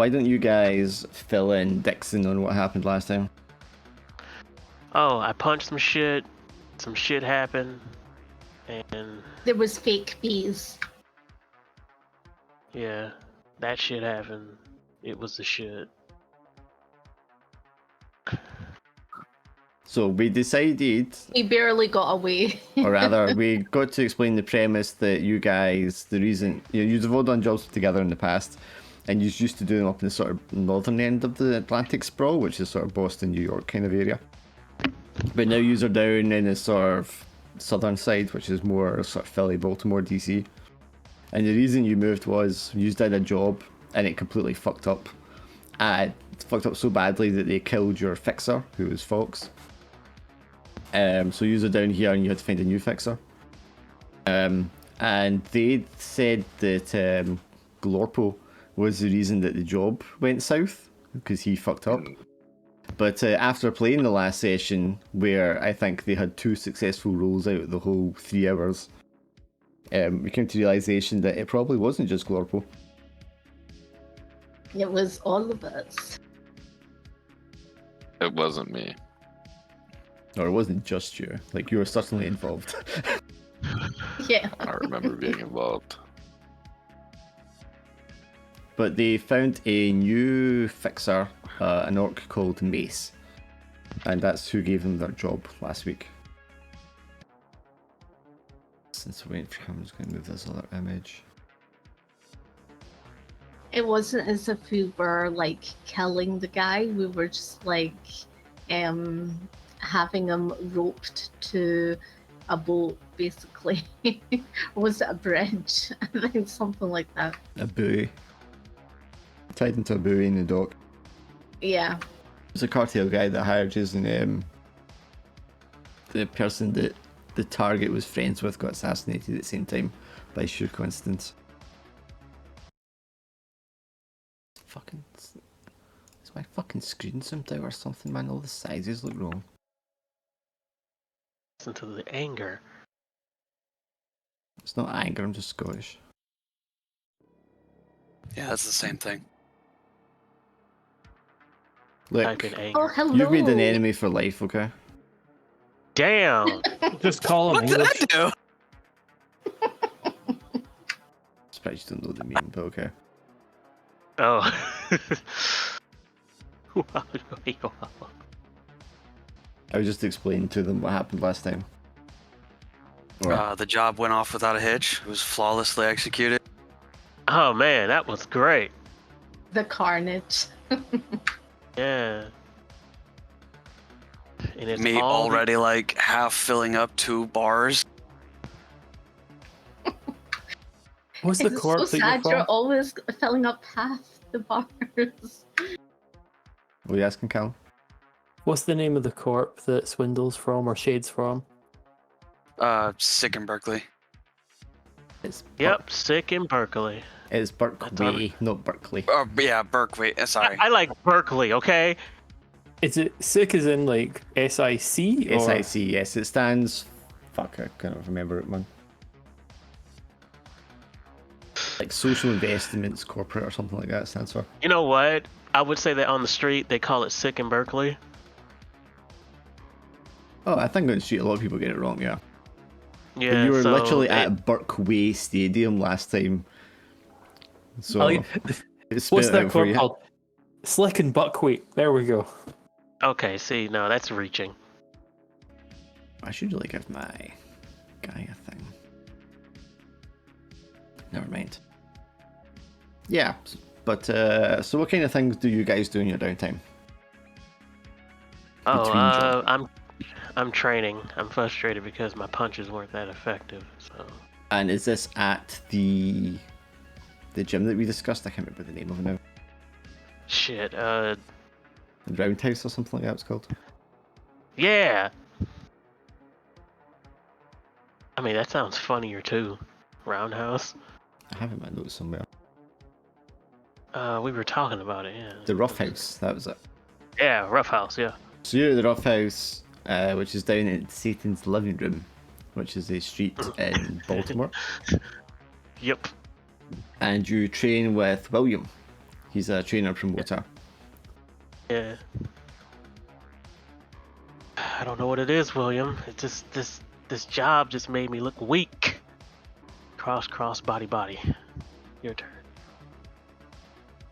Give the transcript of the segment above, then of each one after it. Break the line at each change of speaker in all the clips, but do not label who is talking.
Why don't you guys fill in Dixon on what happened last time?
Oh, I punched some shit happened, and
There was fake bees.
yeah, that shit happened. It was the shit.
So we decided,
We barely got away.
or rather, we got to explain the premise that you guys, the reason, you've all done jobs together in the past, and you used to do them up in the sort of northern end of the Atlantic sprawl, which is sort of Boston, New York kind of area. But now you are down in the sort of southern side, which is more sort of Philly, Baltimore, DC. And the reason you moved was you did a job and it completely fucked up. It fucked up so badly that they killed your fixer, who was Fox. So you were down here and you had to find a new fixer. And they said that Glorpo was the reason that the job went south, because he fucked up. But after playing the last session, where I think they had 2 successful rolls out of the whole 3 hours, we came to the realisation that it probably wasn't just Glorpo.
It was all of us.
It wasn't me.
Or it wasn't just you. Like, you were certainly involved.
Yeah.
I remember being involved.
But they found a new fixer, an orc called Mace. And that's who gave them their job last week. Since we're waiting for him, I'm just going to move this other image.
It wasn't as if we were like killing the guy. We were just like having him roped to a boat, basically. Was it a bridge? I think something like that.
A buoy. Tied into a buoy in the dock.
Yeah.
It's a cartel guy that hired us, and the person that the target was friends with got assassinated at the same time by sheer coincidence. Fucking. Is my fucking screen zoomed out or something, man? All the sizes look wrong.
Listen to the anger.
It's not anger, I'm just Scottish.
Yeah, that's the same thing.
Look,
Type in anger.
Oh, hello.
you've made an enemy for life, okay?
Damn.
Just call him
What did
English.
I do?
Surprised you don't know the meme, but okay.
Oh.
I was just explaining to them what happened last time. Or,
The job went off without a hitch. It was flawlessly executed.
Oh man, that was great.
The carnage.
Yeah. And it's
Me
all
already like half filling up 2 bars.
What's the
It's
corpse
so
that you're
sad you're
from?
always filling up half the bars.
what are you asking, Cal?
What's the name of the corp that Swindle's from or Shade's from?
Sick in Berkeley.
It's
Yep, sick in Berkeley.
It's Berkeley, not Berkeley.
Oh yeah, Berkeley. Sorry.
I like Berkeley, okay?
Is it sick as in like SIC? Or...
SIC, yes, it stands. Fuck, I can't remember it, man. Like Social Investments Corporate or something like that it stands for.
You know what? I would say that on the street they call it sick in Berkeley.
Oh, I think on the street a lot of people get it wrong, yeah.
Yeah,
But you were
so
literally at Berkway Stadium last time. So,
Oh, yeah.
it's
What's
spelled
that
out for
corp
you.
called? Slick and Buckwheat. There we go.
Okay, see, no, that's reaching.
I should really give my guy a thing. Never mind. Yeah, but so what kind of things do you guys do in your downtime?
Oh,
Between jobs.
I'm training. I'm frustrated because my punches weren't that effective. So
And is this at the gym that we discussed? I can't remember the name of it now.
shit.
The Roundhouse or something like that it's called.
Yeah. I mean, that sounds funnier too. Roundhouse.
I have it in my notes somewhere.
We were talking about it. Yeah.
The Rough House, that was it.
Yeah, Rough House. Yeah.
So you're at the Rough House, which is down in Satan's Living Room, which is a street in Baltimore.
Yep.
And you train with William. He's a trainer promoter.
Yeah. I don't know what it is, William. It just this job just made me look weak. Cross, body. Your turn.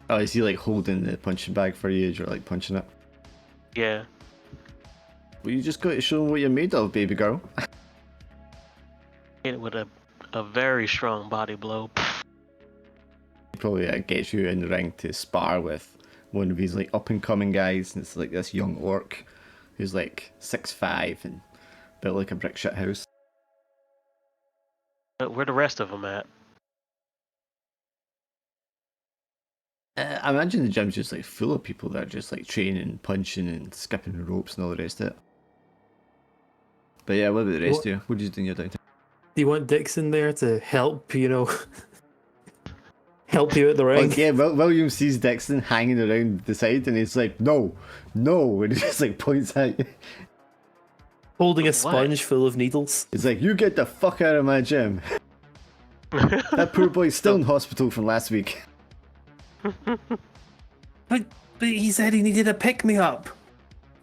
Oh, is he like holding the punching bag for you as you're like punching it?
Yeah.
Well, you just got to show him what you're made of, baby girl.
Hit it with a very strong body blow.
Probably gets you in the ring to spar with one of these like up and coming guys, and it's like this young orc who's like 6'5" and built like a brick shit house.
Where the rest of them at?
I imagine the gym's just like full of people that are just like training, punching, and skipping the ropes and all the rest of it. But yeah, what about the rest of you? What do you do in your downtime?
Do you want Dixon there to help, help you at the
Oh,
ring?
yeah, William sees Dixon hanging around the side and he's like, no, and he just like points at you.
Holding a
What?
sponge full of needles.
He's like, you get the fuck out of my gym. That poor boy's still in hospital from last week.
But he said he needed a pick-me-up.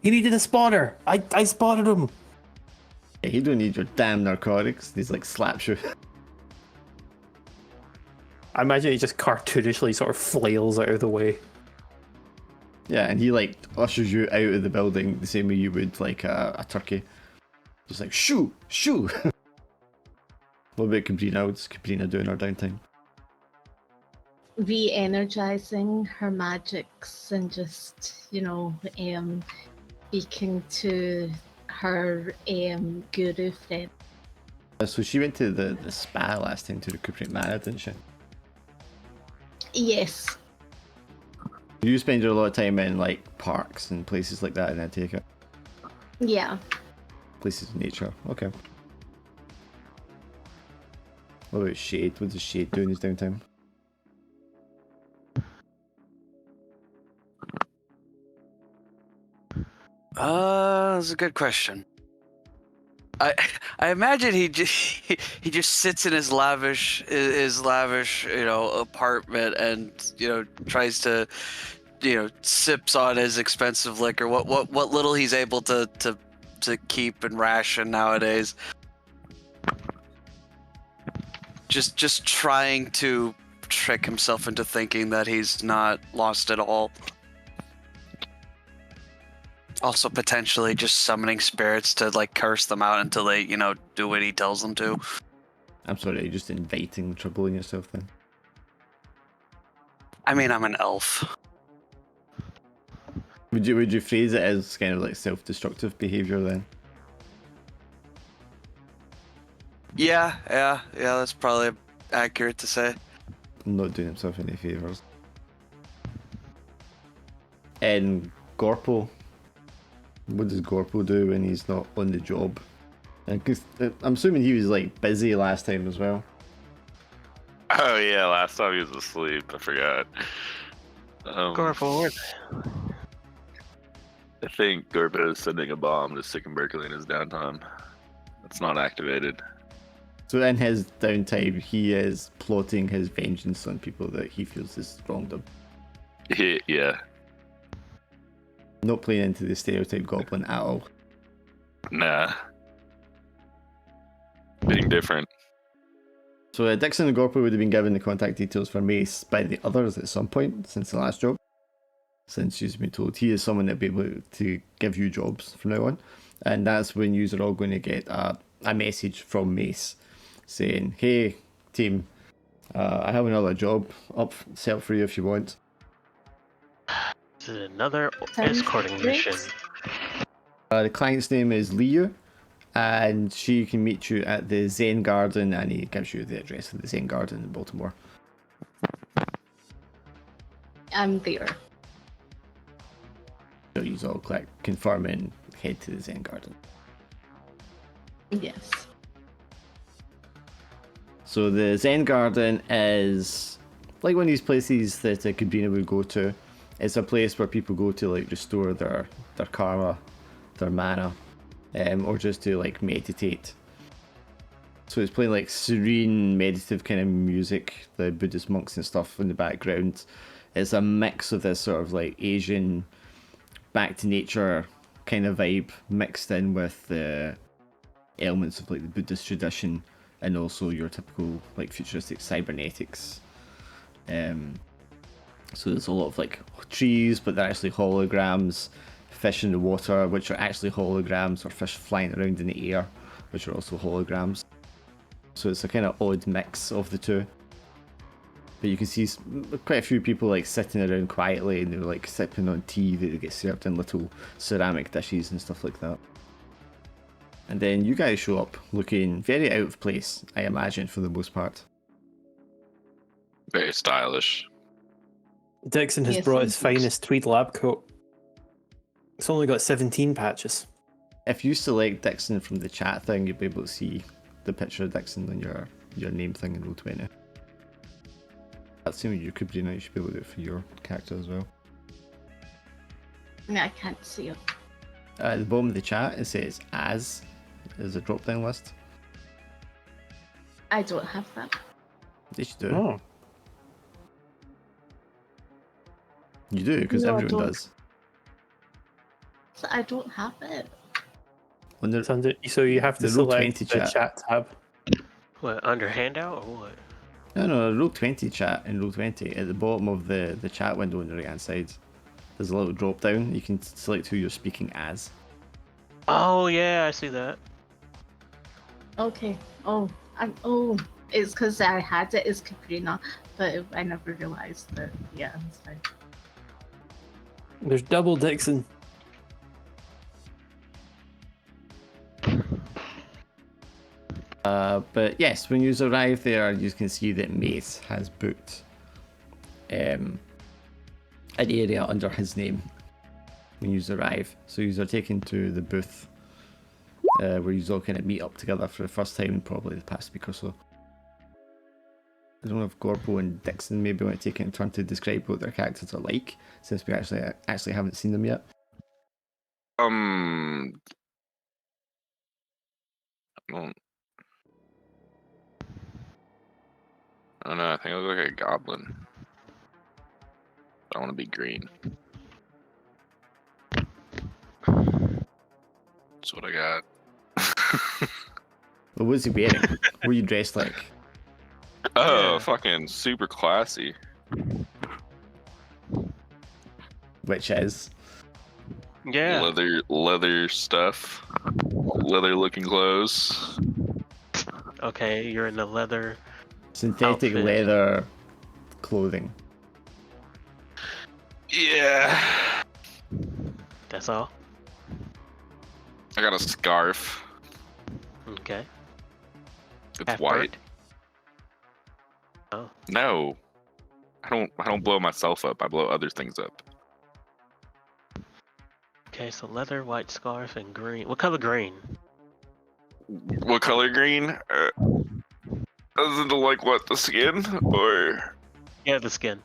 He needed a spotter. I spotted him.
Yeah, he don't need your damn narcotics. He's like slaps you.
I imagine he just cartoonishly sort of flails out of the way.
Yeah, and he like ushers you out of the building the same way you would like a turkey. Just like shoo. What about Cabrina? What's Cabrina doing in her downtime?
Re-energizing her magics and just, speaking to her guru friend.
So she went to the spa last time to recuperate mana, didn't she?
Yes.
You spend a lot of time in like parks and places like that, and I take it.
Yeah.
Places of nature. Okay. What about Shade? What does Shade do in his downtime?
That's a good question. I imagine he just sits in his lavish apartment and tries to sips on his expensive liquor. What little he's able to keep and ration nowadays. Just trying to trick himself into thinking that he's not lost at all. Also potentially just summoning spirits to like curse them out until they, do what he tells them to.
I'm sorry, you're just inviting trouble in yourself then.
I mean, I'm an elf.
Would you phrase it as kind of like self-destructive behavior then?
Yeah, that's probably accurate to say.
Not doing himself any favors. And Gorpo. What does Gorpo do when he's not on the job? And 'cause, I'm assuming he was like busy last time as well.
Oh yeah, last time he was asleep. I forgot.
Going forward.
I think Gorbo is sending a bomb to Sick and Berkeley in his downtime. It's not activated.
So in his downtime, he is plotting his vengeance on people that he feels has wronged him.
Yeah.
Not playing into the stereotype goblin at all.
Nah. Being different.
So Dixon and Gorpo would have been given the contact details for Mace by the others at some point since the last job. Since she's been told he is someone that'll be able to give you jobs from now on. And that's when you are all going to get a message from Mace saying, hey team, I have another job up set up for you if you want.
This is another
Sounds
escorting
great.
mission.
The client's name is Liu, and she can meet you at the Zen Garden, and he gives you the address of the Zen Garden in Baltimore.
I'm there.
So you all click confirm and head to the Zen Garden.
Yes.
So the Zen Garden is like one of these places that a Cabina would go to. It's a place where people go to like restore their karma, their mana, or just to like meditate. So it's playing like serene, meditative kind of music, the Buddhist monks and stuff in the background. It's a mix of this sort of like Asian, back to nature kind of vibe mixed in with the elements of like the Buddhist tradition and also your typical like futuristic cybernetics. So there's a lot of like trees, but they're actually holograms, fish in the water, which are actually holograms, or fish flying around in the air, which are also holograms. So it's a kind of odd mix of the two. But you can see quite a few people like sitting around quietly, and they're like sipping on tea that they get served in little ceramic dishes and stuff like that. And then you guys show up looking very out of place, I imagine, for the most part.
Very stylish.
Dixon has
Yes,
brought his
indeed.
finest tweed lab coat. It's only got 17 patches.
If you select Dixon from the chat thing, you'll be able to see the picture of Dixon on your name thing in Roll20. That's something you could do now. You should be able to do it for your character as well.
I mean, I can't see it.
At the bottom of the chat, it says "as" is a drop-down list.
I don't have that.
They should do.
Oh.
You do, because
No, I
everyone
don't.
does.
So I don't have it.
When they're,
It's under, so you have to
The
select
Roll20
the
chat.
chat tab.
What, under handout or what?
no, Roll20 chat in Roll20 at the bottom of the chat window on the right hand side. There's a little drop down. You can select who you're speaking as.
Oh yeah, I see that.
Okay. It's because I had it as Katrina, but I never realized that. Yeah, it's fine.
There's double Dixon.
But yes, when you arrive there, you can see that Mace has booked an area under his name when you arrive. So you are taken to the booth where you all kind of meet up together for the first time in probably the past week or so. I don't know if Gorpo and Dixon maybe want to take it in turn to describe what their characters are like, since we actually haven't seen them yet.
I don't know. I think I look like a goblin. I want to be green. That's what I got.
Well, what's he wearing? What are you dressed like?
Oh,
Yeah.
fucking super classy.
Which is
Yeah.
Leather stuff. Leather looking clothes.
Okay, you're in the leather.
synthetic
Outfit.
leather clothing.
Yeah.
That's all.
I got a scarf.
Okay.
It's
Half
white.
burnt? Oh.
No. I don't blow myself up. I blow other things up.
Okay, so leather, white scarf, and green. What color green?
What color green? As into like what, the skin? Or
Yeah, the skin.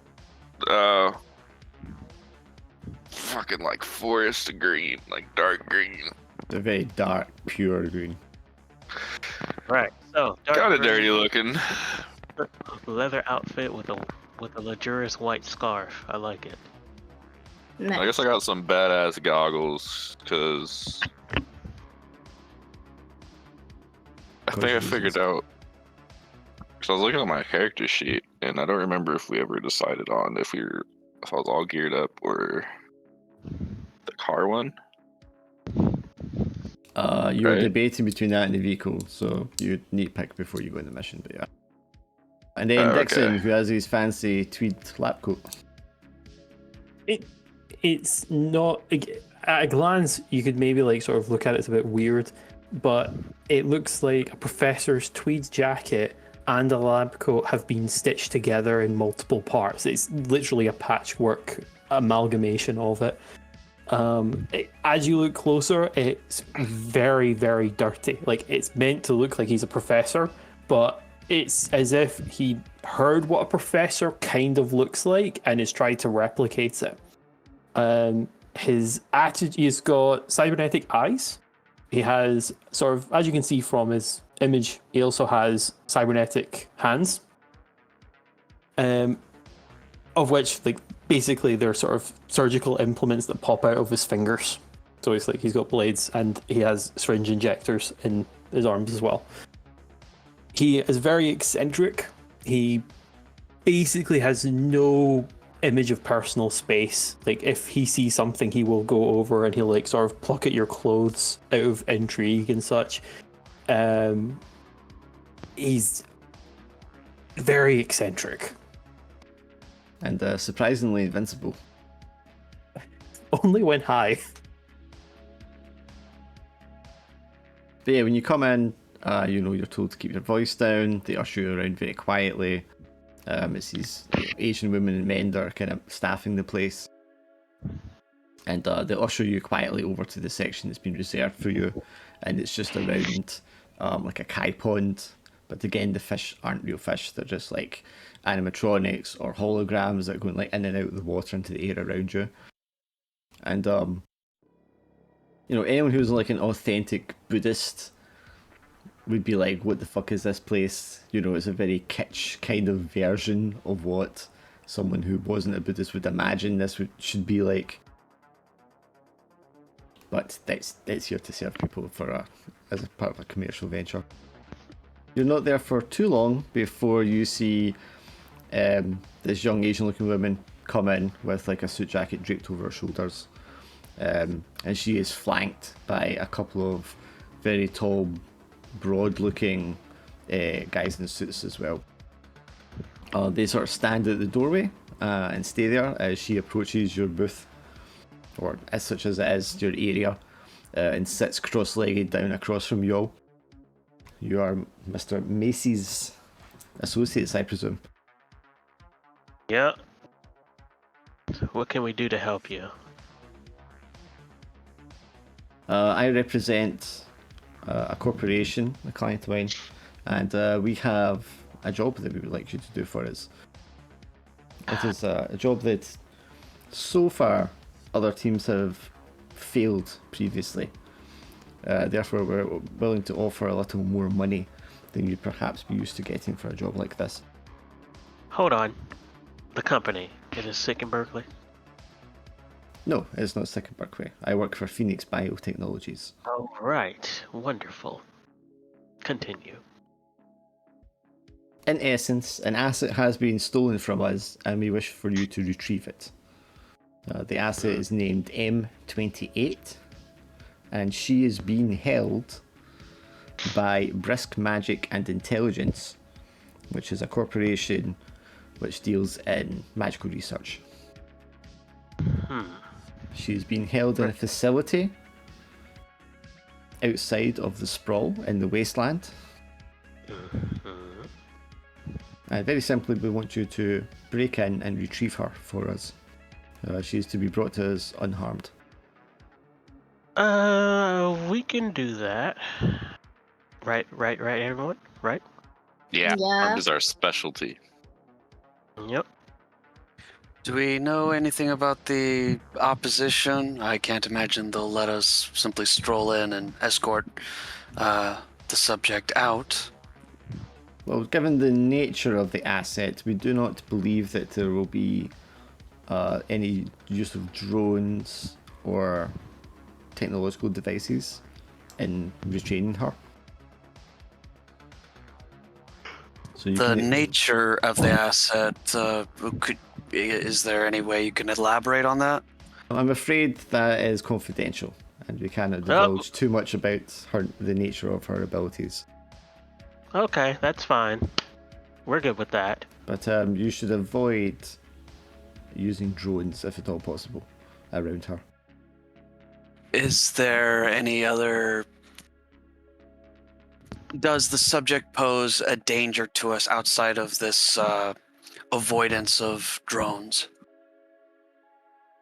fucking like forest green, like dark green.
It's a very dark, pure green.
Right. So dark
Kinda
green,
dirty looking.
leather outfit with a luxurious white scarf. I like it.
Nice.
I guess I got some badass goggles, cause I think I figured out. Cause I was looking at my character sheet, and I don't remember if we ever decided on if I was all geared up or the car one.
You were
Right.
debating between that and the vehicle, so you'd need to pick before you go in the mission, but yeah. And then
Oh,
Dixon,
okay.
who has his fancy tweed lab coat.
It's not at a glance you could maybe like sort of look at it as a bit weird, but it looks like a professor's tweed jacket and a lab coat have been stitched together in multiple parts. It's literally a patchwork amalgamation of it. As you look closer, it's very, very dirty. Like, it's meant to look like he's a professor, but it's as if he heard what a professor kind of looks like and has tried to replicate it. His attitude, he's got cybernetic eyes. He has sort of, as you can see from his image, he also has cybernetic hands. Of which, like, basically they're sort of surgical implements that pop out of his fingers. So it's like he's got blades and he has syringe injectors in his arms as well. He is very eccentric. He basically has no image of personal space. Like, if he sees something, he will go over and he'll like sort of pluck at your clothes out of intrigue and such. He's very eccentric.
And surprisingly invincible.
Only when high.
But yeah, when you come in, you're told to keep your voice down. They usher you around very quietly. It's these Asian women and men that are kind of staffing the place. And they usher you quietly over to the section that's been reserved for you. And it's just around like a kai pond. But again, the fish aren't real fish. They're just like animatronics or holograms that are going like in and out of the water into the air around you. And anyone who's like an authentic Buddhist would be like, what the fuck is this place? It's a very kitsch kind of version of what someone who wasn't a Buddhist would imagine this should be like. But that's here to serve people as a part of a commercial venture. You're not there for too long before you see this young Asian-looking woman come in with like a suit jacket draped over her shoulders, and she is flanked by a couple of very tall, broad-looking guys in suits as well. They sort of stand at the doorway and stay there as she approaches your booth, or as such as it is your area, and sits cross-legged down across from you all. You are Mr. Macy's associates, I presume.
Yeah. So what can we do to help you?
I represent a corporation, a client of mine, and we have a job that we would like you to do for us. It is a job that so far other teams have failed previously. Therefore, we're willing to offer a little more money than you'd perhaps be used to getting for a job like this.
Hold on. The company, it is sick in Berkeley?
No, it's not sick in Berkeley. I work for Phoenix Biotechnologies.
Oh, right. Wonderful. Continue.
In essence, an asset has been stolen from us and we wish for you to retrieve it. The asset is named M28 and she is being held by Brisk Magic and Intelligence, which is a corporation which deals in magical research. She's being held in a facility outside of the sprawl in the wasteland. And very simply, we want you to break in and retrieve her for us. She is to be brought to us unharmed.
We can do that. Right, everyone? Right?
Yeah,
Yeah.
armed is our specialty.
Yep.
Do we know anything about the opposition? I can't imagine they'll let us simply stroll in and escort the subject out.
Well, given the nature of the asset, we do not believe that there will be any use of drones or technological devices in retraining her. So
The nature of the asset, is there any way you can elaborate on that?
I'm afraid that is confidential, and we cannot divulge too much about the nature of her abilities.
Okay, that's fine. We're good with that.
But you should avoid using drones if at all possible around her.
Is there any other... Does the subject pose a danger to us outside of this avoidance of drones?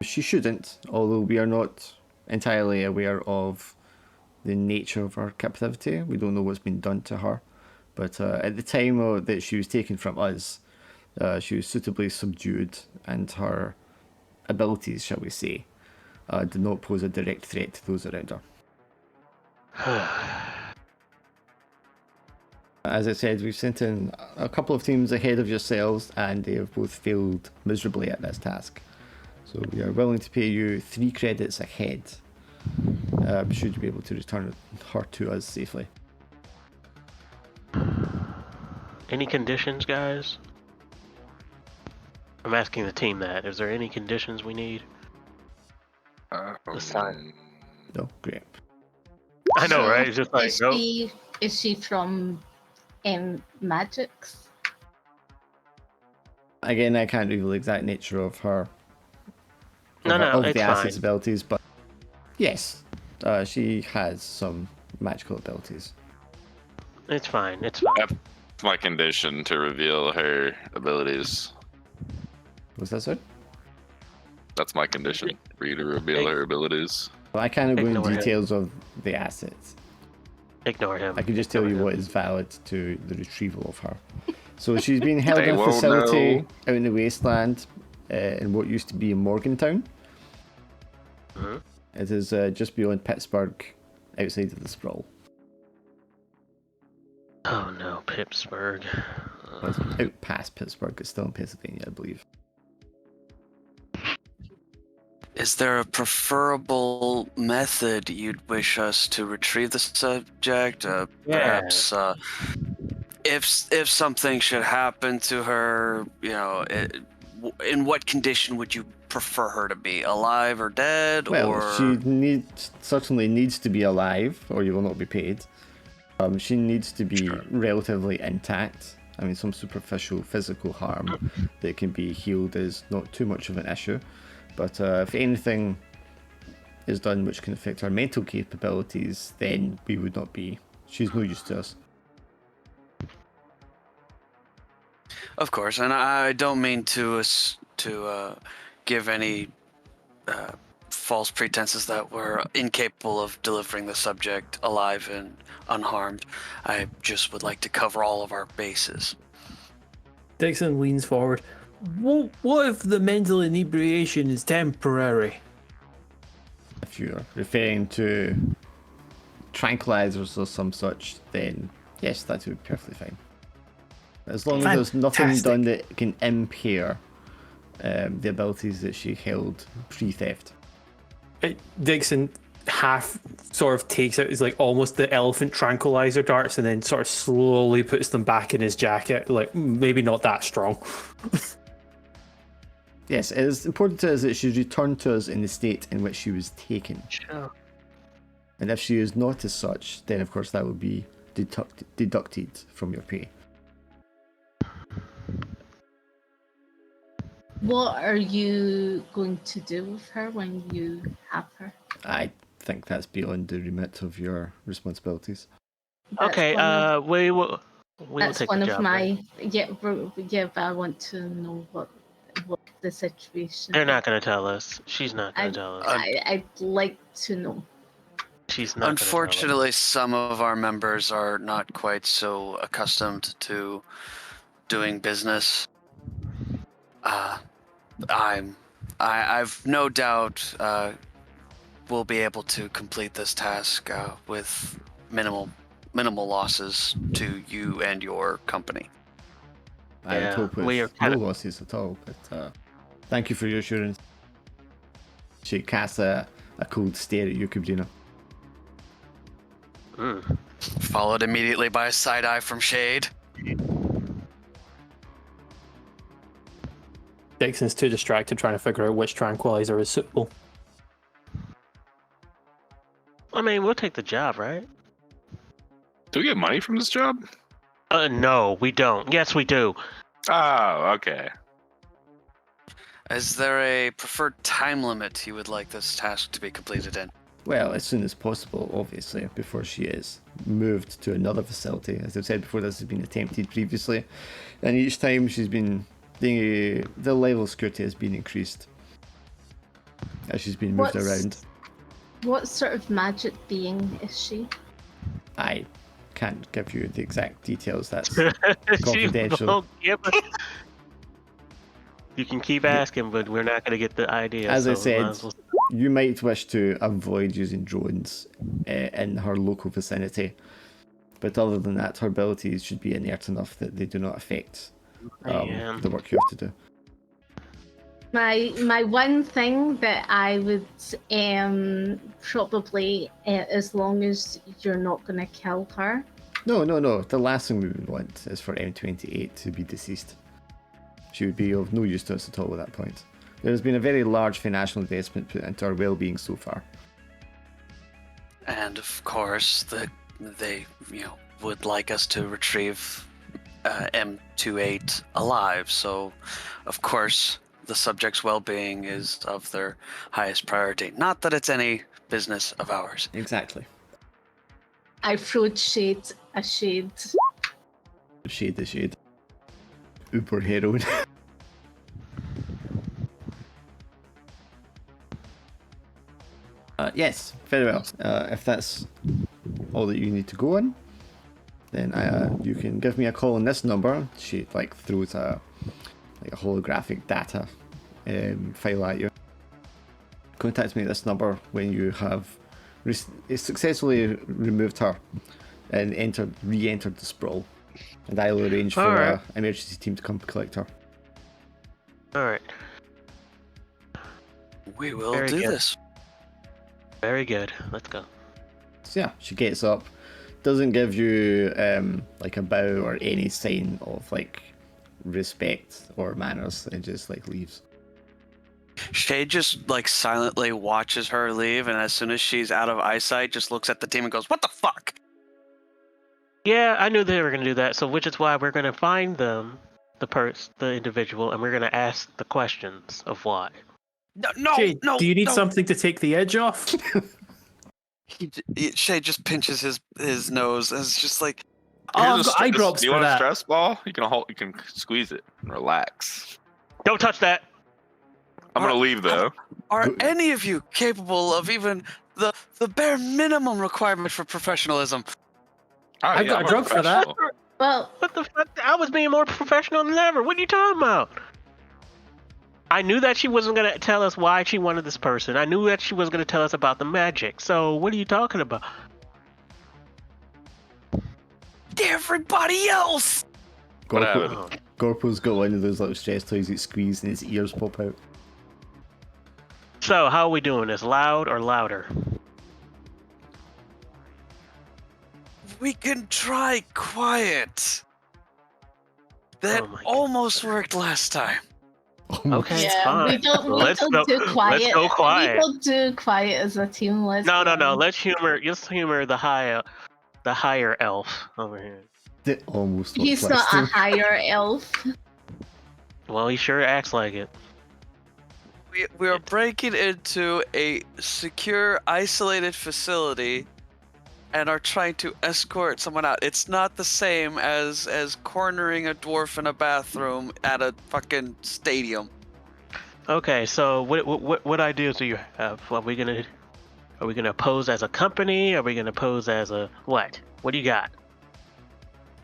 She shouldn't, although we are not entirely aware of the nature of her captivity. We don't know what's been done to her. But at the time that she was taken from us, she was suitably subdued, and her abilities, shall we say, did not pose a direct threat to those around her. As I said, we've sent in a couple of teams ahead of yourselves, and they have both failed miserably at this task. So we are willing to pay you 3 credits ahead, should you be able to return her to us safely.
Any conditions, guys? I'm asking the team that. Is there any conditions we need?
Um,
No, great.
I know,
So,
right? It's just like, nope.
Is she from Magix?
Again, I can't reveal the exact nature of her.
No,
of
it's
the asset's
fine.
abilities, but yes, she has some magical abilities.
It's fine. It's fine.
That's my condition to reveal her abilities.
Was that so?
That's my condition for you to reveal her abilities.
Well, I can't go into
Ignore him.
details of the assets.
Ignore him.
I can just tell you
Ignore
what
him.
is valid to the retrieval of her. So she's been held
They
in a
won't
facility
know.
out in the wasteland in what used to be Morgantown.
Mhm.
It is just beyond Pittsburgh, outside of the sprawl.
Oh no, Pittsburgh.
Well, it's out past Pittsburgh. It's still in Pennsylvania, I believe.
Is there a preferable method you'd wish us to retrieve the subject? Perhaps if something should happen to her, in what condition would you prefer her to be? Alive or dead?
Well,
or
she certainly needs to be alive, or you will not be paid. She needs to be relatively intact. I mean, some superficial physical harm that can be healed is not too much of an issue. But if anything is done which can affect her mental capabilities, then we would not be. She's no use to us.
Of course, and I don't mean to give any false pretenses that we're incapable of delivering the subject alive and unharmed. I just would like to cover all of our bases.
Dixon leans forward. What if the mental inebriation is temporary?
If you're referring to tranquilizers or some such, then yes, that would be perfectly fine. As long as there's nothing
Fantastic.
done that can impair the abilities that she held pre-theft.
Dixon half sort of takes out his like almost the elephant tranquilizer darts and then sort of slowly puts them back in his jacket. Like maybe not that strong.
Yes, it is important to us that she return to us in the state in which she was taken.
Sure.
And if she is not as such, then of course that will be deducted from your pay.
What are you going to do with her when you have her?
I think that's beyond the remit of your responsibilities.
That's
Okay.
one of-
We will
That's
take
one
the
of
job.
my but I want to know what the situation.
They're not gonna tell us. She's not gonna tell us.
I'd like to know.
She's not.
Unfortunately, some of our members are not quite so accustomed to doing business. I've no doubt we'll be able to complete this task with minimal losses to you and your company.
I would
Yeah,
hope
we are
with
kinda-
no losses at all, but thank you for your assurance. She casts a cold stare at you, Kubrina.
Mm.
Followed immediately by a side eye from Shade.
Dixon's too distracted trying to figure out which tranquilizer is suitable.
I mean, we'll take the job, right?
Do we get money from this job?
No, we don't. Yes, we do.
Oh, okay.
Is there a preferred time limit you would like this task to be completed in?
Well, as soon as possible, obviously, before she is moved to another facility. As I've said before, this has been attempted previously, and each time she's been the level of security has been increased as she's been moved around.
What sort of magic being is she?
I can't give you the exact details. That's
She
confidential.
won't give us- You can keep asking, but we're not going to get the idea.
As I
so we might
said,
as well-
you might wish to avoid using drones in her local vicinity, but other than that, her abilities should be inert enough that they do not affect
Man.
the work you have to do.
My one thing that I would probably, as long as you're not gonna kill her.
No. The last thing we would want is for M28 to be deceased. She would be of no use to us at all at that point. There's been a very large financial investment put into our well-being so far.
And of course, they would like us to retrieve M28 alive. So, of course, the subject's well-being is of their highest priority. Not that it's any business of ours.
Exactly.
I throwed shade a shade.
Shade the shade. Uber heroin. Yes, very well. If that's all that you need to go on, then you can give me a call on this number. She throws a holographic data file at you. Contact me at this number when you have successfully removed her and re-entered the sprawl, and I'll arrange for
Alright.
an emergency team to come collect her.
All right.
We will
Very
do
good.
this.
Very good. Let's go.
So yeah, she gets up, doesn't give you a bow or any sign of respect or manners, and just leaves.
Shay just silently watches her leave, and as soon as she's out of eyesight, just looks at the team and goes, "What the fuck?"
Yeah, I knew they were going to do that. So, which is why we're going to find them, the individual, and we're going to ask the questions of why.
No,
Shay,
no.
do you need
no.
something to take the edge off?
Shay just pinches his nose, and it's just like,
Oh, I've got eye
Do
drops
you
for
want a
that.
stress ball? You can squeeze it and relax.
Don't touch that.
I'm gonna leave though.
are
Go-
any of you capable of even the bare minimum requirement for professionalism?
Oh,
I've got
I'm
a drug for that.
professional.
Well,
What the fuck? I was being more professional than ever. What are you talking about? I knew that she wasn't going to tell us why she wanted this person. I knew that she was going to tell us about the magic. So, what are you talking about?
Everybody else!
What
Gorpo,
happened?
Gorpo's got one of those little stress toys that squeeze and his ears pop out.
So, how are we doing this? Loud or louder?
We can try quiet. That
Oh my
almost worked last time.
Okay,
yeah,
fine.
we don't
Let's
do
go-
quiet.
let's go quiet.
We don't do quiet as a team. Let's
No.
go.
Let's humor the higher elf over here.
That almost
He's
worked last
not a
time.
higher elf.
Well, he sure acts like it.
We are breaking into a secure, isolated facility and are trying to escort someone out. It's not the same as cornering a dwarf in a bathroom at a fucking stadium.
Okay, so what ideas do you have? Are we gonna pose as a company? Are we gonna pose as a what? What do you got?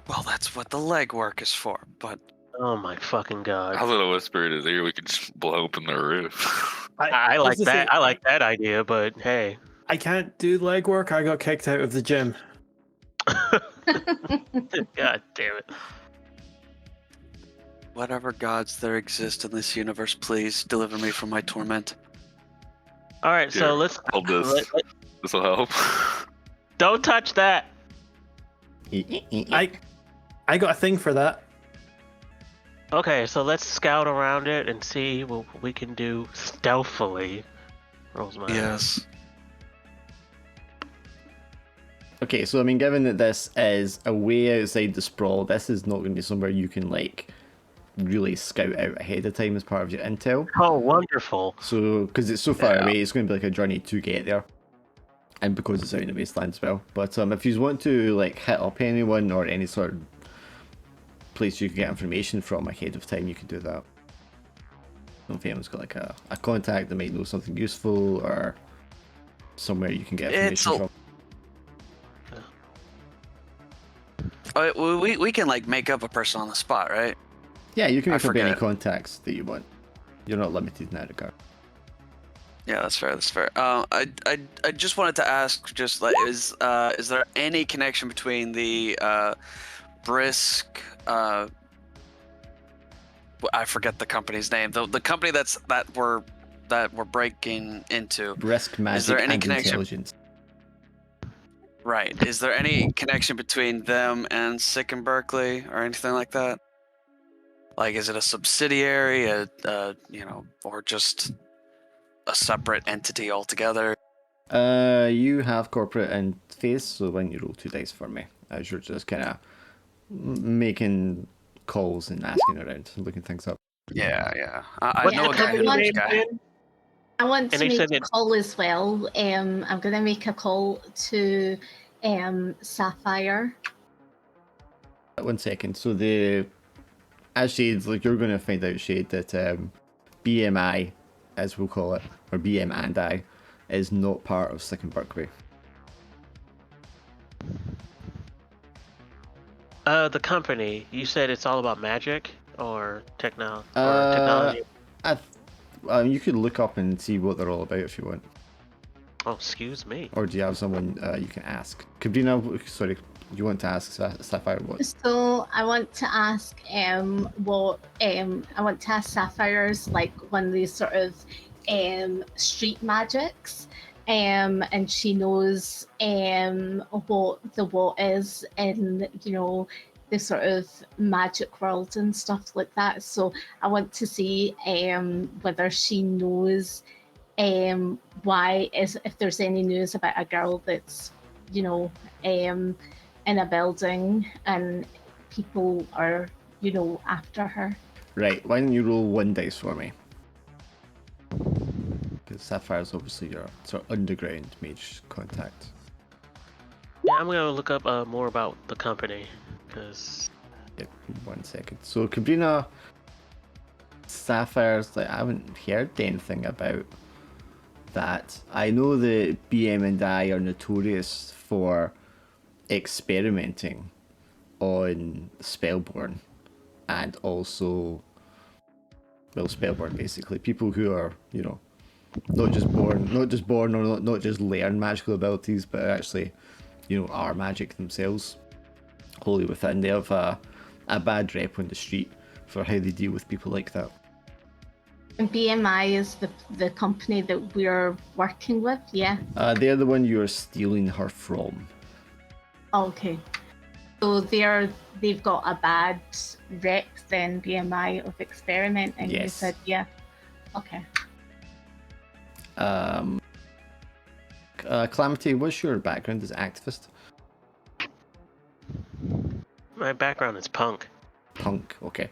Well, that's what the legwork is for, but
Oh my fucking god!
I was gonna whisper in his ear. We could just blow open the roof.
I
was
like
gonna
that.
say,
I like that idea, but hey.
I can't do legwork. I got kicked out of the gym.
God damn it.
whatever gods there exist in this universe, please deliver me from my torment.
All right, so
Here,
let's.
hold this. This will help.
Don't touch that.
I got a thing for that.
Okay, so let's scout around it and see what we can do stealthily. Rolls my eyes.
Yes.
Okay, so I mean, given that this is a way outside the sprawl, this is not going to be somewhere you can like really scout out ahead of time as part of your intel.
Oh, wonderful.
So, because it's so far
Yeah.
away, it's going to be like a journey to get there, and because it's out in the wasteland as well. But if you want to like hit up anyone or any sort of place you can get information from ahead of time, you can do that. I don't know if anyone's got like a contact that might know something useful or somewhere you can get information from.
We can like make up a person on the spot, right?
Yeah, you can
I
make up any
forget.
contacts that you want. You're not limited in that regard.
Yeah, that's fair. That's fair. I just wanted to ask, just like, is there any connection between the Brisk? I forget the company's name. The company that we're breaking into.
Brisk magic
there any
and
connection?
intelligence.
Right. Is there any connection between them and Sick and Berkeley or anything like that? Like, is it a subsidiary, or just a separate entity altogether?
You have corporate interface, so why don't you roll 2 dice for me? As you're just kind of making calls and asking around, looking things up.
Yeah. I
What's
know
the
a guy who
company
knows a
name
guy.
again?
I want
And
to
they
make
said
a
that-
call as well. I'm going to make a call to Sapphire.
1 second. So as Shades, like you're going to find out, Shade, that BMI, as we'll call it, or BM and I, is not part of Sick and Berkeley.
The company. You said it's all about magic or technology.
You could look up and see what they're all about if you want.
Oh, excuse me.
Or do you have someone you can ask? Kabrina, sorry, you want to ask Sapphire what?
So I want to ask I want to ask Sapphire's like one of these sort of street magics. And she knows what the what is in, the sort of magic world and stuff like that. So I want to see whether she knows if there's any news about a girl that's, in a building and people are, after her.
Right, why don't you roll 1 dice for me? Because Sapphire's obviously your sort of underground mage contact.
Yeah, I'm gonna look up more about the company, because...
Yep, 1 second. So Kabrina, Sapphire's like, I haven't heard anything about that. I know that BM and I are notorious for experimenting on Spellborn and also, well, Spellborn basically. People who are, not just born or not just learn magical abilities, but actually, are magic themselves. Wholly within. They have a bad rep on the street for how they deal with people like that.
And BMI is the company that we're working with, yeah?
They're the one you're stealing her from.
Okay. So they've got a bad rep then, BMI, of experimenting.
Yes.
You said, yeah. Okay.
Calamity, what's your background as an activist?
My background is punk.
Punk, okay.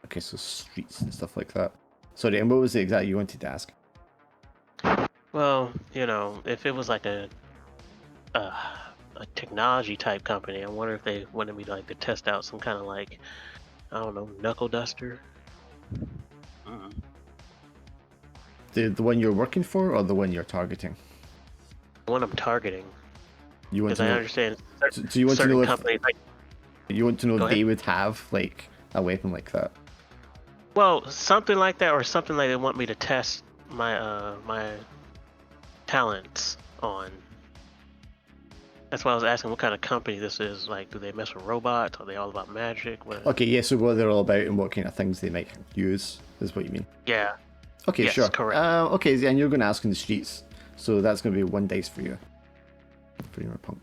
Okay, so streets and stuff like that. Sorry, and what was the exact you wanted to ask?
Well, if it was like a technology type company, I wonder if they wanted me to test out some kind of I don't know, knuckle duster.
The one you're working for or the one you're targeting?
The one I'm targeting.
You want
Because
to
I
know?
understand
Do you want to
certain
know if
companies
you want to know
Go
if they
ahead.
would have like a weapon like that?
well, something like that, or something like they want me to test my my talents on. That's why I was asking what kind of company this is. Like, do they mess with robots? Are they all about magic? What?
Okay, yeah, so what they're all about and what kind of things they might use is what you mean.
Yeah.
Okay,
Yes,
sure.
correct.
Okay, and you're going to ask in the streets, so that's going to be 1 dice for you. For your punk.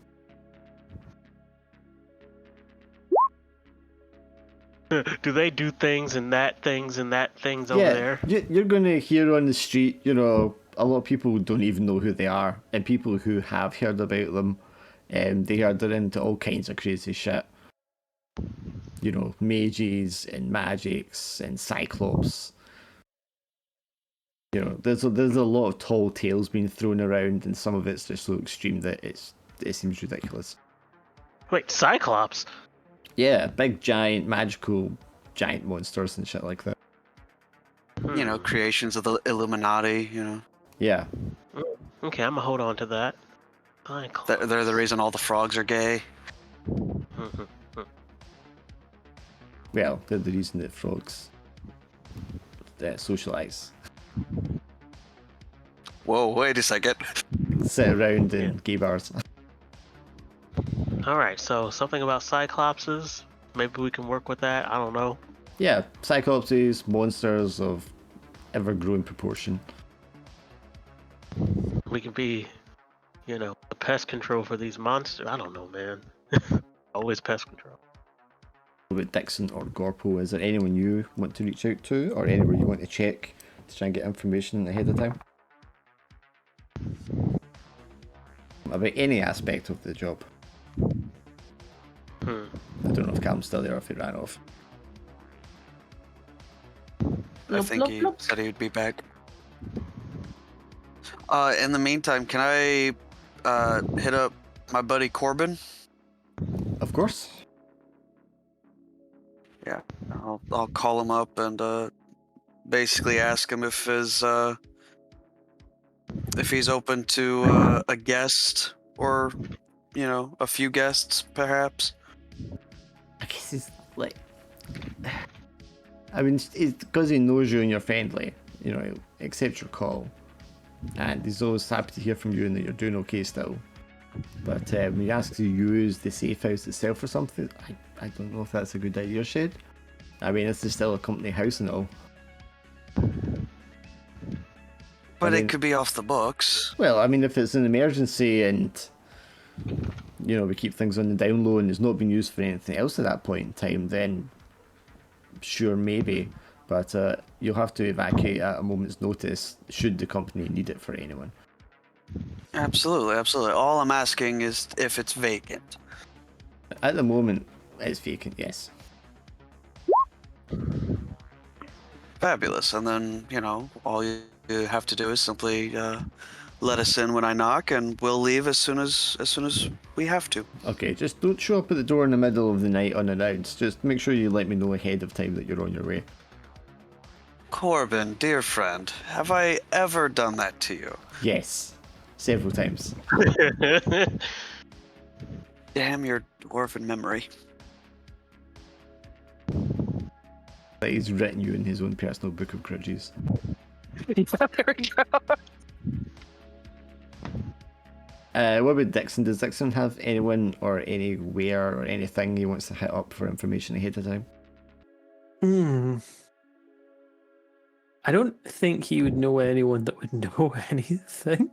Do they do things and that things over there?
You're going to hear on the street, a lot of people don't even know who they are, and people who have heard about them, they are they're into all kinds of crazy shit. You know, mages and magics and cyclops. You know, there's a lot of tall tales being thrown around, and some of it's just so extreme that it seems ridiculous.
Wait, Cyclops?
Yeah, big giant magical giant monsters and shit like that.
You know, creations of the Illuminati. You know,
Yeah.
Okay, I'm gonna hold on to that. Cyclops.
they're the reason all the frogs are gay.
Well, they're the reason that frogs socialise.
Whoa, wait a second.
Sit around in gay bars.
Alright, so something about Cyclopses. Maybe we can work with that. I don't know.
Yeah, cyclopses, monsters of ever-growing proportion.
We can be, you know, the pest control for these monsters. I don't know, man. Always pest control.
About Dixon or Gorpo, is there anyone you want to reach out to, or anywhere you want to check to try and get information ahead of time? About any aspect of the job. I don't know if Calum's still there or if he ran off.
I think he said he would be back. In the meantime, can I hit up my buddy Corbin?
Of course.
Yeah, I'll call him up and basically ask him if he's open to a guest or, you know, a few guests perhaps.
I guess it's like, I mean, it's because he knows you and you're friendly. You know, he'll accept your call, and he's always happy to hear from you and that you're doing okay still. But when he asks you to use the safe house itself or something, I don't know if that's a good idea, Shade. I mean, this is still a company house and all.
But
I mean,
it could be off the books.
Well, I mean, if it's an emergency and, you know, we keep things on the down low and it's not been used for anything else at that point in time, then sure, maybe. But you'll have to evacuate at a moment's notice should the company need it for anyone.
Absolutely, absolutely. All I'm asking is if it's vacant.
At the moment, it's vacant, yes.
Fabulous. And then, you know, all you have to do is simply let us in when I knock, and we'll leave as soon as we have to.
Okay, just don't show up at the door in the middle of the night unannounced. Just make sure you let me know ahead of time that you're on your way.
Corbin, dear friend, have I ever done that to you?
Yes, several times.
Damn your dwarven memory.
Like he's written you in his own personal book of grudges.
Yeah, there we go.
What about Dixon? Does Dixon have anyone or anywhere or anything he wants to hit up for information ahead of time?
I don't think he would know anyone that would know anything.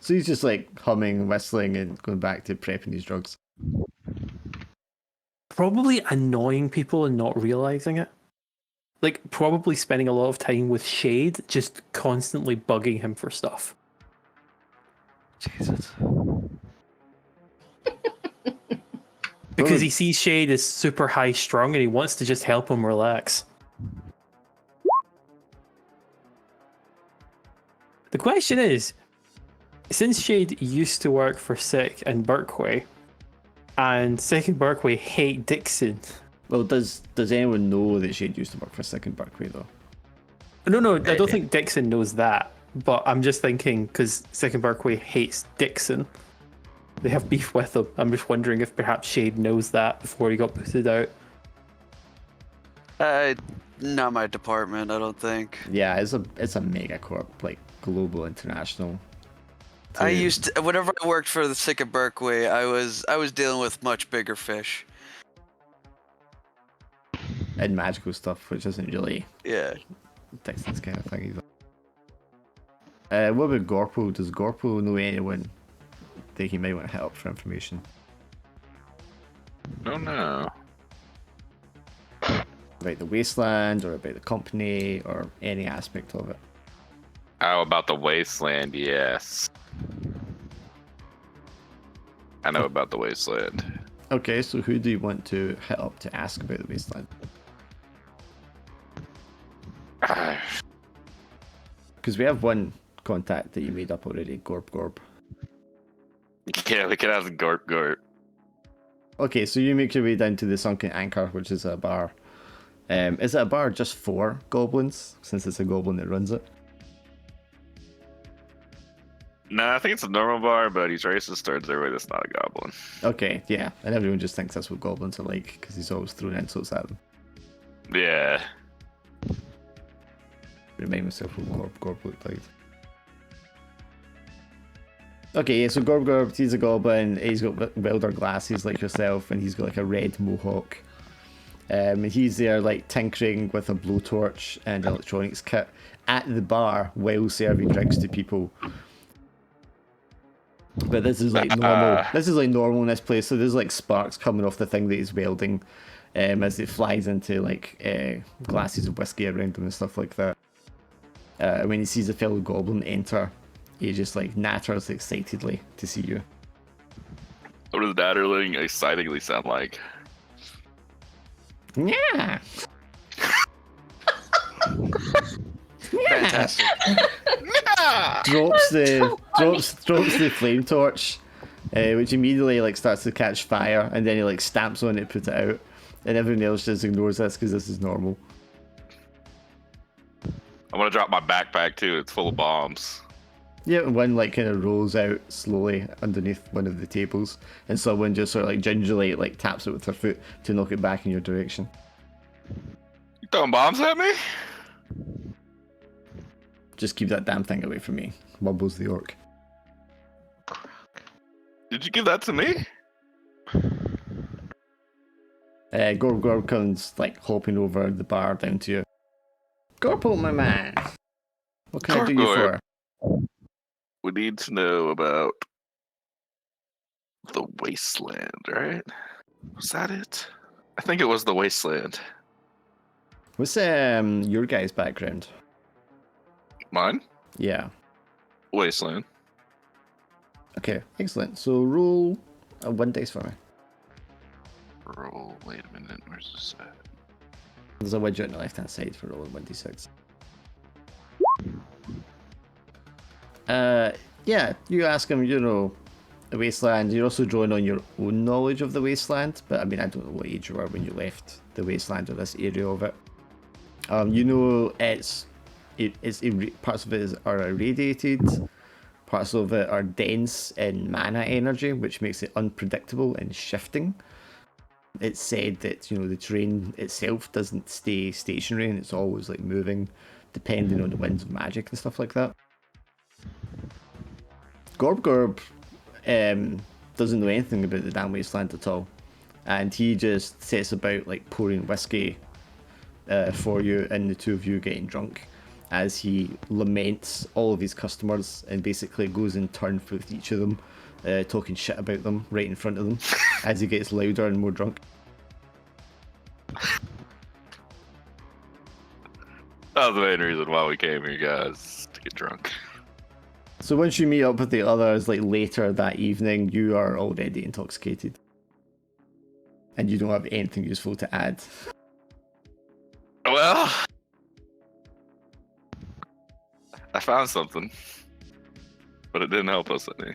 So he's just like humming, whistling, and going back to prepping his drugs.
Probably annoying people and not realizing it. Like, probably spending a lot of time with Shade, just constantly bugging him for stuff.
Jesus.
Because he sees Shade as super high strung and he wants to just help him relax. The question is, since Shade used to work for Sick and Berkway, and Sick and Berkway hate Dixon.
Well, does anyone know that Shade used to work for Second Berkway though?
No, I don't think Dixon knows that. But I'm just thinking, because Second Berkway hates Dixon, they have beef with him. I'm just wondering if perhaps Shade knows that before he got booted out.
Not my department, I don't think.
Yeah, it's a megacorp, like global, international.
I used to, whenever I worked for the Sick of Berkway, I was dealing with much bigger fish.
And magical stuff, which isn't really Dixon's kind of thing either. What about Gorpo? Does Gorpo know anyone that he might want to hit up for information?
No.
About the wasteland, or about the company, or any aspect of it?
How about the wasteland? Yes. I know about the wasteland.
Okay, so who do you want to hit up to ask about the wasteland? Because we have one contact that you made up already, Gorp Gorp.
Yeah, we could have Gorp Gorp.
Okay, so you make your way down to the Sunken Anchor, which is a bar. Is it a bar just for goblins, since it's a goblin that runs it?
No, I think it's a normal bar, but he's racist towards everybody that's not a goblin.
Okay, yeah, and everyone just thinks that's what goblins are like, because he's always throwing insults at them.
Yeah.
Remind myself what Gorp Gorp looked like. Okay, yeah, so Gorp Gorp, he's a goblin, he's got welder glasses like yourself, and he's got like a red mohawk. And he's there like tinkering with a blowtorch and electronics kit at the bar while serving drinks to people. But this is like normal. This is like normal in this place, so there's like sparks coming off the thing that he's welding as it flies into like glasses of whiskey around him and stuff like that. When he sees a fellow goblin enter, he just like natters excitedly to see you.
What does nattering excitingly sound like?
Yeah.
Fantastic.
drops the flame torch, which immediately like starts to catch fire, and then he like stamps on it, put it out, and everyone else just ignores this because this is normal.
I'm gonna drop my backpack too. It's full of bombs.
Yeah, one like kind of rolls out slowly underneath one of the tables, and someone just sort of like gingerly like taps it with their foot to knock it back in your direction.
You throwing bombs at me?
Just keep that damn thing away from me, mumbles the orc.
Did you give that to me?
Gorp comes like hopping over the bar down to you. Gorpo, my man, what can I do you for?
We need to know about the wasteland, right? Was that it? I think it was the wasteland.
What's your guy's background?
Mine?
Yeah.
Wasteland.
Okay, excellent. So roll 1 dice for me.
Roll. Wait a minute. Where's this at?
There's a widget on the left-hand side for rolling 1d6. Yeah, you ask him, you know, the wasteland. You're also drawing on your own knowledge of the wasteland, but I mean, I don't know what age you were when you left the wasteland or this area of it. You know, parts of it are irradiated, parts of it are dense in mana energy, which makes it unpredictable and shifting. It's said that, you know, the terrain itself doesn't stay stationary and it's always like moving depending on the winds of magic and stuff like that. Gorp doesn't know anything about the damn wasteland at all, and he just sets about like pouring whiskey for you, and the two of you getting drunk as he laments all of his customers and basically goes in turn with each of them, talking shit about them right in front of them as he gets louder and more drunk.
That was the main reason why we came here, guys, to get drunk.
So once you meet up with the others, like later that evening, you are already intoxicated. And you don't have anything useful to add.
Well, I found something, but it didn't help us any.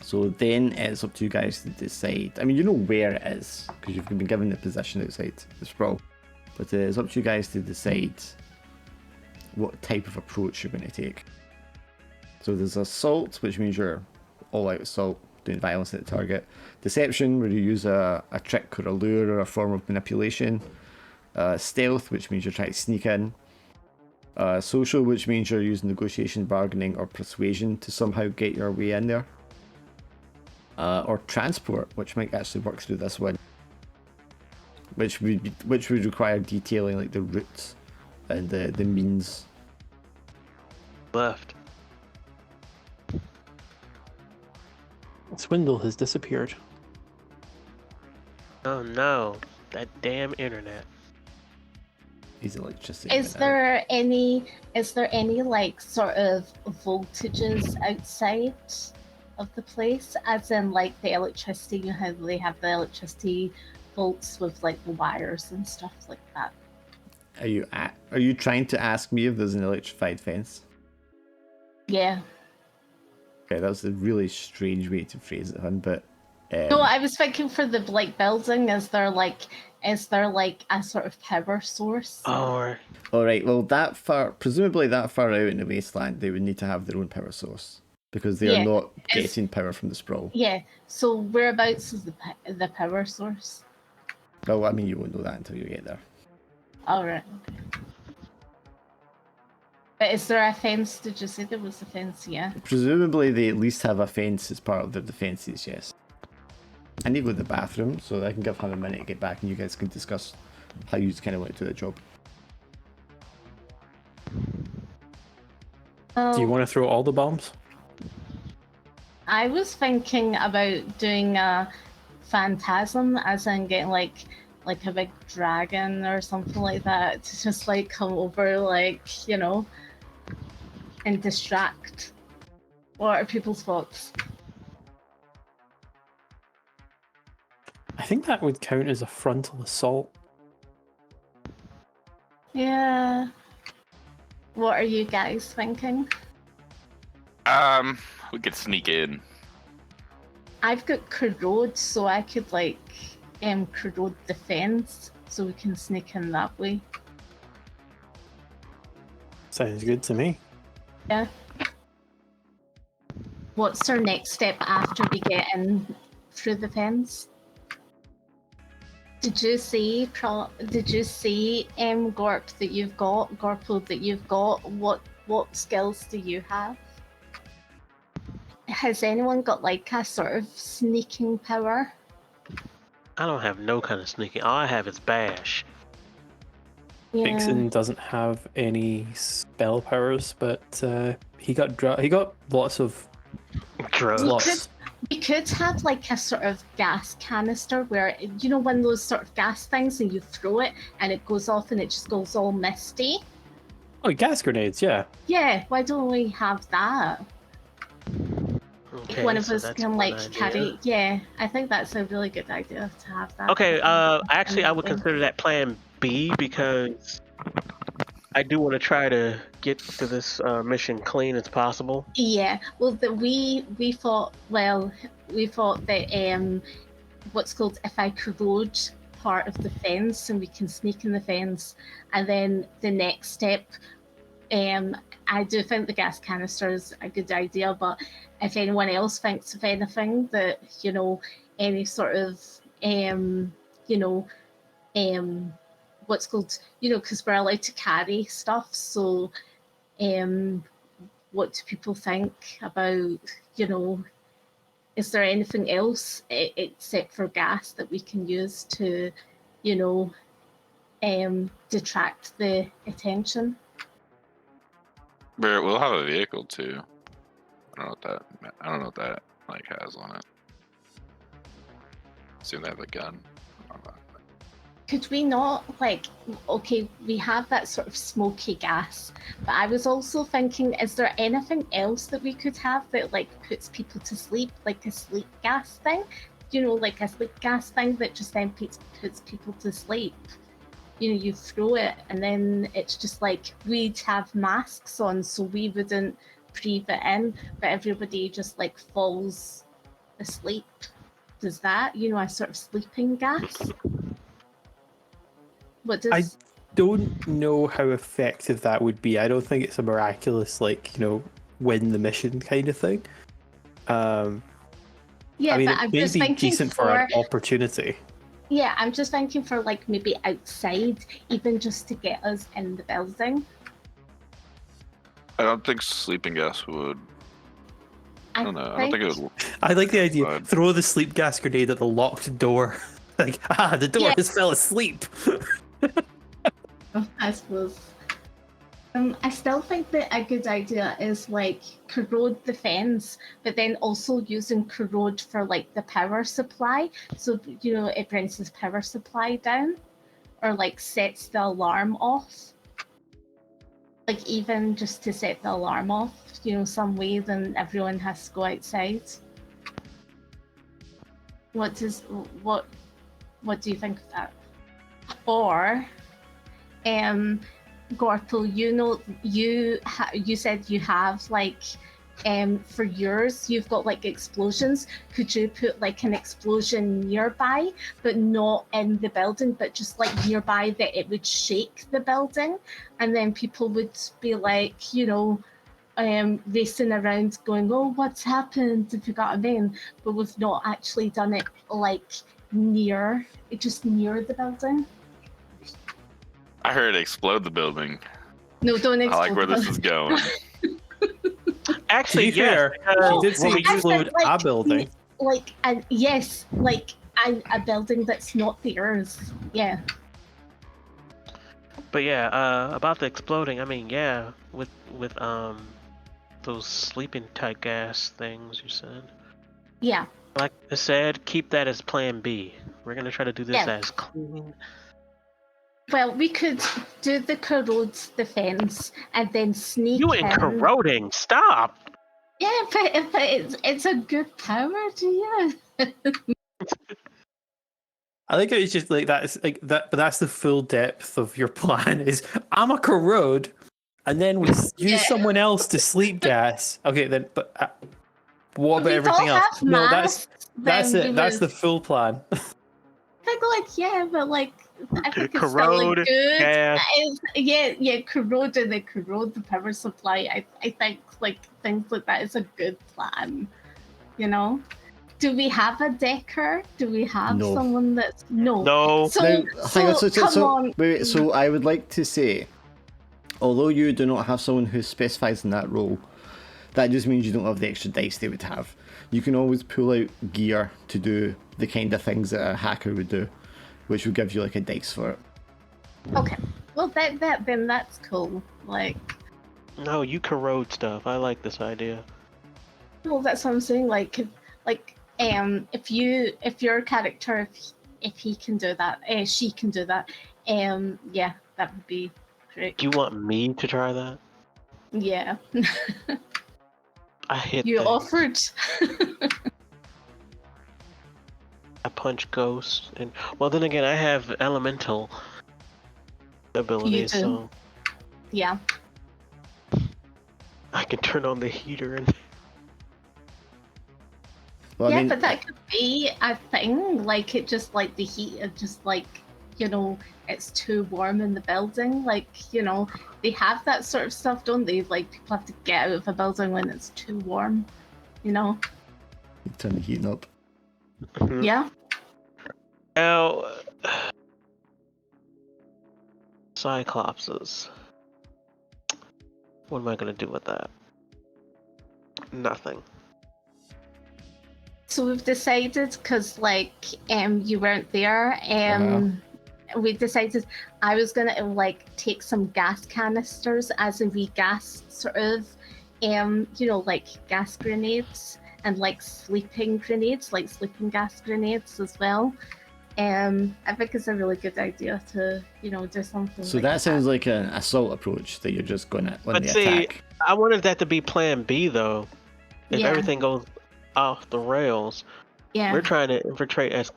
So then it's up to you guys to decide. I mean, you know where it is, because you've been given the position outside the sprawl. But it's up to you guys to decide what type of approach you're going to take. So there's assault, which means you're all out assault, doing violence at the target. Deception, where you use a trick or a lure or a form of manipulation. Stealth, which means you're trying to sneak in. Social, which means you're using negotiation, bargaining, or persuasion to somehow get your way in there. Or transport, which might actually work through this one. Which would require detailing like the routes and the means.
Left.
Swindle has disappeared.
Oh no, that damn internet.
easy electricity.
Is
right now.
there any like sort of voltages outside of the place? As in like the electricity, you have they have the electricity bolts with like the wires and stuff like that.
Are you trying to ask me if there's an electrified fence?
Yeah.
Okay, that's a really strange way to phrase it, hun, but
No, I was thinking for the like building, is there like a sort of power source?
Or
all right, well, presumably that far out in the wasteland, they would need to have their own power source because they are
Yeah,
not
it's-
getting power from the sprawl.
Yeah. So whereabouts is the power source?
Well, I mean, you won't know that until you get there.
All right. Okay. But is there a fence? Did you say there was a fence? Yeah.
Presumably, they at least have a fence as part of their defences, yes. I need to go to the bathroom, so I can give him a minute to get back and you guys can discuss how you kind of went to the job.
Do you want to throw all the bombs?
I was thinking about doing a phantasm, as in getting like a big dragon or something like that to just like come over, like, you know, and distract. What are people's thoughts?
I think that would count as a frontal assault.
Yeah. What are you guys thinking?
We could sneak in.
I've got corrode, so I could like corrode the fence, so we can sneak in that way.
Sounds good to me.
Yeah. What's our next step after we get in through the fence? Did you see Gorp that you've got, Gorpo that you've got? What skills do you have? Has anyone got like a sort of sneaking power?
I don't have no kind of sneaking. All I have is bash.
Yeah.
Vixen doesn't have any spell powers, but he got lots of
Drugs.
slots.
We could have like a sort of gas canister where, you know, one of those sort of gas things and you throw it and it goes off and it just goes all misty.
Oh, gas grenades, yeah.
Yeah, why don't we have that?
Okay,
One of
so
us
that's
can
one
like
idea.
carry. Yeah, I think that's a really good idea to have that.
Okay, actually, I would consider that plan B because I do want to try to get to this mission clean as possible.
Yeah, well, we thought that what's called if I corrode part of the fence and we can sneak in the fence, and then the next step, I do think the gas canister is a good idea, but if anyone else thinks of anything that, you know, any sort of you know, what's called, you know, because we're allowed to carry stuff, so what do people think about, you know, is there anything else except for gas that we can use to, you know, detract the attention?
We'll have a vehicle too. I don't know what that like has on it. Assume they have a gun. I don't know.
Could we not, like, okay, we have that sort of smoky gas, but I was also thinking, is there anything else that we could have that, like, puts people to sleep, like a sleep gas thing? You know, like a sleep gas thing that just then puts people to sleep. You know, you throw it and then it's just like, we'd have masks on so we wouldn't breathe it in, but everybody just, like, falls asleep. Does that, you know, a sort of sleeping gas? What does...
I don't know how effective that would be. I don't think it's a miraculous, like, you know, win the mission kind of thing.
Yeah,
I mean,
but
it
I'm
may
just
be
thinking
decent for an opportunity.
Yeah, I'm just thinking for like maybe outside, even just to get us in the building.
I don't think sleeping gas would. I don't know. I don't think it would.
I like the idea.
But-
Throw the sleep gas grenade at the locked door. Like, the door
Yeah.
just fell asleep.
I suppose. I still think that a good idea is like corrode the fence, but then also using corrode for like the power supply. So, you know, it brings the power supply down or like sets the alarm off. Like even just to set the alarm off, some way, then everyone has to go outside. What do you think of that? Or, Gorple, you said you have like, for yours you've got like explosions. Could you put like an explosion nearby, but not in the building, but just like nearby that it would shake the building, and then people would be like, racing around going, oh, what's happened, if you got what I mean? But we've not actually done it like just near the building.
I heard explode the building.
No, don't
I
explode.
like where this is going.
Actually,
To be fair,
yes.
he did say explode a building.
Like a building that's not theirs. Yeah.
But yeah, about the exploding, I mean, yeah, with those sleeping type gas things you said.
Yeah.
Like I said, keep that as plan B. We're gonna try to do this
Yeah.
as clean.
Well, we could do the corrode defense and then sneak
You
in.
ain't corroding. Stop.
Yeah, but it's a good power to use.
I think it's just like that's like that, but that's the full depth of your plan. Is I'm a corrode, and then we use someone else to sleep gas. Okay, then, but what about everything else? No, that's it. That's the full plan.
I think it's still
Corrode,
like good.
gas.
Corrode and then corrode the power supply. I think like things like that is a good plan. Do we have a decker? Do we have
No.
someone that's no?
No.
So,
Now, hang on,
come on.
wait, so I would like to say, although you do not have someone who specifies in that role, that just means you don't have the extra dice they would have. You can always pull out gear to do the kind of things that a hacker would do, which will give you like a dice for it.
Okay. Well, then that's cool. Like,
No, you corrode stuff. I like this idea.
well, that's what I'm saying. Like, if your character, if he can do that, she can do that. Yeah, that would be great.
Do you want me to try that?
Yeah.
I hit
You
things.
offered.
I punch ghosts, and well, then again, I have elemental abilities,
do.
so
Yeah.
I can turn on the heater and.
Well,
Yeah,
I mean,
but that could be a thing. Like, it just like the heat, it just like, it's too warm in the building. Like, they have that sort of stuff, don't they? Like, people have to get out of a building when it's too warm.
you turn the heating up.
Yeah.
Now, Cyclopses. What am I gonna do with that? Nothing.
So we've decided, because you weren't there, we decided I was gonna take some gas canisters as a wee gas sort of, gas grenades and sleeping grenades, sleeping gas grenades as well. I think it's a really good idea to do something.
So
like
that sounds like an assault approach that you're just going to when
But
they
see,
attack.
I wanted that to be Plan B though. If
Yeah.
everything goes off the rails,
Yeah.
we're trying to infiltrate as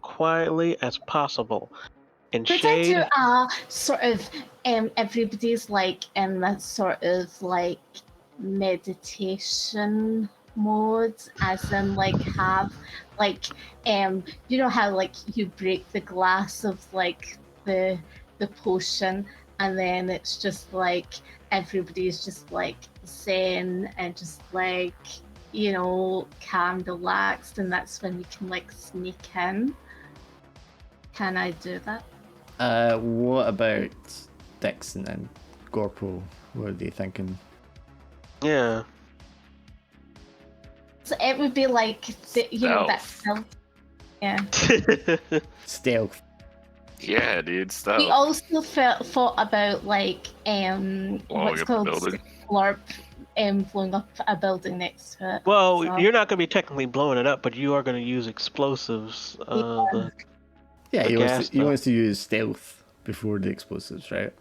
quietly as possible. And
Could I do
shade.
sort of everybody's in that sort of meditation mode, as in have how you break the glass of the potion, and then it's just everybody's just zen and just calm, relaxed, and that's when we can sneak in. Can I do that?
What about Dixon and Gorpo? What are they thinking?
Yeah.
So it would be that stealth. Yeah.
Stealth.
Yeah, dude, stuff.
We also thought about what's
up
called
the building.
LARP, blowing up a building next to it.
Well,
So-
you're not going to be technically blowing it up, but you are going to use explosives.
Yeah,
The
he
gas
wants
stuff.
to use stealth before the explosives, right?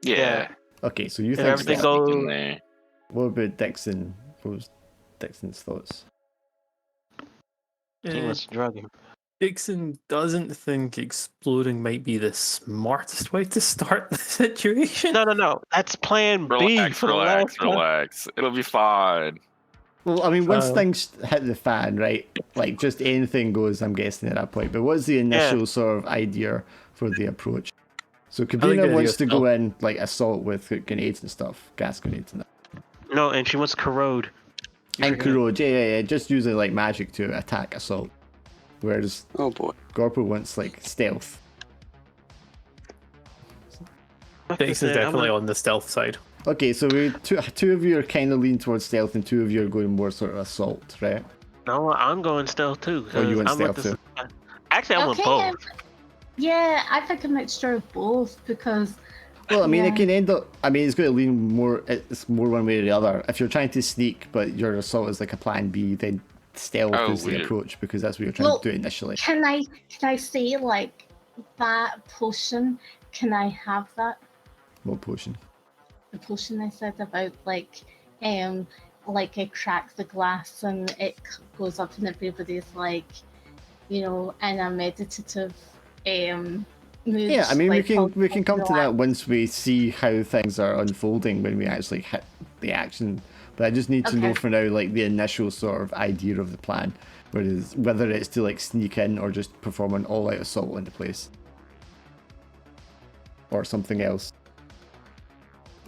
Yeah.
Okay, so you
If
think
everything
stealth.
goes-
In there.
What about Dixon? What was Dixon's thoughts?
He was drugging.
Dixon doesn't think exploding might be the smartest way to start the situation.
No. That's plan B
Relax,
for the last one.
relax. It'll be fine.
Well, I mean, once
Uh,
things hit the fan, right? Like, just anything goes, I'm guessing, at that point. But what's the initial sort of idea for the approach? So,
like the
Kabina
idea
wants
of
to go in, like, assault with grenades and stuff, gas grenades and that.
No, and she wants corrode. You
And
forget.
corrode, yeah, just using, like, magic to attack assault. Whereas
Oh boy.
Gorpo wants, like, stealth.
Dixon's definitely on the stealth side.
Okay, so two of you are kind of leaning towards stealth, and two of you are going more sort of assault, right?
No, I'm going stealth too.
Oh, you
'cause
want
I'm with
stealth
this- Actually, I'm with
Okay,
both.
Yeah, I think a mixture of both because
Well, I mean, it
Yeah.
can end up. I mean, it's going to lean more. It's more one way or the other. If you're trying to sneak, but your assault is like a plan B, then stealth
Oh,
is the
weird.
approach because that's what you're trying
Well,
to do initially.
can I say like that potion? Can I have that?
What potion?
The potion I said about like I crack the glass and it goes up and everybody's like, in a meditative mood.
Yeah, I mean,
like,
we can come to
relax.
that once we see how things are unfolding when we actually hit the action. But I just need to know
Okay.
for now, like the initial sort of idea of the plan, whether it's to like sneak in or just perform an all-out assault into place, or something else.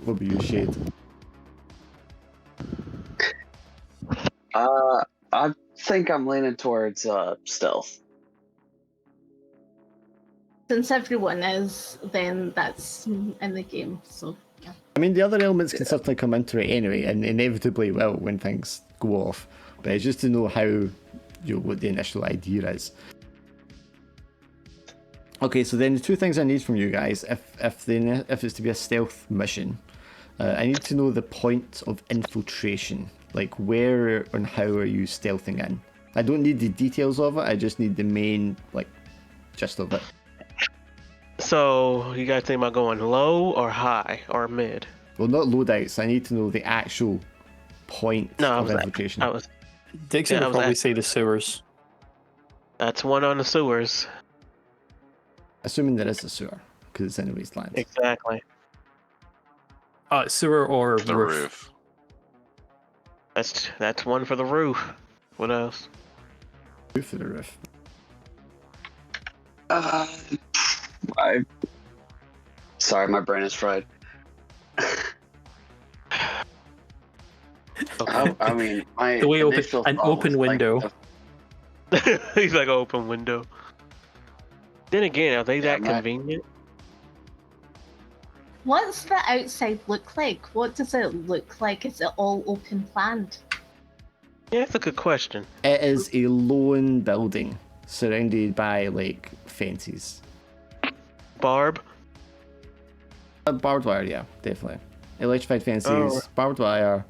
What about you, Shade?
I think I'm leaning towards stealth.
Since everyone is, then that's in the game. So yeah.
I mean, the other elements can certainly come into it anyway, and inevitably will when things go off. But it's just to know how, what the initial idea is. Okay, so then the two things I need from you guys, if it's to be a stealth mission, I need to know the point of infiltration. Like, where and how are you stealthing in? I don't need the details of it. I just need the main, like, gist of it.
So you guys think about going low or high or mid?
Well, not loadouts. I need to know the actual point
No,
of infiltration.
Dixon
Yeah, I
would
was
probably
at-
say the sewers.
That's one on the sewers.
Assuming there is a sewer, because it's in a wasteland.
Exactly.
Sewer or
The
roof.
roof.
That's one for the roof. What else?
Roof of the roof.
Sorry, my brain is fried.
Okay.
I mean, my
The way open
initial
an
thought
open
was like
window.
He's like open window. Then again, are they that
my-
convenient?
What's the outside look like? What does it look like? Is it all open planned?
Yeah, that's a good question.
It is a lone building surrounded by like fences.
Barb.
Barbed wire, yeah, definitely. Electrified fences,
Oh.
barbed wire,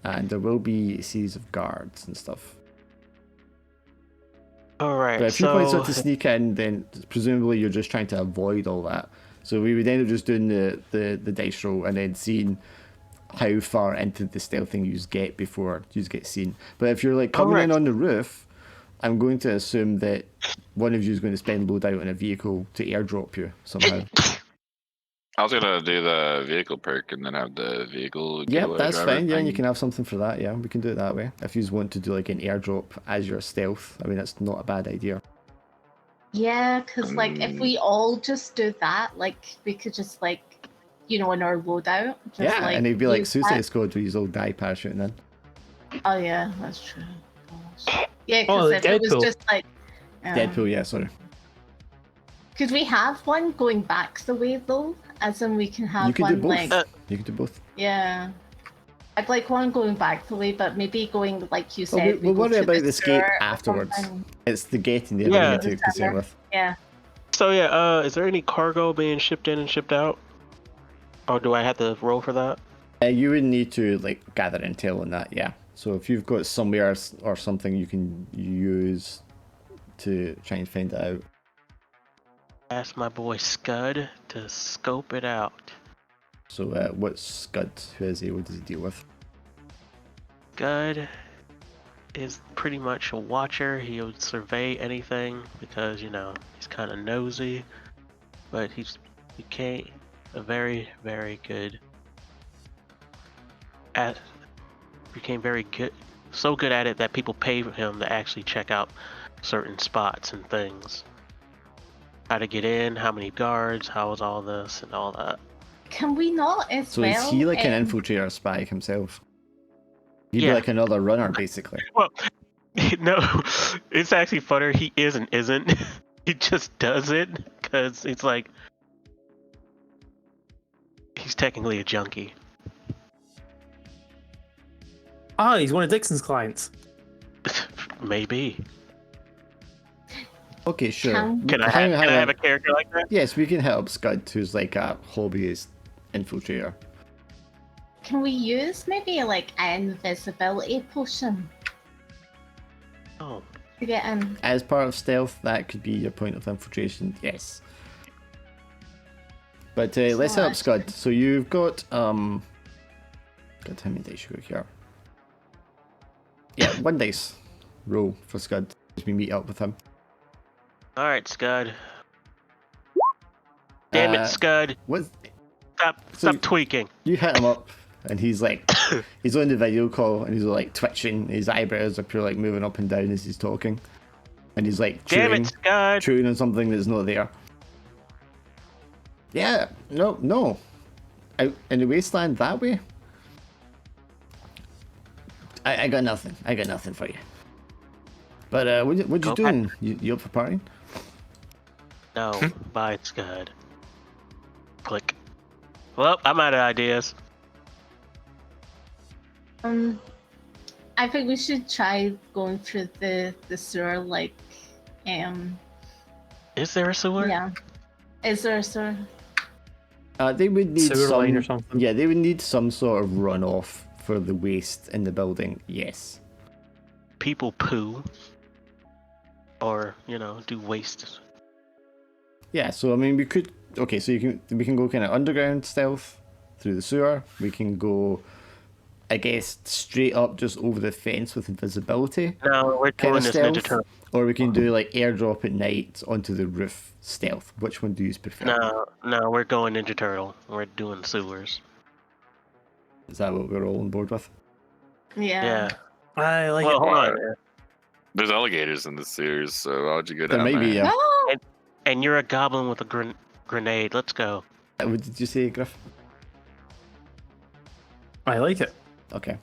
and there will be a series of guards and stuff.
All right.
But if you
so
point out to sneak in, then presumably you're just trying to avoid all that. So we would end up just doing the dice roll and then seeing how far into the stealthing you get before you get seen. But if you're like coming in
Alright.
on the roof, I'm going to assume that one of you is going to spend loadout in a vehicle to airdrop you somehow.
I was gonna do the vehicle perk and then have the vehicle.
Yep,
getaway
that's
driver
fine. Yeah, and you
thing.
can have something for that. Yeah, we can do it that way. If you want to do like an airdrop as your stealth, I mean that's not a bad idea.
Yeah, because like if we all just do that, like we could just like, in our loadout. Just,
Yeah, and it'd be like
use
Suicide
that.
Squad where you all die parachuting in.
Oh yeah, that's true. Gosh. Yeah,
Oh,
because if it was
Deadpool.
just like.
Deadpool, yeah, sorry.
Could we have one going back the way though? As in we can have
You can do
one
both.
like
You can do both.
yeah. I'd like one going back the way, but maybe going like you
Well,
said.
we'll
go
worry
to
about the
sewer
skate
or
afterwards.
something.
It's the getting there
Yeah.
that we need to concern with.
Yeah.
So yeah, is there any cargo being shipped in and shipped out? Or do I have to roll for that?
You would need to like gather intel on that, yeah. So if you've got somewhere or something you can use to try and find it out.
ask my boy Scud to scope it out.
So what's Scud? Who is he? What does he deal with?
Scud is pretty much a watcher. He would survey anything because, you know, he's kind of nosy. But he became a very, very good became very good, so good at it that people pay him to actually check out certain spots and things. How to get in, how many guards, how is all this and all that.
Can we not as
So
well?
is he like an infiltrator spy himself? He'd be
Yeah.
like another runner, basically.
Well, no, it's actually funner. He is and isn't. He just does it because it's like he's technically a junkie.
Ah, he's one of Dixon's clients.
Maybe.
Okay, sure.
Can I have a character like that?
Yes, we can help Scud, who's like a hobbyist infiltrator.
Can we use maybe like an invisibility potion
Oh,
to get in?
As part of stealth, that could be your point of infiltration, yes. But let's help Scud. So you've got God, how many dice you got here? Yeah, 1 dice roll for Scud as we meet up with him.
all right, Scud. Damn it, Scud!
What?
Stop tweaking.
You hit him up, and he's like, he's on the video call, and he's like twitching. His eyebrows are pure like moving up and down as he's talking, and he's like
Damn it, Scud!
chewing on something that's not there. Yeah, no, out in the wasteland that way. I got nothing. I got nothing for you. But what you
Go
doing? You up for partying?
No, bye, Scud. Click. Well, I'm out of ideas.
I think we should try going through the sewer, like,
Is there a sewer?
yeah. Is there a sewer?
They would need
Sewer
some,
line or something.
Yeah, they would need some sort of runoff for the waste in the building. Yes.
People poo. Or, you know, do waste.
Yeah, so I mean, we could. Okay, so we can go kind of underground stealth through the sewer. We can go, I guess, straight up just over the fence with invisibility.
No, we're
Kind
doing
of
this
stealth.
Ninja Turtle.
Or we can do like airdrop at night onto the roof stealth. Which one do you prefer?
No, we're going Ninja Turtle. We're doing sewers.
Is that what we're all on board with?
Yeah.
I like
Well,
it.
hold on.
There's alligators in the sewers, so why would you go
There
down
might
there?
be. Yeah.
No!
And you're a goblin with a grenade. Let's go.
What did you say, Griff?
I like it.
Okay.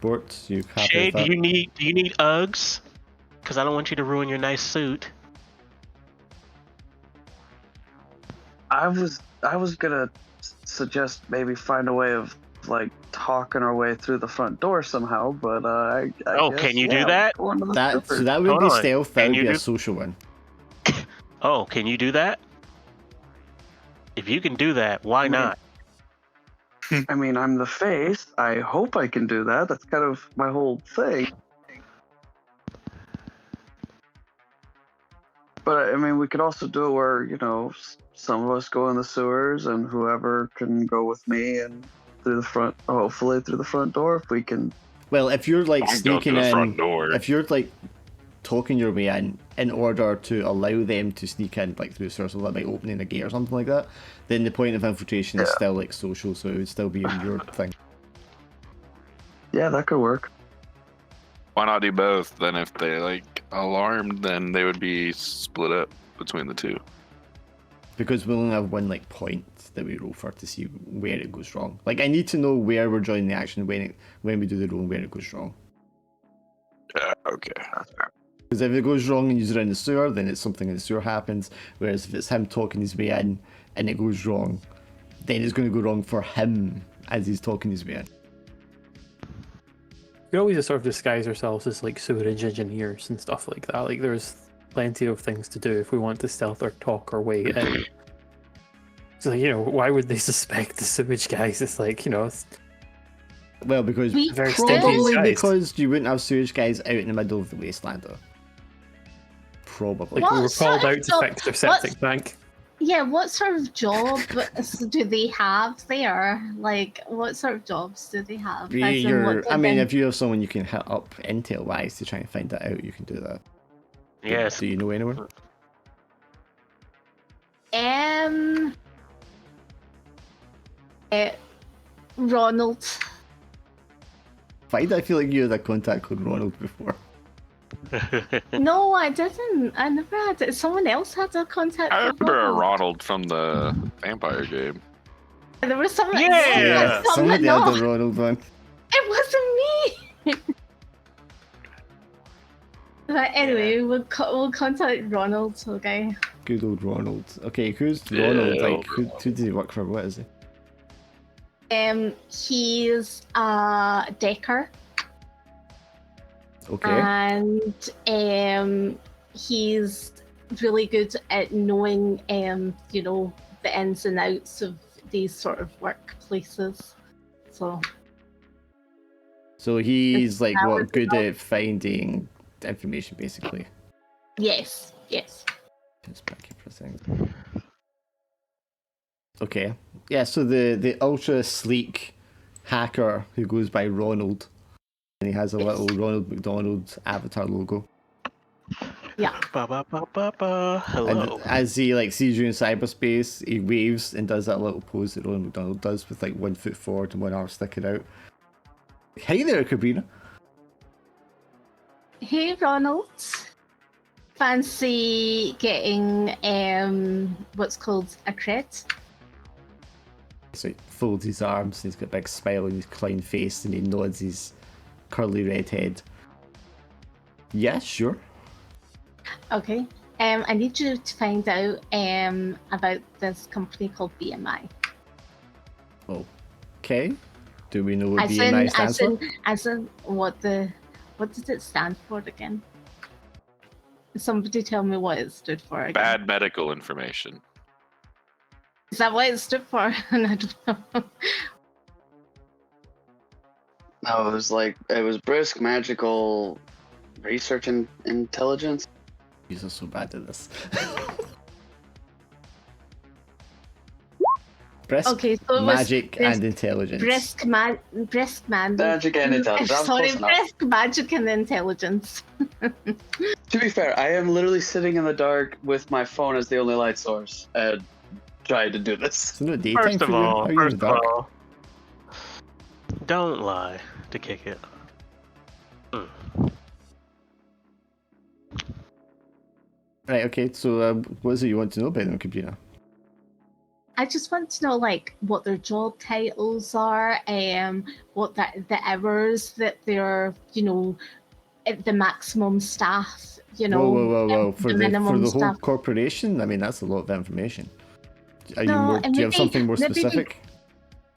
Bort, you happy
Shay,
with
do
that?
you need Uggs? Because I don't want you to ruin your nice suit.
I was gonna suggest maybe find a way of like talking our way through the front door somehow, but I
Oh,
guess,
can you do
yeah,
that?
go into the
So
sewers.
that would
Hold
be
on.
stealth. That
Can
would
you
be a
do-
social one.
Oh, can you do that? If you can do that, why not?
I mean, I'm the face. I hope I can do that. That's kind of my whole thing. But I mean, we could also do it where, you know, some of us go in the sewers and whoever can go with me and through the front, hopefully through the front door if we can.
Well, if you're like
Don't go
sneaking
through the
in,
front door.
if you're like talking your way in order to allow them to sneak in like through sort of by opening a gate or something like that, then the point of infiltration is
Yeah.
still like social, so it would still be your thing.
Yeah, that could work.
Why not do both? Then if they like alarmed, then they would be split up between the two.
Because we only have one like point that we roll for to see where it goes wrong. Like I need to know where we're joining the action when we do the roll and where it goes wrong.
Yeah, okay.
That's fair.
Because if it goes wrong and he's around the sewer, then it's something in the sewer happens. Whereas if it's him talking his way in and it goes wrong, then it's going to go wrong for him as he's talking his way in.
We always just sort of disguise ourselves as like sewerage engineers and stuff like that. Like there's plenty of things to do if we want to stealth or talk our way in. So you know, why would they suspect the sewage guys? It's like, you know, it's
Well, because
We
very
could-
stinky
probably
guys.
because you wouldn't have sewage guys out in the middle of the wasteland though. Probably.
like we were
What?
called out to
So-
fix their septic tank.
Yeah, what sort of job do they have there? Like, what sort of jobs do they have? As in, what
I
do
mean,
they-
if you have someone you can hit up intel-wise to try and find that out, you can do that. But
Yes.
do you know anyone?
Ronald.
Why do I feel like you had a contact called Ronald before?
No, I didn't. I never had it. Someone else had a contact.
I
with
remember a
Ronald.
Ronald from the vampire game.
There was someone.
Yeah!
Someone,
Somebody
no,
had the Ronald one.
it wasn't me. But anyway, we'll contact Ronald. Okay.
Good old Ronald. Okay, who's
Yeah,
Ronald? Like,
old
who does he work for? What is he?
He's a decker.
Okay.
And he's really good at knowing you know, the ins and outs of these sort of workplaces. So
he's like
that
what,
was
good at finding information, basically.
yes.
Just back here for a second. Okay. Yeah, so the ultra sleek hacker who goes by Ronald, and he has a little Ronald McDonald avatar logo.
Yeah.
Ba, ba, ba, ba, ba. Hello.
And as he like sees you in cyberspace, he waves and does that little pose that Ronald McDonald does with like 1 foot forward and one arm sticking out. Hey there, Cabrina.
Hey Ronald. Fancy getting what's called a crit?
So he folds his arms, and he's got a big smile on his clown face, and he nods his curly red head. Yeah, sure.
Okay. I need you to find out about this company called BMI.
Okay. Do we know what BMI stands for?
As in what did it stand for again? Somebody tell me what it stood for again.
Bad medical information.
Is that what it stood for? And I don't know.
No, it was brisk magical research and intelligence.
These are so bad at this. Brisk,
Okay, so it was
magic, and intelligence.
brisk man.
Magic and intelligence. I'm
Sorry,
close enough.
brisk magic and intelligence.
To be fair, I am literally sitting in the dark with my phone as the only light source and trying to do this.
It's not daytime
First of
for you. How
all,
are you in the dark?
don't lie to kick it.
Right, okay, so what is it you want to know about them, Cabrina?
I just want to know, like, what their job titles are, what the hours that they're, you know, at the maximum staff, you know.
Whoa. For the whole
staff.
corporation? I mean, that's a lot of information. Are
No,
you more,
and
do you have
maybe-
something more
maybe-
specific?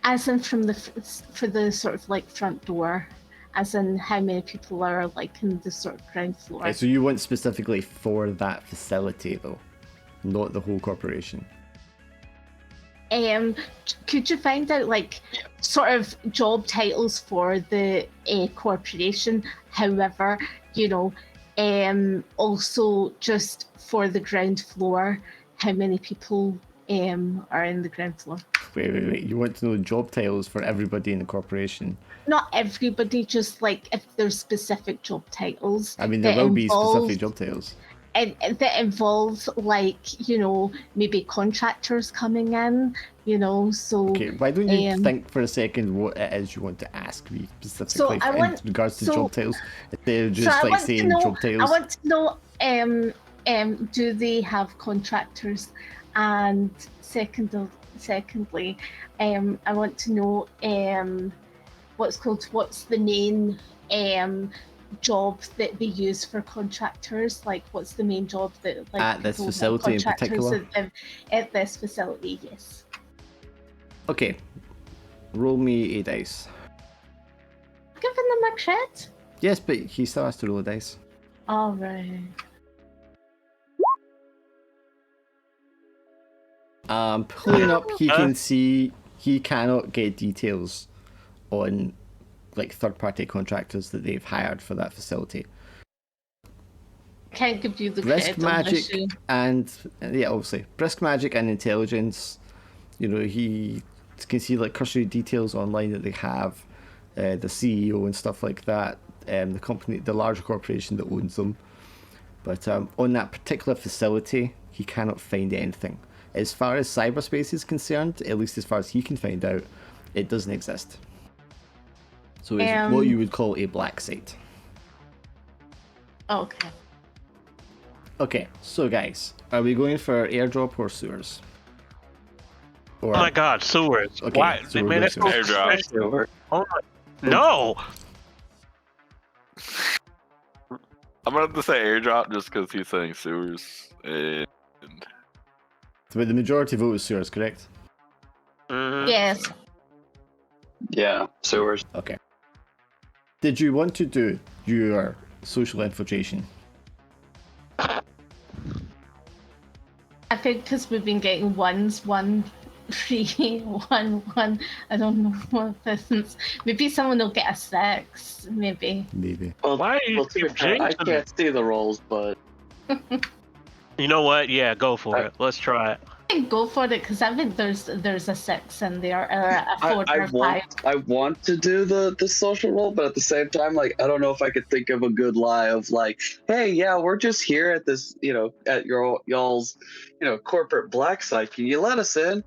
As in for the sort of like front door, as in how many people are like in the sort of ground floor.
Okay, so you want specifically for that facility, though, not the whole corporation.
Could you find out like sort of job titles for the corporation? However, you know, also just for the ground floor, how many people are in the ground floor?
Wait. You want to know job titles for everybody in the corporation?
Not everybody, just like if there's specific job titles.
I mean, there
that
will be
involve-
specific job titles.
and that involves like, you know, maybe contractors coming in, you know. So
Okay, why don't you
um,
think for a second what it is you want to ask me specifically
I want-
in regards to
so-
job titles, instead of
so
just
I
like
want to
saying
know-
job titles?
I want to know, do they have contractors? And secondly, I want to know what's the main job that they use for contractors? Like, what's the main job that like
At this
people have
facility in
contractors
particular?
at this facility? Yes.
Okay, roll me a dice.
Giving them a credit.
Yes, but he still has to roll a dice.
All right.
Pulling up, he can see he cannot get details on like third-party contractors that they've hired for that facility.
Can't give you the
brisk
credit on
magic
this show.
and yeah, obviously brisk magic and intelligence. You know, he can see like cursory details online that they have, the CEO and stuff like that, the company, the larger corporation that owns them. But on that particular facility, he cannot find anything. As far as cyberspace is concerned, at least as far as he can find out, it doesn't exist. So it's what you would call a black site.
Okay.
Okay, so guys, are we going for airdrop or sewers? Or,
Oh my God, sewers.
Okay,
Why,
so we're
man?
going
That's so
Airdrop.
expensive. Oh my. No.
I'm gonna have to say airdrop just because he's saying sewers. And
but the majority vote was sewers, correct?
Mhm.
Yes.
Yeah, sewers.
Okay. Did you want to do your social infiltration?
I think because we've been getting 1, 3, 1. I don't know what this is. Maybe someone will get a 6. Maybe.
Maybe.
Well,
Why are you
well, to be
keep
fair, I
jinxing
can't see the rolls, but
You know what? Yeah, go for it. Let's try it.
I can go for it because I think there's a 6 in there, or a 4
I
or 5.
want to do the social roll, but at the same time, like I don't know if I could think of a good lie of like, hey, yeah, we're just here at this, at y'all's, corporate black site. Can you let us in?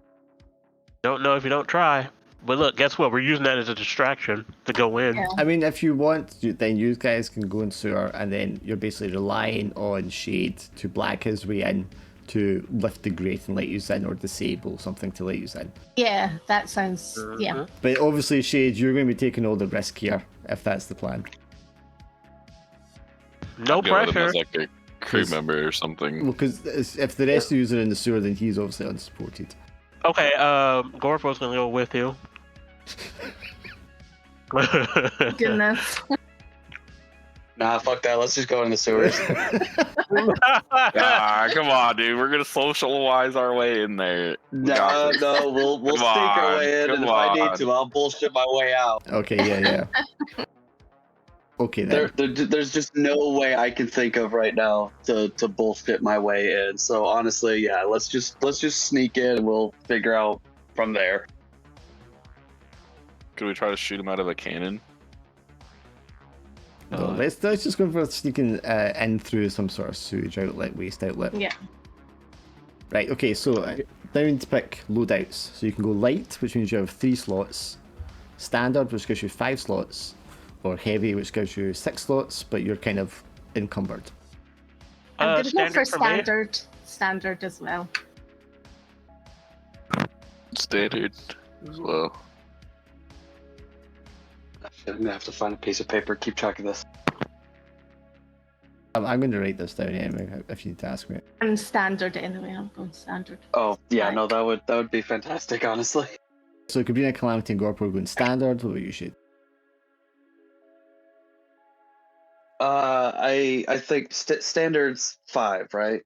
Don't know if you don't try. But look, guess what? We're using that as a distraction to go in.
Yeah.
I mean, if you want, then you guys can go in sewer, and then you're basically relying on Shade to black his way in to lift the grate and let you in, or disable something to let you in.
Yeah, that sounds. Yeah.
But obviously, Shade, you're going to be taking all the risk here, if that's the plan.
No
go with him
pressure.
as like a crew member or something.
Well, because if the rest of you are in the sewer, then he's obviously unsupported.
Okay, Gorfo's gonna go with you.
Goodness.
Nah, fuck that. Let's just go in the sewers.
Ah, come on, dude. We're gonna socialize our way in there.
No, we'll
Come
sneak our
on,
way in, and
come
if I need
on.
to, I'll bullshit my way out.
Okay, yeah. Okay, then.
There's just no way I can think of right now to bullshit my way in. So honestly, yeah, let's just sneak in, and we'll figure out from there.
Could we try to shoot him out of a cannon?
No, let's just go for sneaking in through some sort of sewage outlet, waste outlet.
Yeah.
Right, okay, so down to pick loadouts. So you can go light, which means you have 3 slots, standard, which gives you 5 slots, or heavy, which gives you 6 slots, but you're kind of encumbered.
I'm gonna go for
standard for me.
standard as well.
Standard as well.
I'm gonna have to find a piece of paper, keep track of this.
I'm going to write this down anyway, if you need to ask me.
I'm standard anyway. I'm going standard.
Oh yeah,
Right.
no, that would be fantastic, honestly.
So Cabrina, Calamity, and Gorpo are going standard. What about you, Shade?
I think standard's 5, right?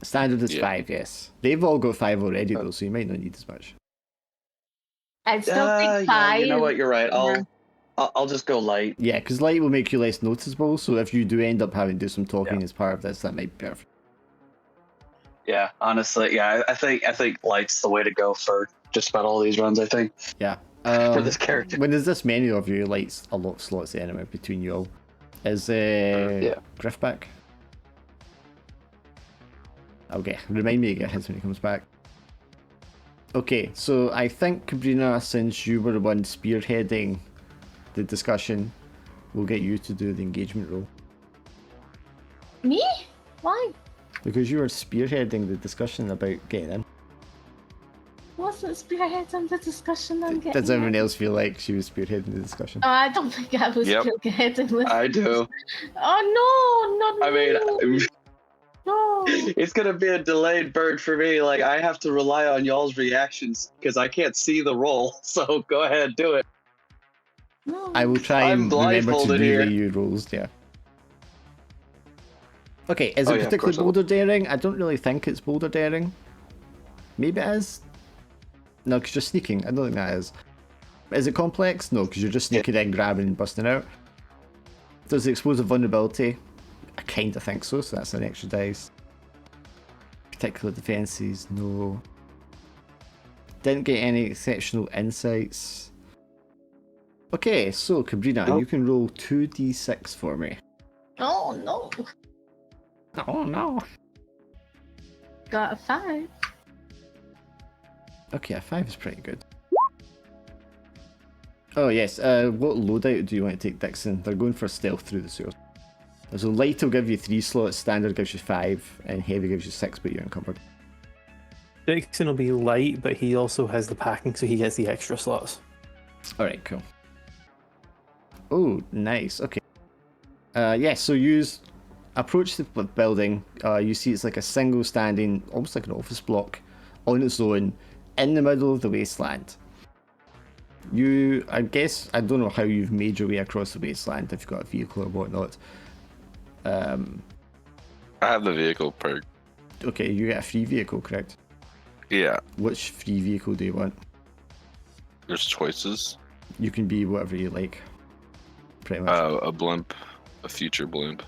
Standard is
Yeah.
5, yes. They've all got 5 already, though, so you might not need as much.
I'd still take 5.
Yeah, you know what? You're right.
Yeah.
I'll just go light.
Yeah, because light will make you less noticeable, so if you do end up having to do some talking as part of this, that might be perfect.
Yeah, honestly, yeah, I think light's the way to go for just about all these runs. I think
Yeah.
for this character.
When there's this many of you, light's a lot of slots anyway between you all. Is Griff back? Okay, remind me to get his when he comes back. Okay, so I think Cabrina, since you were the one spearheading the discussion, we'll get you to do the engagement role.
Me? Why?
Because you were spearheading the discussion about getting in.
Wasn't spearheading the discussion I'm getting?
Does everyone else feel like she was spearheading the discussion?
Oh, I don't think I was
Yep.
spearheading this.
I do.
Oh no, not
I mean,
me. No.
it's gonna be a delayed bird for me. Like I have to rely on y'all's reactions because I can't see the roll. So go ahead, do it.
No.
I will try
I'm
and remember to
blindfolded here.
relay you rolls, yeah. Okay, is
Oh,
it
yeah, of
particularly
course I will.
boulder daring? I don't really think it's boulder daring. Maybe it is. No, because you're sneaking. I don't think that is. Is it complex? No, because you're just sneaking in, grabbing, and busting out. Does it expose a vulnerability? I kind of think so, so that's an extra dice. Particular defenses, no. Didn't get any exceptional insights. Okay, so Cabrina, you can roll 2d6 for me.
Oh no.
Oh no.
Got a 5.
Okay, a 5 is pretty good. Oh yes, what loadout do you want to take, Dixon? They're going for stealth through the sewers. So light will give you 3 slots, standard gives you 5, and heavy gives you 6, but you're encumbered.
Dixon will be light, but he also has the packing, so he gets the extra slots.
Alright, cool. Oh, nice, okay. Yeah, so approach the building. You see it's like a single standing, almost like an office block, on its own, in the middle of the wasteland. I guess, I don't know how you've made your way across the wasteland, if you've got a vehicle or whatnot.
I have the vehicle perk.
Okay, you get a free vehicle, correct?
Yeah.
Which free vehicle do you want?
There's choices.
You can be whatever you like, pretty much.
A blimp, a future blimp.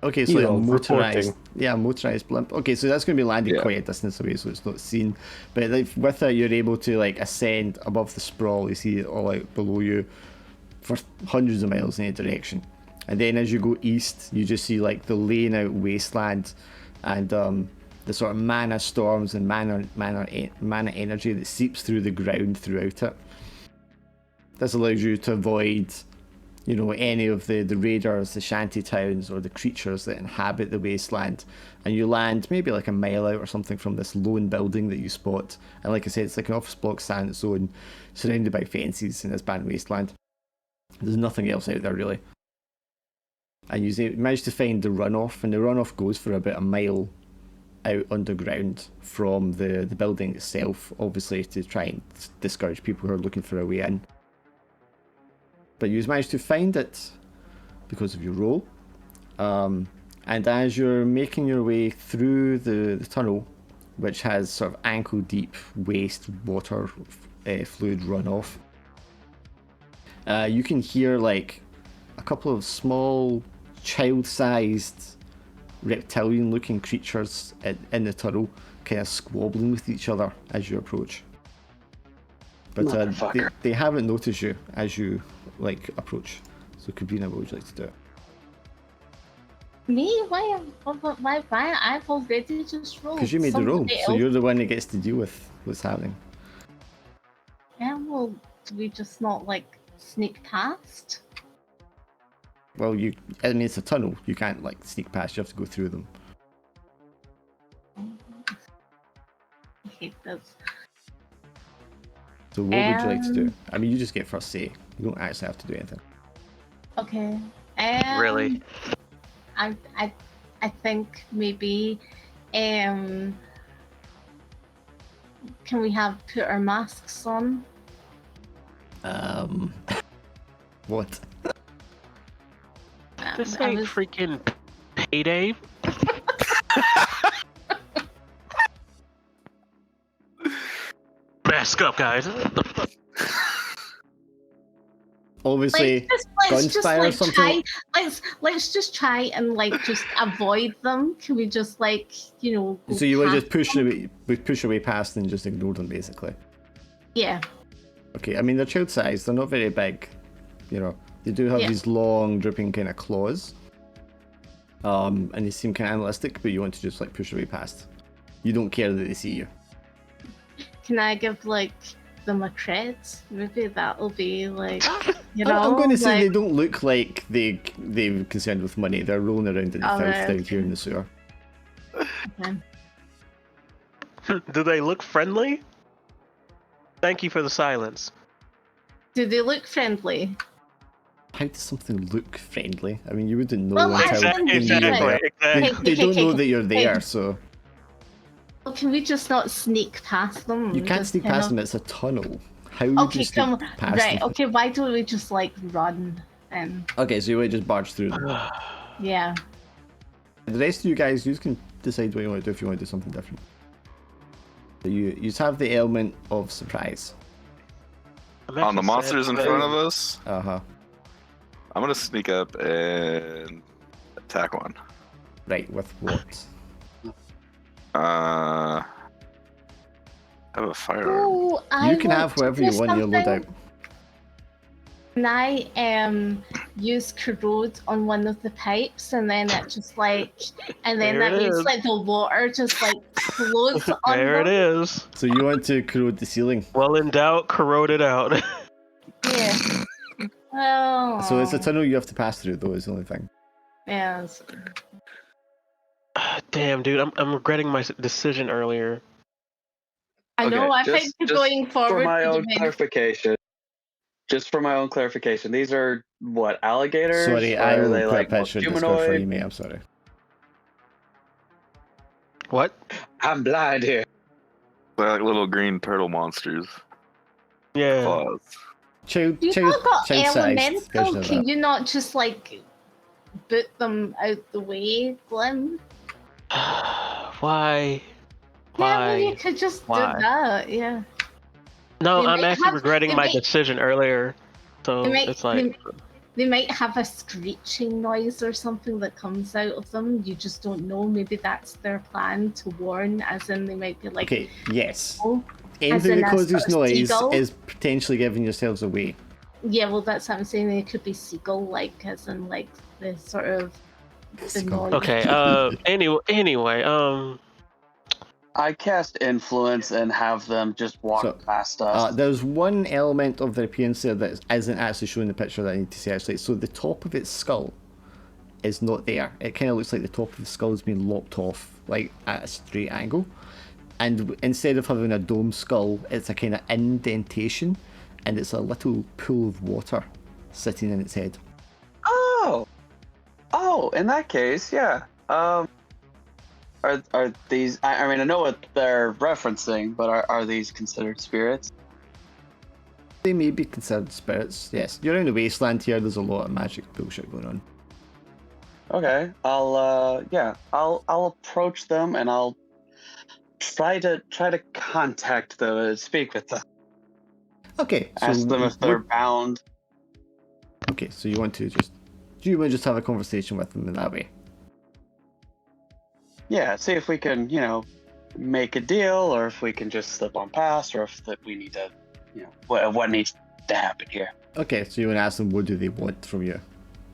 Okay, so a motorized,
reporting.
motorized blimp. Okay, so that's going to be landing quite a distance away, so it's not seen. But like, with it, you're able to like ascend above the sprawl. You see it all out below you for hundreds of miles in any direction. And then as you go east, you just see like the laying out wasteland and the sort of mana storms and mana energy that seeps through the ground throughout it. This allows you to avoid, you know, any of the raiders, the shanty towns, or the creatures that inhabit the wasteland. And you land maybe like a mile out or something from this lone building that you spot. And like I said, it's like an office block stand on its own, surrounded by fences in this barren wasteland. There's nothing else out there really. And you manage to find the runoff, and the runoff goes for about a mile out underground from the building itself, obviously to try and discourage people who are looking for a way in. But you managed to find it because of your roll. And as you're making your way through the tunnel, which has sort of ankle deep waste water fluid runoff, you can hear like a couple of small child-sized reptilian-looking creatures in the tunnel kind of squabbling with each other as you approach. But they haven't noticed you as you like approach. So Cabrina, what would you like to do?
Me? Why? I've already just rolled.
Because you made the roll, so you're the one that gets to deal with what's happening.
Yeah, well, do we just not like sneak past?
Well, I mean, it's a tunnel. You can't like sneak past. You have to go through them.
I hate this.
So what would you like to do? I mean, you just get first say. You don't actually have to do anything.
Okay.
Really?
I think maybe can we have put our masks on?
What?
This ain't freaking Payday. Mask up, guys.
Obviously, gunfire or something.
Let's just try and like just avoid them. Can we just like go
So you would just push
them?
away past and just ignore them, basically.
Yeah.
Okay, I mean they're child-sized. They're not very big. You know, they do have these long, dripping kind of claws. And they seem kind of animalistic, but you want to just like push away past. You don't care that they see you.
Can I give like them a cred? Maybe that'll be like I'm
going to say
like...
they don't look like they're concerned with money. They're rolling around in the filth down here in the sewer.
Okay.
Do they look friendly? Thank you for the silence.
Do they look friendly?
How does something look friendly? I mean, you wouldn't know
Well,
until
Exactly.
you're there. They don't know that you're there, so...
Well, can we just not sneak past them?
You can't
Just
sneak
kind
past
of-
them, it's a tunnel. How would
Okay,
you sneak
come
past
right.
them?
Okay, why don't we just like run and
Okay, so you would just barge through them.
yeah.
The rest of you guys, you can decide what you want to do if you want to do something different. So you just have the element of surprise.
On the monsters in front of us?
Uh-huh.
I'm gonna sneak up and attack one.
Right, with what?
I have a firearm.
Oh, I
You can
want
have
to
whatever
do
you want in your
something.
loadout.
Can I use corrode on one of the pipes, and then it just like, and then
There
that
it
means
is.
like the water just like flows on
There it
them.
is.
So you want to corrode the ceiling.
Well in doubt, corrode it out.
Yeah. Well.
So it's a tunnel you have to pass through, though, is the only thing.
Yeah. it's-
Damn, dude, I'm regretting my decision earlier.
I know. I think going
for
forward,
my
would
own
have been-
clarification. Just for my own clarification, these are what, alligators?
Sorry,
Or
I
are
will
they
put
like
a picture in Discord for you,
humanoid?
mate. I'm sorry.
What?
I'm blind here.
They're like little green turtle monsters.
Yeah.
Claws.
Child
You not got
sized
elemental.
version of
Can
that.
you not just like boot them out the way, Glim?
Why?
Yeah, I mean, you
Why?
could just
Why?
do that. Yeah.
No,
They
I'm
might
actually
have-
regretting
they
my
might-
decision earlier. So
They might,
it's like,
they might have a screeching noise or something that comes out of them. You just don't know. Maybe that's their plan to warn, as in they might be like,
Okay, yes.
oh,
Anything
in
that
a
causes
sort of
noise
seagull?
is potentially giving yourselves away.
yeah, well, that's what I'm saying. It could be seagull-like, as in like the sort of the noise.
okay. Anyway.
I cast influence and have them just walk
So,
past us.
There's one element of their appearance there that isn't actually shown in the picture that I need to see actually. So the top of its skull is not there. It kind of looks like the top of the skull has been lopped off, like at a straight angle. And instead of having a dome skull, it's a kind of indentation, and it's a little pool of water sitting in its head.
Oh, in that case, yeah. Are these? I mean, I know what they're referencing, but are these considered spirits?
They may be considered spirits, yes. You're in the wasteland here, there's a lot of magic bullshit going on.
Okay, I'll approach them and I'll try to contact them, speak with them,
Okay, so
ask them if they're bound.
Okay, so you want to just have a conversation with them in that way.
Yeah, see if we can, make a deal, or if we can just slip on past, or if that we need to, what needs to happen here.
Okay, so you want to ask them what do they want from you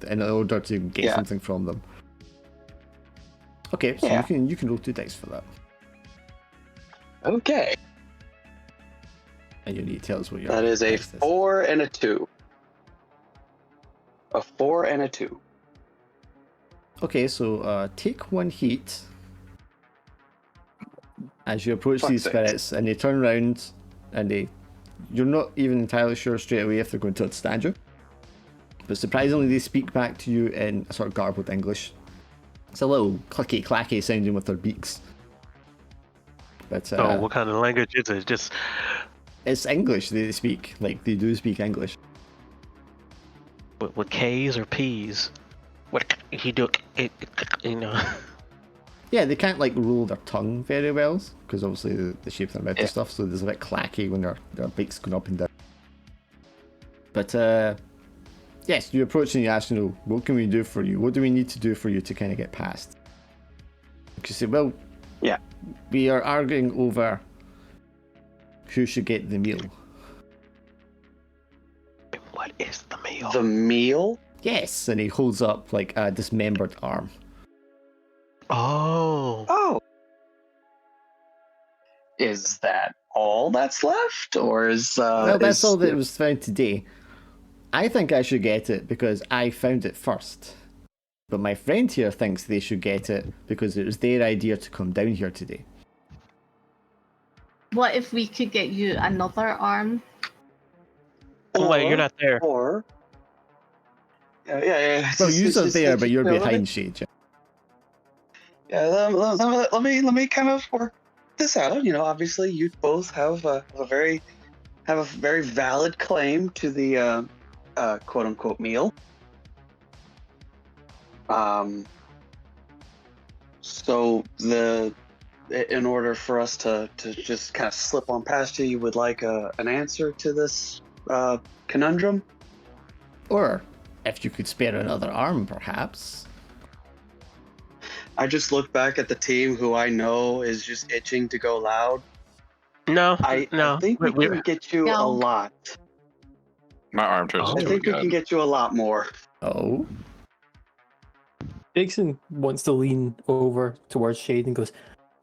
in order to get something from them. Okay, so
Yeah.
you can roll 2 dice for that.
Okay,
And you need to tell us what your
that is a
dice
4 and a 2. A 4 and a 2.
Okay, so take 1 heat as you approach these
Fuck's sakes.
spirits, and they turn around and you're not even entirely sure straight away if they're going to understand you. But surprisingly, they speak back to you in a sort of garbled English. It's a little clicky clacky sounding with their beaks. But
So what kind of language is it? Just
it's English they speak. Like, they do speak English.
with K's or P's? What he do? You know.
Yeah, they can't like roll their tongue very well because obviously the shape of their mouth and stuff. So there's a bit clacky when their beaks going up and down. But yes, you approach and you ask, what can we do for you? What do we need to do for you to kind of get past? You say, well,
Yeah.
we are arguing over who should get the meal.
What is the meal?
The meal?
Yes, and he holds up like a dismembered arm.
Oh.
Oh. Is that all that's left, or is
Well, that's all that was found today. I think I should get it because I found it first. But my friend here thinks they should get it because it was their idea to come down here today.
What if we could get you another arm?
Oh, wait, you're not there.
Or yeah.
Well,
It's
you
just-
are
it's-
there,
it's-
but you're
let me-
behind Shade.
Yeah, let me kind of work this out. Obviously, you both have a very valid claim to the quote unquote meal. So in order for us to just kind of slip on past you, you would like an answer to this conundrum?
Or if you could spare another arm, perhaps.
I just look back at the team who I know is just itching to go loud.
No,
I
no.
think we
we're-
can get you a
No.
lot.
My arm turns
Oh.
I
into a
think we
gun.
can get you a lot more.
Oh,
Jason wants to lean over towards Shade and goes,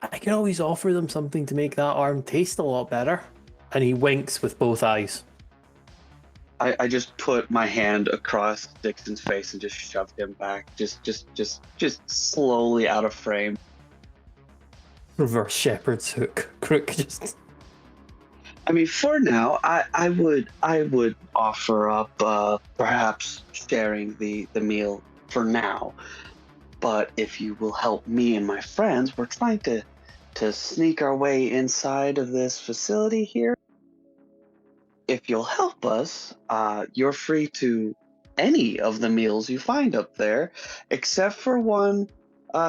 I can always offer them something to make that arm taste a lot better. And he winks with both eyes.
I just put my hand across Dixon's face and just shoved him back, just slowly out of frame.
Reverse shepherd's hook. Crook just.
I mean, for now, I would offer up perhaps sharing the meal for now. But if you will help me and my friends, we're trying to sneak our way inside of this facility here. If you'll help us, you're free to any of the meals you find up there, except for one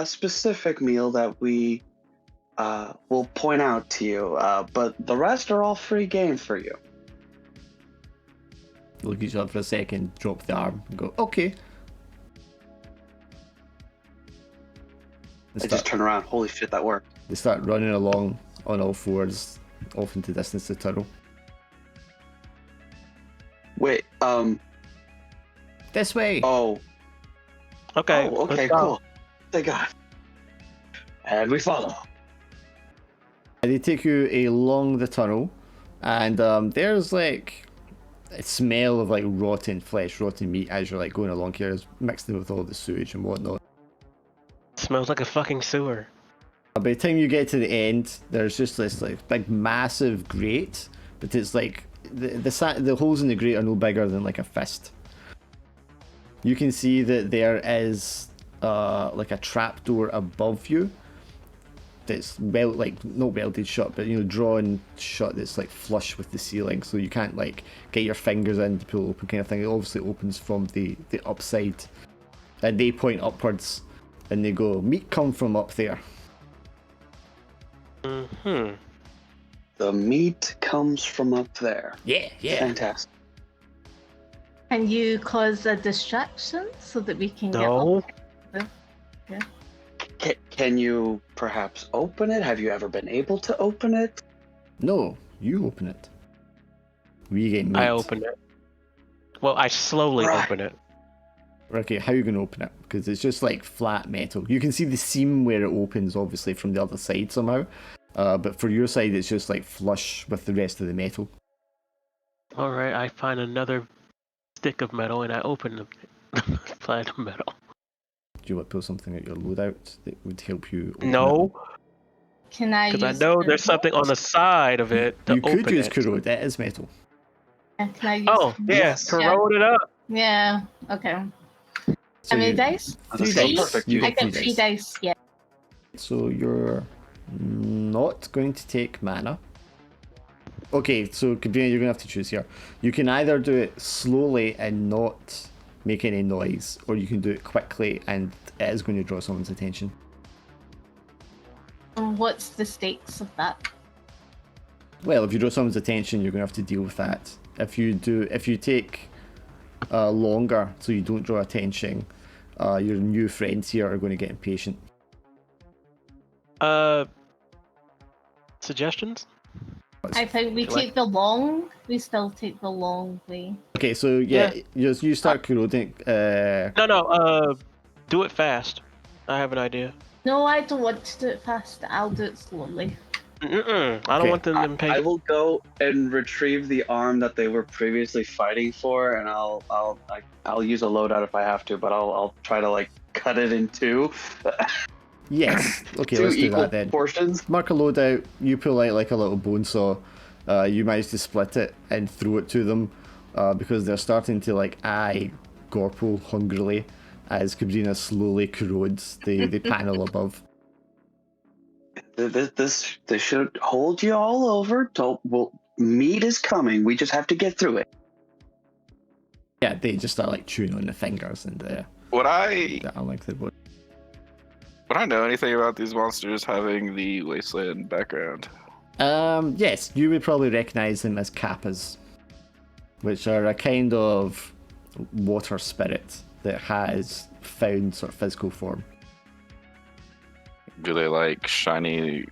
specific meal that we will point out to you. But the rest are all free game for you.
look at each other for a second, drop the arm, and go, okay.
I just turn around. Holy shit, that worked.
They start running along on all fours, off into distance to tunnel.
Wait,
This way!
oh,
Okay.
oh, okay,
let's go.
cool. Thank God. And we follow.
And they take you along the tunnel, and there's like a smell of like rotten flesh, rotten meat as you're like going along here, mixed in with all the sewage and whatnot.
Smells like a fucking sewer.
By the time you get to the end, there's just this like big massive grate, but it's like the holes in the grate are no bigger than like a fist. You can see that there is like a trapdoor above you that's not welded shut, but drawn shut, that's like flush with the ceiling, so you can't like get your fingers in to pull open, kind of thing. It obviously opens from the upside, and they point upwards and they go, meat come from up there.
Hmm.
The meat comes from up there.
Yeah.
Fantastic.
Can you cause a distraction so that we can
No.
get up?
Can you perhaps open it? Have you ever been able to open it?
No, you open it. We get meat.
I open it. Well, I slowly
Right.
open it.
Okay, how are you going to open it? Because it's just like flat metal. You can see the seam where it opens, obviously, from the other side somehow. But for your side, it's just like flush with the rest of the metal.
All right. I find another stick of metal and I open the plate of metal.
Do you want to pull something out your loadout that would help you open
No,
Can I
because I
use
know
the
there's something on the side of it to
You
open
could use
it.
corrode, that is metal.
Can I use
Oh, yeah,
Yes.
corrode it up.
Yeah, okay.
So
How many
you-
dice?
That's
Three
so
dice.
perfect.
You
I
get
got 3 dice, yeah.
So you're not going to take mana. Okay, so Kabrina, you're going to have to choose here. You can either do it slowly and not make any noise, or you can do it quickly and it is going to draw someone's attention.
And what's the stakes of that?
Well, if you draw someone's attention, you're going to have to deal with that. If you take longer so you don't draw attention, your new friends here are going to get impatient.
Suggestions?
I think we
Like-
we still take the long way.
Okay, so yeah. You start corroding.
No, do it fast. I have an idea.
No, I don't want to do it fast. I'll do it slowly.
I don't
Okay.
want them
I
impatient.
will go and retrieve the arm that they were previously fighting for, and I'll use a loadout if I have to, but I'll try to like cut it in two.
Yes. Okay,
two
let's do
equal
that then.
portions.
Mark a loadout. You pull out like a little bone saw. You manage to split it and throw it to them because they're starting to like eye Gorpo hungrily as Kabrina slowly corrodes the panel above.
This should hold you all over. Meat is coming. We just have to get through it.
Yeah, they just start like chewing on the fingers and
Would I
like the bone.
know anything about these monsters having the wasteland background?
Yes, you would probably recognize them as kappas, which are a kind of water spirit that has found sort of physical form.
Do they like shiny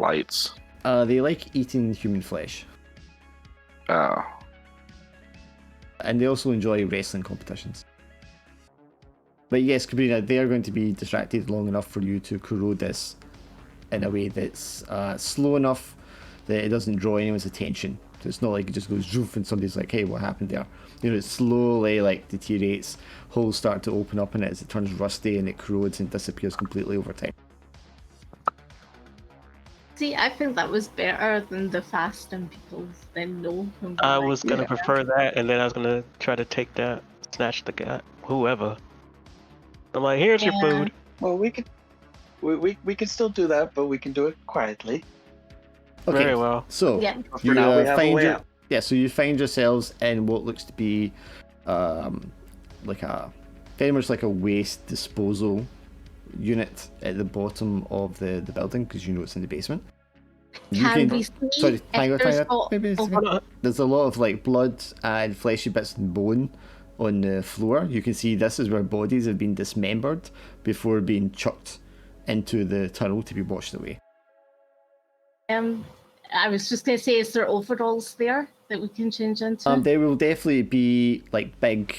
lights?
They like eating human flesh,
Oh.
and they also enjoy wrestling competitions. But yes, Cabrina, they are going to be distracted long enough for you to corrode this in a way that's slow enough that it doesn't draw anyone's attention. So it's not like it just goes zoof and somebody's like, hey, what happened there? You know, it slowly like deteriorates, holes start to open up in it as it turns rusty and it corrodes and disappears completely over time.
See, I think that was better than the fast and people then know. And be
I
like,
was gonna
yeah.
prefer that, and then I was gonna try to take that, snatch the guy, whoever. I'm like, here's your
Yeah.
food.
Well, we can still do that, but we can do it quietly.
Okay,
Very well.
so
Yeah.
For
you
now, we have a
find
way
your,
out.
yeah, so you find yourselves in what looks to be like a very much like a waste disposal unit at the bottom of the building, because you know it's in the basement.
Can we see
Sorry,
if
hang on,
there's
hang on.
not-
Maybe
oh,
there's a lot of like blood and fleshy bits and bone on the floor. You can see this is where bodies have been dismembered before being chucked into the tunnel to be washed away.
I was just gonna say, is there overalls there that we can change into?
There will definitely be like big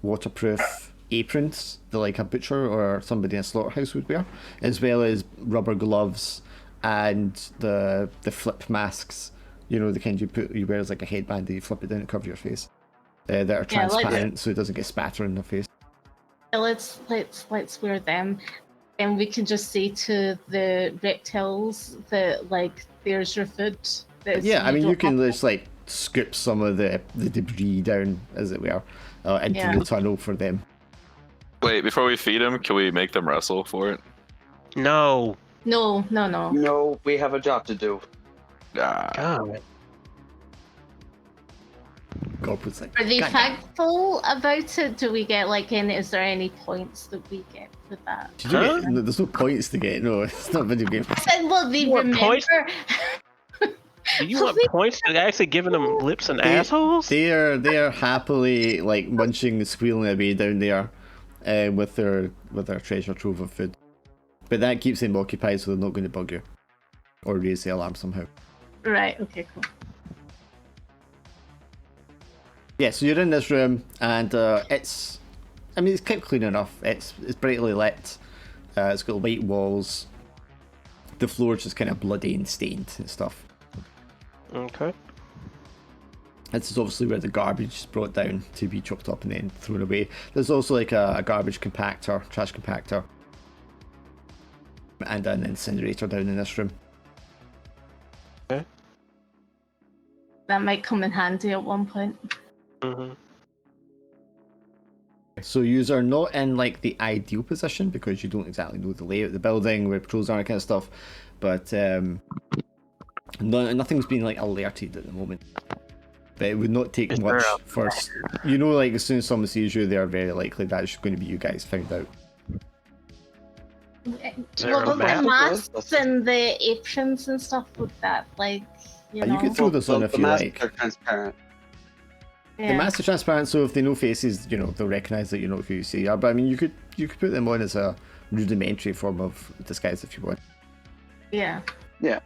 waterproof aprons that like a butcher or somebody in a slaughterhouse would wear, as well as rubber gloves and the flip masks. You know, the kind you wear as like a headband that you flip it down to cover your face. That are
Yeah, like-
transparent, so it doesn't get spatter in the face.
Let's wear them, and we can just say to the reptiles that like, there's your food.
Yeah, I mean, you
don't
can
have-
just like scoop some of the debris down, as it were, into
Yeah.
the tunnel for them.
Wait, before we feed them, can we make them wrestle for it?
No.
No.
No, we have a job to do.
Ah.
God.
Goblin's like,
Are they
"God damn."
thankful about it? Do we get like any? Is there any points that we get for that?
Did you get- no, there's no points to get. No, it's not a video game.
I said, well, they
What
remember.
points? Do you want points to actually giving them lips and assholes?
They are happily like munching and squealing away down there, with their treasure trove of food. But that keeps them occupied, so they're not going to bug you or raise the alarm somehow.
Right. Okay. Cool.
Yeah, so you're in this room, and it's kept clean enough. It's brightly lit. It's got white walls. The floor's just kind of bloody and stained and stuff.
Okay.
This is obviously where the garbage is brought down to be chopped up and then thrown away. There's also like a garbage compactor, trash compactor, and an incinerator down in this room.
Okay.
That might come in handy at one point.
Mm-hmm.
So you are not in like the ideal position because you don't exactly know the layout of the building, where patrols are, and kind of stuff. But nothing's been like alerted at the moment. But it would not take
Is
much
there a
for you know, like as soon as someone sees you, they are very likely that's going to be you guys found out.
there
Well,
a
the
map?
masks and the aprons and stuff with that, like, you know.
You can throw this on if
the
you
masks
like.
are transparent.
Yeah.
The masks are transparent, so if they know faces, you know, they'll recognise that you're not who you say you are. But I mean, you could put them on as a rudimentary form of disguise if you want.
Yeah.
Yeah.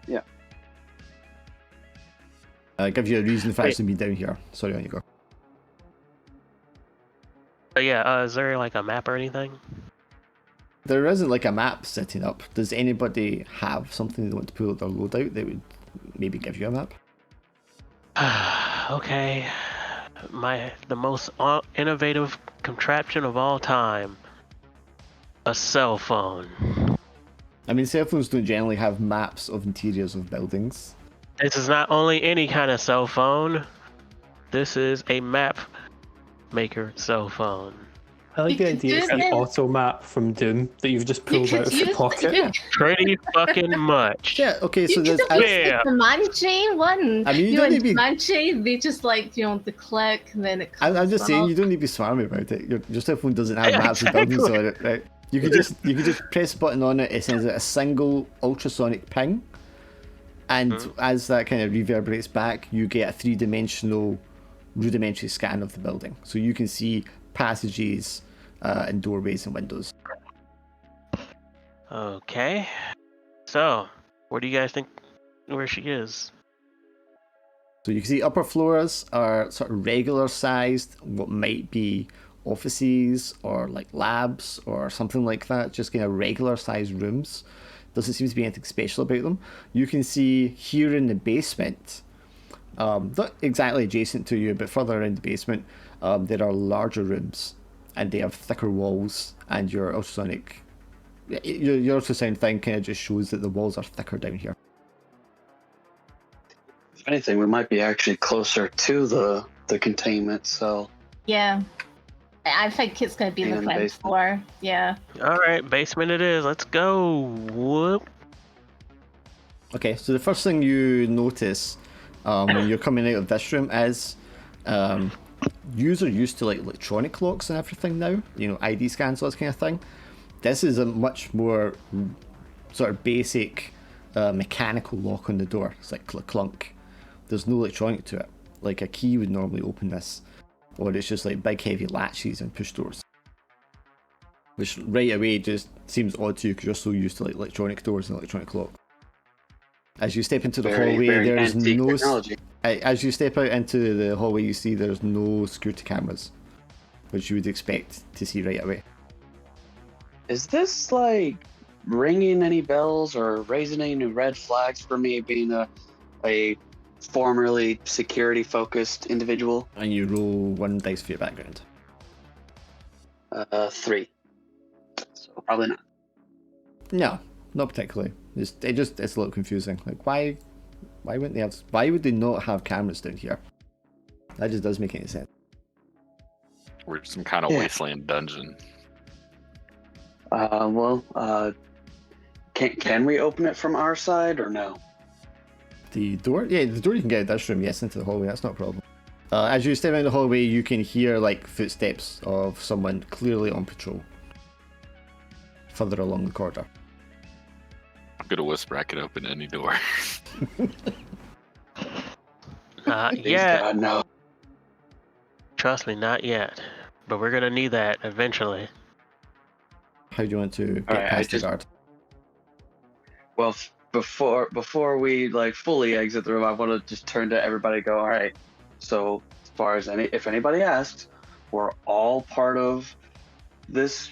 Give you a reason for
Wait.
actually being down here. Sorry, on you go.
But yeah, is there like a map or anything?
There isn't like a map setting up. Does anybody have something they want to pull their load out that would maybe give you a map?
Okay. The most innovative contraption of all time. A cell phone.
I mean, cell phones don't generally have maps of interiors of buildings.
This is not only any kind of cell phone. This is a map maker cell phone.
I like
You
the
could
idea it's
do
an
this.
auto map from Doom that you've just pulled out of your pocket.
Pretty fucking much.
Yeah. Okay. So
You
there's.
could have used
Yeah.
the Comanche one.
I mean, you
know,
don't
in
need to be-
Comanche, they just like, you know, the click and then it comes
I'm just saying,
up.
you don't need to be smarmy about it. Your cell phone doesn't have
Yeah,
maps of buildings
exactly.
on it, right? You could just press a button on it. It sends out a single ultrasonic ping, and as that kind of reverberates back, you get a 3-dimensional rudimentary scan of the building. So you can see passages and doorways and windows.
Okay. So, where do you guys think where she is?
So you can see upper floors are sort of regular sized, what might be offices or like labs or something like that, just kind of regular sized rooms. Doesn't seem to be anything special about them. You can see here in the basement, not exactly adjacent to you, but further in the basement, there are larger rooms and they have thicker walls, and your ultrasonic, your ultrasound thing kind of just shows that the walls are thicker down here.
If anything, we might be actually closer to the containment cell.
Yeah. I think it's going to be
In
the
the
front
basement.
floor. Yeah.
All right, basement it is. Let's go. Whoop.
Okay, so the first thing you notice when you're coming out of this room is yous are used to like electronic locks and everything now, you know, ID scans, all this kind of thing. This is a much more sort of basic mechanical lock on the door. It's like clunk. There's no electronic to it. Like a key would normally open this, or it's just like big heavy latches and push doors. Which right away just seems odd to you because you're so used to like electronic doors and electronic locks. As you step into the hallway, there's
antique
no.
technology.
As you step out into the hallway, you see there's no security cameras, which you would expect to see right away.
Is this like ringing any bells or raising any new red flags for me being a formerly security focused individual?
And you roll 1 dice for your background.
3. So probably not.
No, not particularly. It's a little confusing. Like why wouldn't they have? Why would they not have cameras down here? That just doesn't make any sense.
We're some kind of
Yeah.
wasteland dungeon.
Can we open it from our side or no?
The door, yeah, the door you can get out this room, yes, into the hallway. That's not a problem. As you step out the hallway, you can hear like footsteps of someone clearly on patrol further along the corridor.
I'm gonna whisper I can open any door.
Not
Please
yet.
God, no.
Trust me, not yet. But we're gonna need that eventually.
How do you want to get
Alright,
past the guard?
Well, before we like fully exit the room, I want to just turn to everybody and go, all right, so as far as if anybody asks, we're all part of this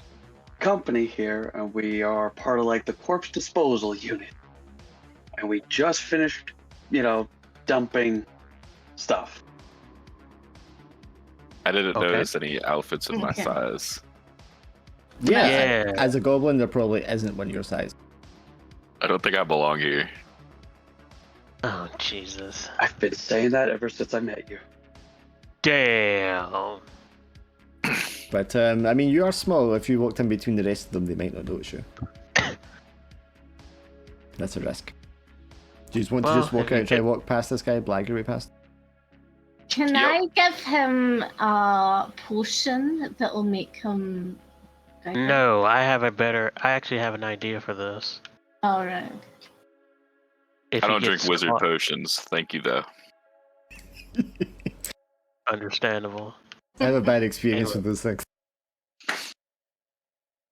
company here, and we are part of like the corpse disposal unit, and we just finished, dumping stuff.
I didn't
Okay.
notice any outfits of my
Okay.
size.
Yeah.
As a goblin, there probably isn't one your size.
I don't think I belong here.
Oh Jesus.
I've been saying that ever since I met you.
Damn.
But I mean, you are small. If you walked in between the rest of them, they might not notice you. That's a risk. Do you just want to just
Well,
walk
if
out,
you
try and
get-
walk past this guy, blag your way past?
Can
Yep.
I give him a potion that'll make him bigger?
No, I actually have an idea for this.
Alright.
If
I
he
don't drink
gets
wizard
caught-
potions. Thank you, though.
Understandable.
I have a bad experience
Anyway.
with those things.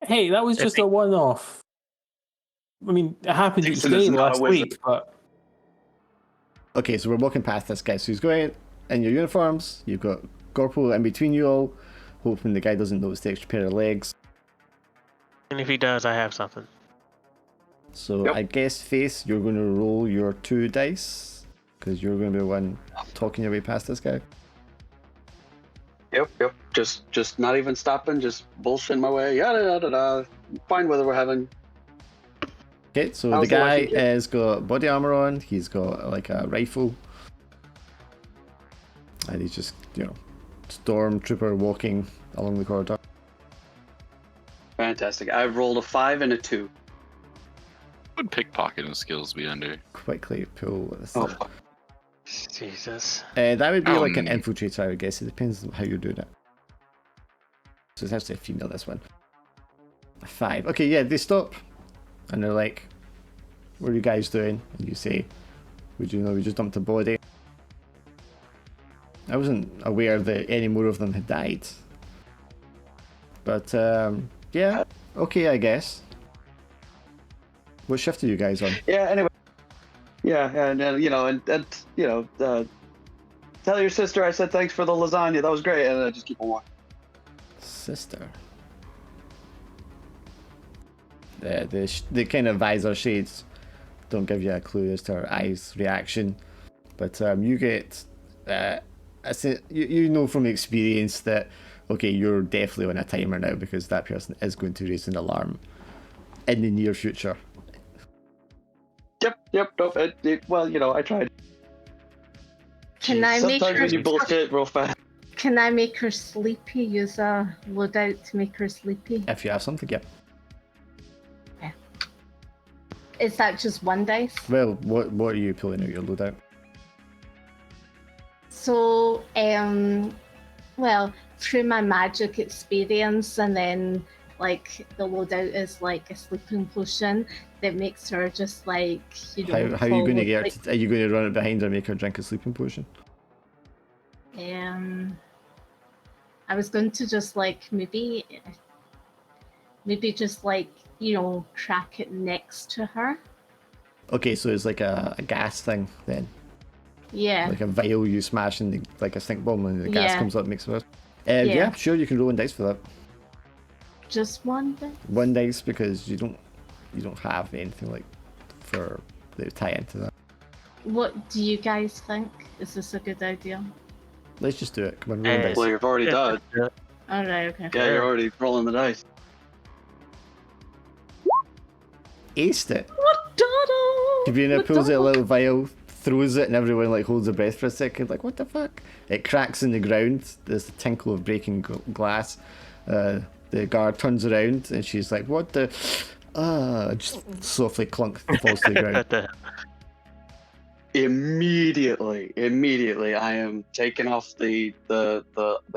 Hey, that was
If
just
he-
a one-off. I mean, it happened each
Dixon is
day
not a
last
wizard.
week, but
Okay, so we're walking past this guy. So he's going in your uniforms. You've got Corporal in between you all, hoping the guy doesn't notice the extra pair of legs.
And if he does, I have something.
So
Yep.
I guess, Face, you're going to roll your 2 dice, because you're going to be the one talking your way past this guy.
Yep. Just not even stopping, just bullshitting my way. Yada yada yada. Fine weather we're having.
Okay, so
How's
the
the
guy
working kit?
has got body armor on. He's got like a rifle, and he's just stormtrooper walking along the corridor.
Fantastic. I've rolled a 5 and a 2.
What would pickpocketing skills be under?
Quickly pull this.
Oh,
up.
fuck.
Jesus.
That would be like an
Um,
infiltrator, I would guess. It depends on how you're doing it. So it's actually a female, this one. A 5. Okay, yeah, they stop. And they're like, what are you guys doing? And you say, we just dumped a body. I wasn't aware that any more of them had died. But yeah, okay, I guess. What shift are you guys on?
Yeah. Anyway. Yeah, and tell your sister I said thanks for the lasagna. That was great, and just keep on walking.
Sister. The kind of visor shades don't give you a clue as to her eyes' reaction, but you get you know from experience that okay, you're definitely on a timer now because that person is going to raise an alarm in the near future.
Yep. Nope. Well, I tried.
Can I make
Sometimes
her?
when you bullshit real fast.
Can I make her sleepy? Use a loadout to make her sleepy.
If you have something, yeah.
Is that just one dice?
Well, what are you pulling out your loadout?
So, well, through my magic experience, and then like the loadout is like a sleeping potion that makes her just like
How are you going to get her
like,
are you going to run it behind her and make her drink a sleeping potion?
I was going to just like maybe just like crack it next to her.
Okay, so it's like a gas thing then.
Yeah.
Like a vial you smash in like a stink bomb and the gas
Yeah.
comes up and makes it worse. Yeah, sure, you can roll one dice for that.
Just one dice?
One dice because you don't have anything like for that would tie into that.
What do you guys think? Is this a good idea?
Let's just do it. Come on, roll one dice.
Well, you've already done.
Alright, okay.
Yeah, you're already rolling the dice.
Aced it.
Madonna!
Sabrina pulls out a little vial, throws it, and everyone like holds their breath for a second, like what the fuck? It cracks in the ground. There's the tinkle of breaking glass. The guard turns around and she's like, "What the?" Just softly clunk falls to the ground.
Immediately, I am taking off the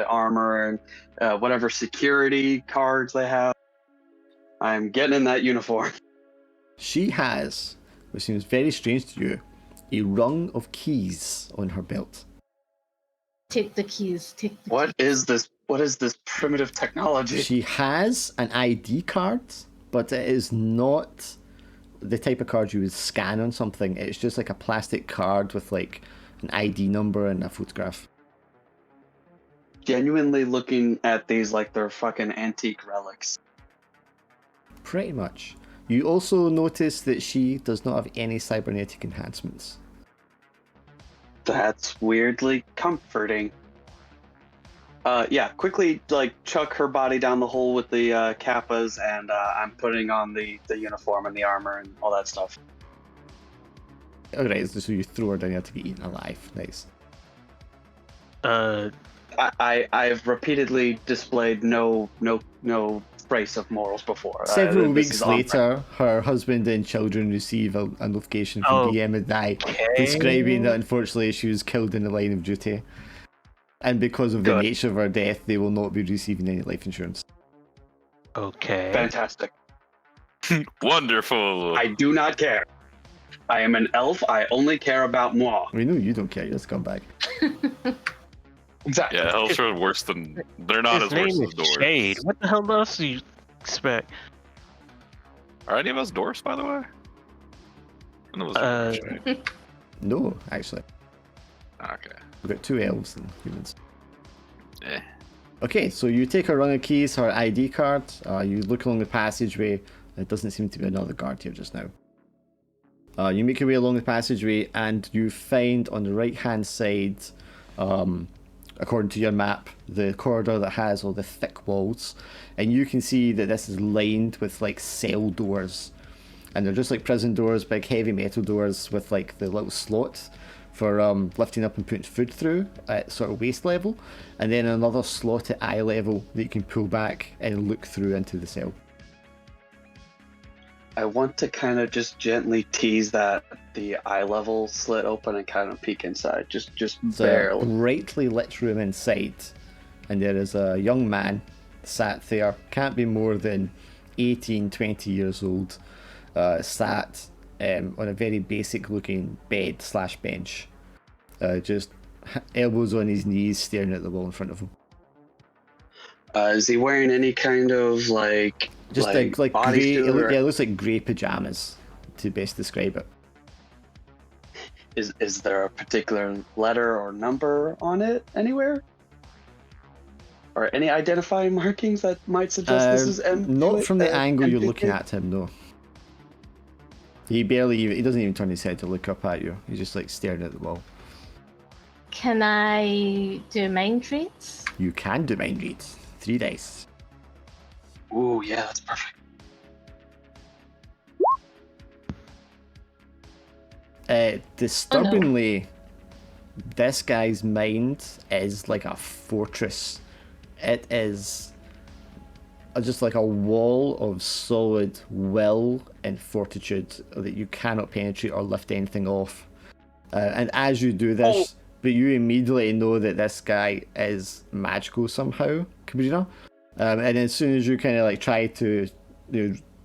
armor and whatever security cards they have. I'm getting in that uniform.
She has, which seems very strange to you, a rung of keys on her belt.
Take the keys.
What is this? What is this primitive technology?
She has an ID card, but it is not the type of card you would scan on something. It's just like a plastic card with like an ID number and a photograph.
Genuinely looking at these like they're fucking antique relics.
Pretty much. You also notice that she does not have any cybernetic enhancements.
That's weirdly comforting. Yeah, quickly like chuck her body down the hole with the kappas, and I'm putting on the uniform and the armor and all that stuff.
Alright, so you throw her down here to be eaten alive. Nice.
I've repeatedly displayed no trace of morals before.
Several
This
weeks
is on
later, her husband and children receive a notification from DM&I describing that unfortunately she was killed in the line of duty. And because of the nature of her death, they will not be receiving any life insurance.
Okay.
Fantastic.
Wonderful.
I do not care. I am an elf. I only care about moi.
We know you don't care. You're a scumbag.
Exactly.
Yeah, elves are worse than. They're not
His
as worse
name
as
is
dwarves.
Shade. What the hell else do you expect?
Are any of us dwarves, by the way? I know it was right?
No, actually.
Okay.
We've got 2 elves and humans.
Eh.
Okay, so you take her rung of keys, her ID card, you look along the passageway. There doesn't seem to be another guard here just now. You make your way along the passageway and you find on the right hand side, according to your map, the corridor that has all the thick walls. And you can see that this is lined with like cell doors. And they're just like prison doors, big heavy metal doors with like the little slots for lifting up and putting food through at sort of waist level, and then another slot at eye level that you can pull back and look through into the cell.
I want to kind of just gently tease that the eye level slit open and kind of peek inside, just
It's
barely.
a brightly lit room inside, and there is a young man sat there, can't be more than 18, 20 years old, sat on a very basic looking bed / bench, just elbows on his knees, staring at the wall in front of him.
Is he wearing any kind of like
Just like grey.
bodysuit?
It looks like grey pajamas, to best describe it.
Is there a particular letter or number on it anywhere? Or any identifying markings that might suggest this is M?
Not from the angle you're
M28?
looking at him, no. He doesn't even turn his head to look up at you. He's just like staring at the wall.
Can I do mind reads?
You can do mind reads. 3 dice.
Ooh, yeah, that's perfect.
Disturbingly, this guy's mind is like a fortress. It is just like a wall of solid will and fortitude that you cannot penetrate or lift anything off. And as you do this, but you immediately know that this guy is magical somehow, Cabrina. And as soon as you kind of like try to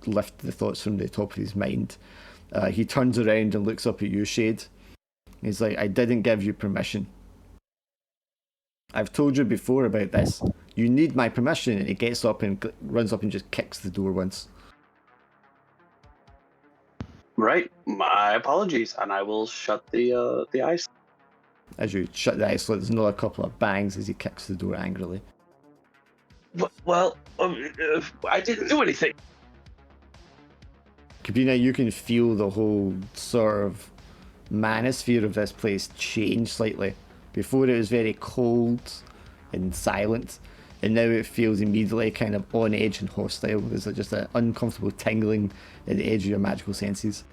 lift the thoughts from the top of his mind, he turns around and looks up at you, Shade. He's like, I didn't give you permission. I've told you before about this. You need my permission. And he gets up and runs up and just kicks the door once.
Right. My apologies, and I will shut the ice.
As you shut the ice, there's another couple of bangs as he kicks the door angrily.
Well, I didn't do anything.
Cabrina, you can feel the whole sort of manosphere of this place change slightly. Before it was very cold and silent, and now it feels immediately kind of on edge and hostile. There's just an uncomfortable tingling at the edge of your magical senses.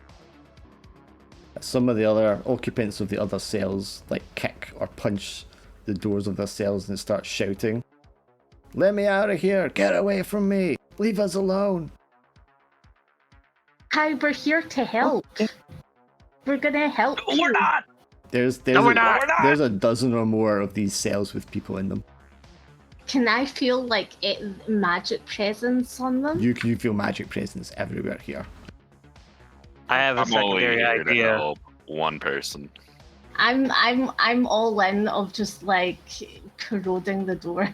Some of the other occupants of the other cells like kick or punch the doors of their cells and start shouting, "Let me out of here! Get away from me! Leave us alone!"
Hi, we're here to help. We're gonna help you.
We're not.
There's
we're not.
there's a dozen or more of these cells with people in them.
Can I feel like magic presence on them?
You feel magic presence everywhere here.
I have a
I'm only
secondary
here to
idea.
help one person.
I'm all in of just like corroding the door.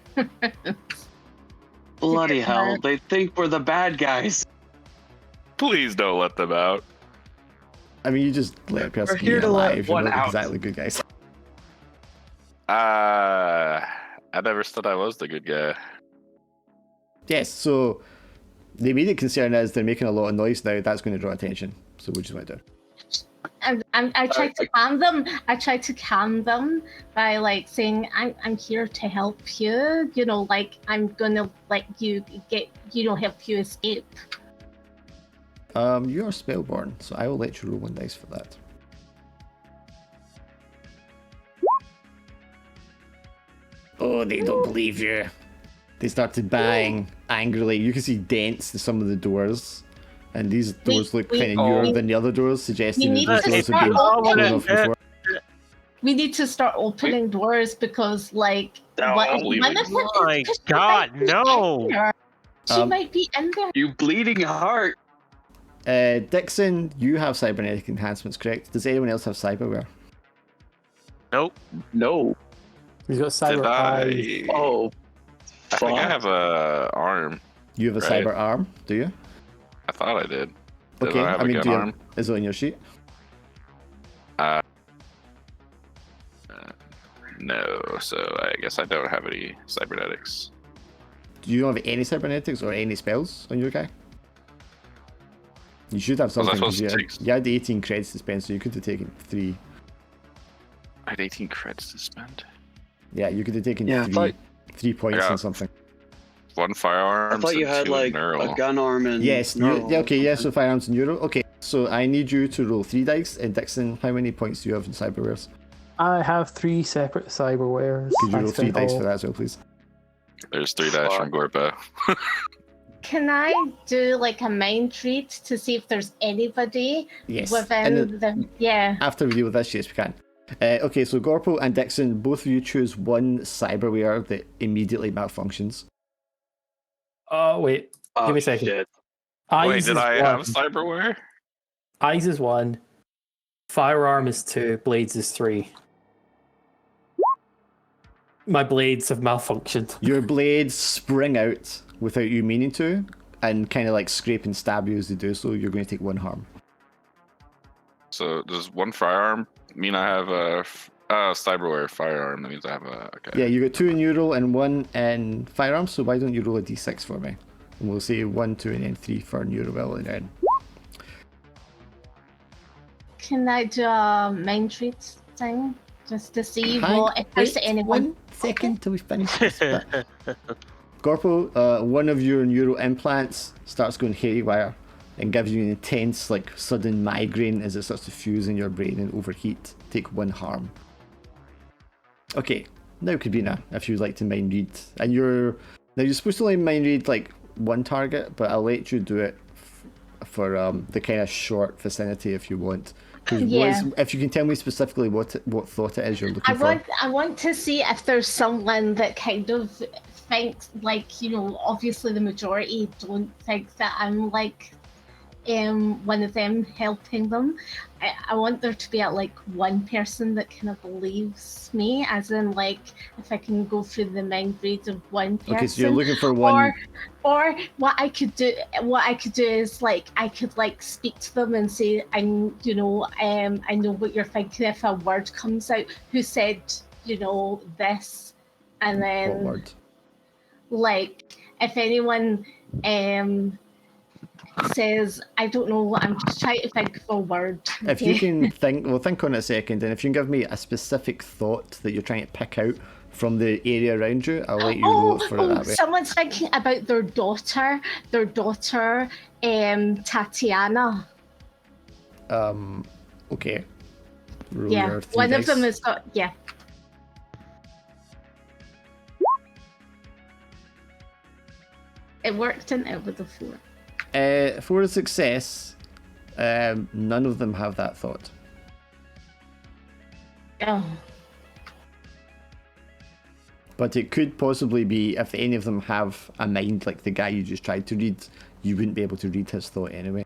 Bloody hell! They think we're the bad guys.
Please don't let them out.
I mean, you just let a person
here
get
to let
alive. You're
one
not
out.
exactly good guys.
I never said I was the good guy.
Yes, so the immediate concern is they're making a lot of noise now. That's going to draw attention. So what do you want to do?
I tried to calm them. I tried to calm them by like saying, I'm here to help you. You know, like I'm gonna let you help you escape.
You are spellborn, so I will let you roll 1 dice for that. Oh, they don't believe you. They start to bang angrily. You can see dents to some of the doors, and these doors look kind of newer than the other doors, suggesting
need
that
to
these doors have been
start
closed off before.
We need to start opening doors because, like,
leave
one
it.
of them
Oh my
is-
God,
she might be
no.
in there. She might be in there.
You bleeding heart.
Dixon, you have cybernetic enhancements, correct? Does anyone else have cyberware?
Nope.
No.
He's got
Did
cyber eyes.
I?
Oh.
I think I
fuck.
have a arm.
You have a
Right.
cyber arm, do you?
I thought I did. Did
Okay,
I have a gun
do you
arm?
is it on your sheet?
No, so I guess I don't have any cybernetics.
Do you have any cybernetics or any spells on your guy? You should have
Was I
something because
supposed to take-
you had 18 credits to spend, so you could have taken 3.
I had 18 credits to spend.
Yeah, you could have taken
Yeah, I
3,
thought-
3 points
Yeah.
on something.
One firearm.
I thought you had like a gun arm and
Yes, yeah, okay, yes, so firearms and euro. Okay, so I need you to roll 3 dice. And Dixon, how many points do you have in cyberwares?
I have 3 separate cyberwares.
Could you
I
roll 3
spent
dice
all-
for that as well, please?
There's 3 dice from Gorpa.
Can I do like a mind read to see if there's anybody
Yes.
within
And
the? Yeah.
after we deal with this, yes, we can. Okay, so Gorpo and Dixon, both of you choose one cyberware that immediately malfunctions.
Oh, wait.
Oh,
Give me a second.
shit.
Eyes
Wait, did
is
I
one.
have cyberware?
Eyes is 1. Firearm is 2. Blades is 3. My blades have malfunctioned.
Your blades spring out without you meaning to, and kind of like scrape and stab you as they do so. You're going to take 1 harm.
So does 1 firearm mean I have a cyberware firearm? That means I have a. Okay.
Yeah, you got 2 in Euro and 1 in firearms, so why don't you roll a d6 for me? And we'll say 1, 2, and then 3 for Neurowell and then.
Can I do a mind read thing? Just to see what if there's anyone.
1 second till we finish this bit. Corpo, one of your neural implants starts going haywire and gives you an intense, like, sudden migraine as it starts to fuse in your brain and overheat. Take 1 harm. Okay, now Kabina, if you'd like to mind read. And you're supposed to only mind read like 1 target, but I'll let you do it for the kind of short vicinity if you want.
Yeah.
If you can tell me specifically what thought it is you're looking for.
I want to see if there's someone that kind of thinks, like, you know, obviously the majority don't think that I'm like one of them helping them. I want there to be like 1 person that kind of believes me, as in like if I can go through the mind read of 1 person.
Okay, so you're looking for 1.
Or what I could do is like I could like speak to them and say, I know what you're thinking if a word comes out. Who said, you know, this? And then
What word?
Like if anyone says, I don't know, I'm just trying to think of a word.
If you can think on it a second, and if you can give me a specific thought that you're trying to pick out from the area around you, I'll let you roll for it that way.
Someone's thinking about their daughter, Tatiana.
Okay. Roll
Yeah,
your 3
one
dice.
of them has got, yeah. It worked, didn't it, with the 4?
For a success, none of them have that thought.
Oh.
But it could possibly be if any of them have a mind like the guy you just tried to read, you wouldn't be able to read his thought anyway.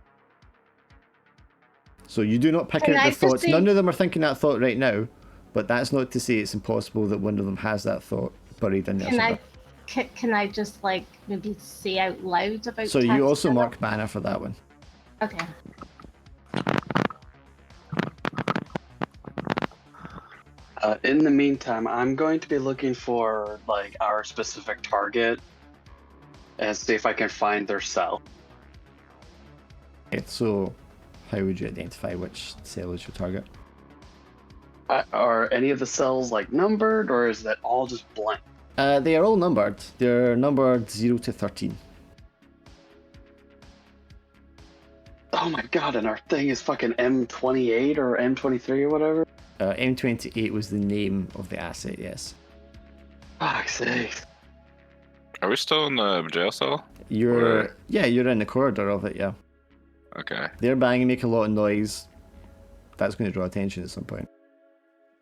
So you do not pick out the thoughts. None of them are thinking that thought right now, but that's not to say it's impossible that one of them has that thought buried in there somewhere.
Can I just like maybe say out loud about
So
Tatiana?
you also mark mana for that one.
Okay.
In the meantime, I'm going to be looking for like our specific target and see if I can find their cell.
Okay, so how would you identify which cell is your target?
Are any of the cells like numbered, or is that all just blank?
They are all numbered. They're numbered 0 to 13.
Oh my god, and our thing is fucking M28 or M23 or whatever?
M28 was the name of the asset, yes.
Fuck's sake.
Are we still in the jail cell?
You're in the corridor of it, yeah.
Okay.
They're banging, making a lot of noise. That's going to draw attention at some point.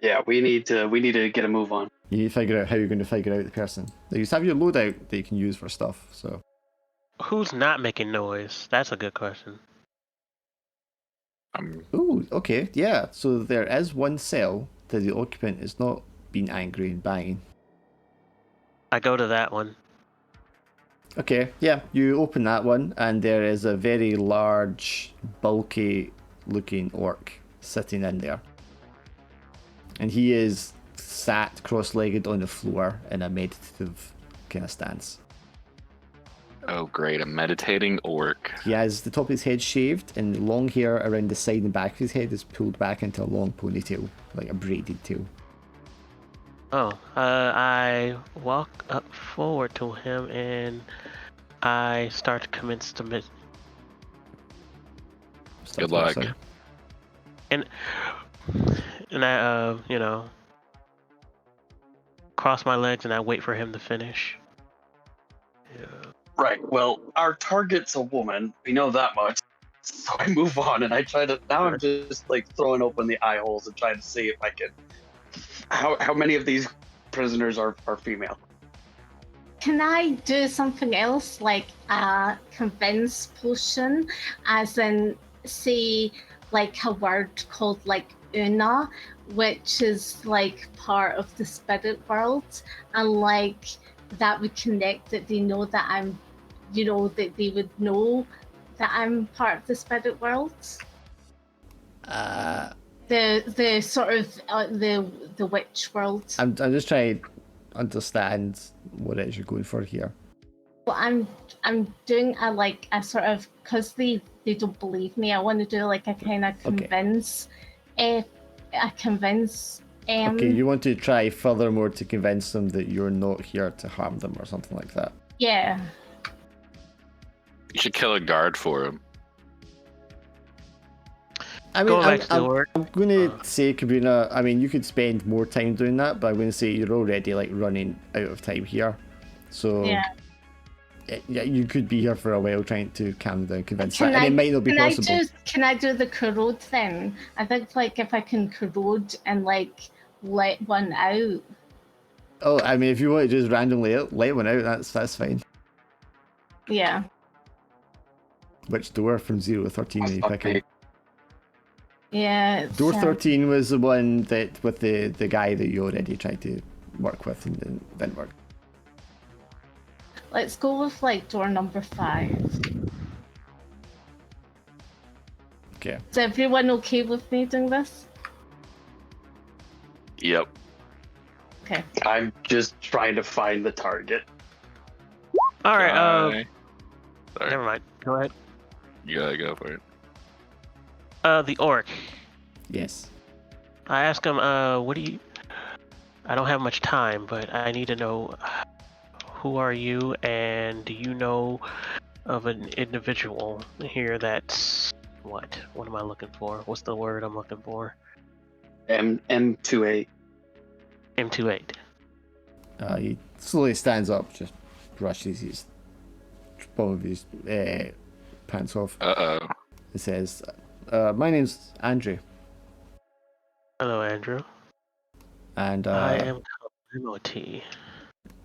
Yeah, we need to get a move on.
You need to figure out how you're going to figure out the person. You have your loadout that you can use for stuff, so.
Who's not making noise? That's a good question.
Ooh, okay, yeah. So there is 1 cell that the occupant is not being angry and banging.
I go to that one.
Okay, yeah, you open that one, and there is a very large, bulky looking orc sitting in there. And he is sat cross-legged on the floor in a meditative kind of stance.
Oh, great. A meditating orc.
He has the top of his head shaved, and the long hair around the side and back of his head is pulled back into a long ponytail, like a braided tail.
Oh, I walk up forward to him and I start to commence to
Good luck.
Sorry.
and I cross my legs and I wait for him to finish. Yeah.
Right, well, our target's a woman. We know that much. So I move on and I try to. Now I'm just like throwing open the eye holes and trying to see if I can. How many of these prisoners are female?
Can I do something else, like a convince potion, as in say like a word called like Una, which is like part of the spirit world, and like that would connect, that they know that I'm, that they would know that I'm part of the spirit world. The sort of the witch world.
I'm just trying to understand what it is you're going for here.
Well, I'm doing a sort of, because they don't believe me. I want to do like a kind of convince, okay,
you want to try furthermore to convince them that you're not here to harm them or something like that.
Yeah.
You should kill a guard for him.
I mean,
Going back to the work.
I'm going to say, Kabrina, I mean, you could spend more time doing that, but I'm going to say you're already like running out of time here. So yeah, you could be here for a while trying to calm down, convince that, and it might not be possible.
Can I do the corrode then? I think like if I can corrode and like let one out.
Oh, I mean, if you want to just randomly let one out, that's fine.
Yeah.
Which door from 0 to 13 are you picking?
Yeah.
Door 13 was the one that with the guy that you already tried to work with and didn't work.
Let's go with like door number 5.
Okay.
Is everyone okay with me doing this?
Yep.
Okay.
I'm just trying to find the target.
All right.
Sorry.
Never mind. Go ahead.
You gotta go for it.
The orc.
Yes.
I asked him, what do you... I don't have much time, but I need to know, who are you, and do you know of an individual here that's... What am I looking for? What's the word I'm looking for?
M28.
M28.
He slowly stands up, just brushes his bottom of his pants off.
Uh-oh.
He says, my name's Andrew.
Hello, Andrew.
And
I am Timothy.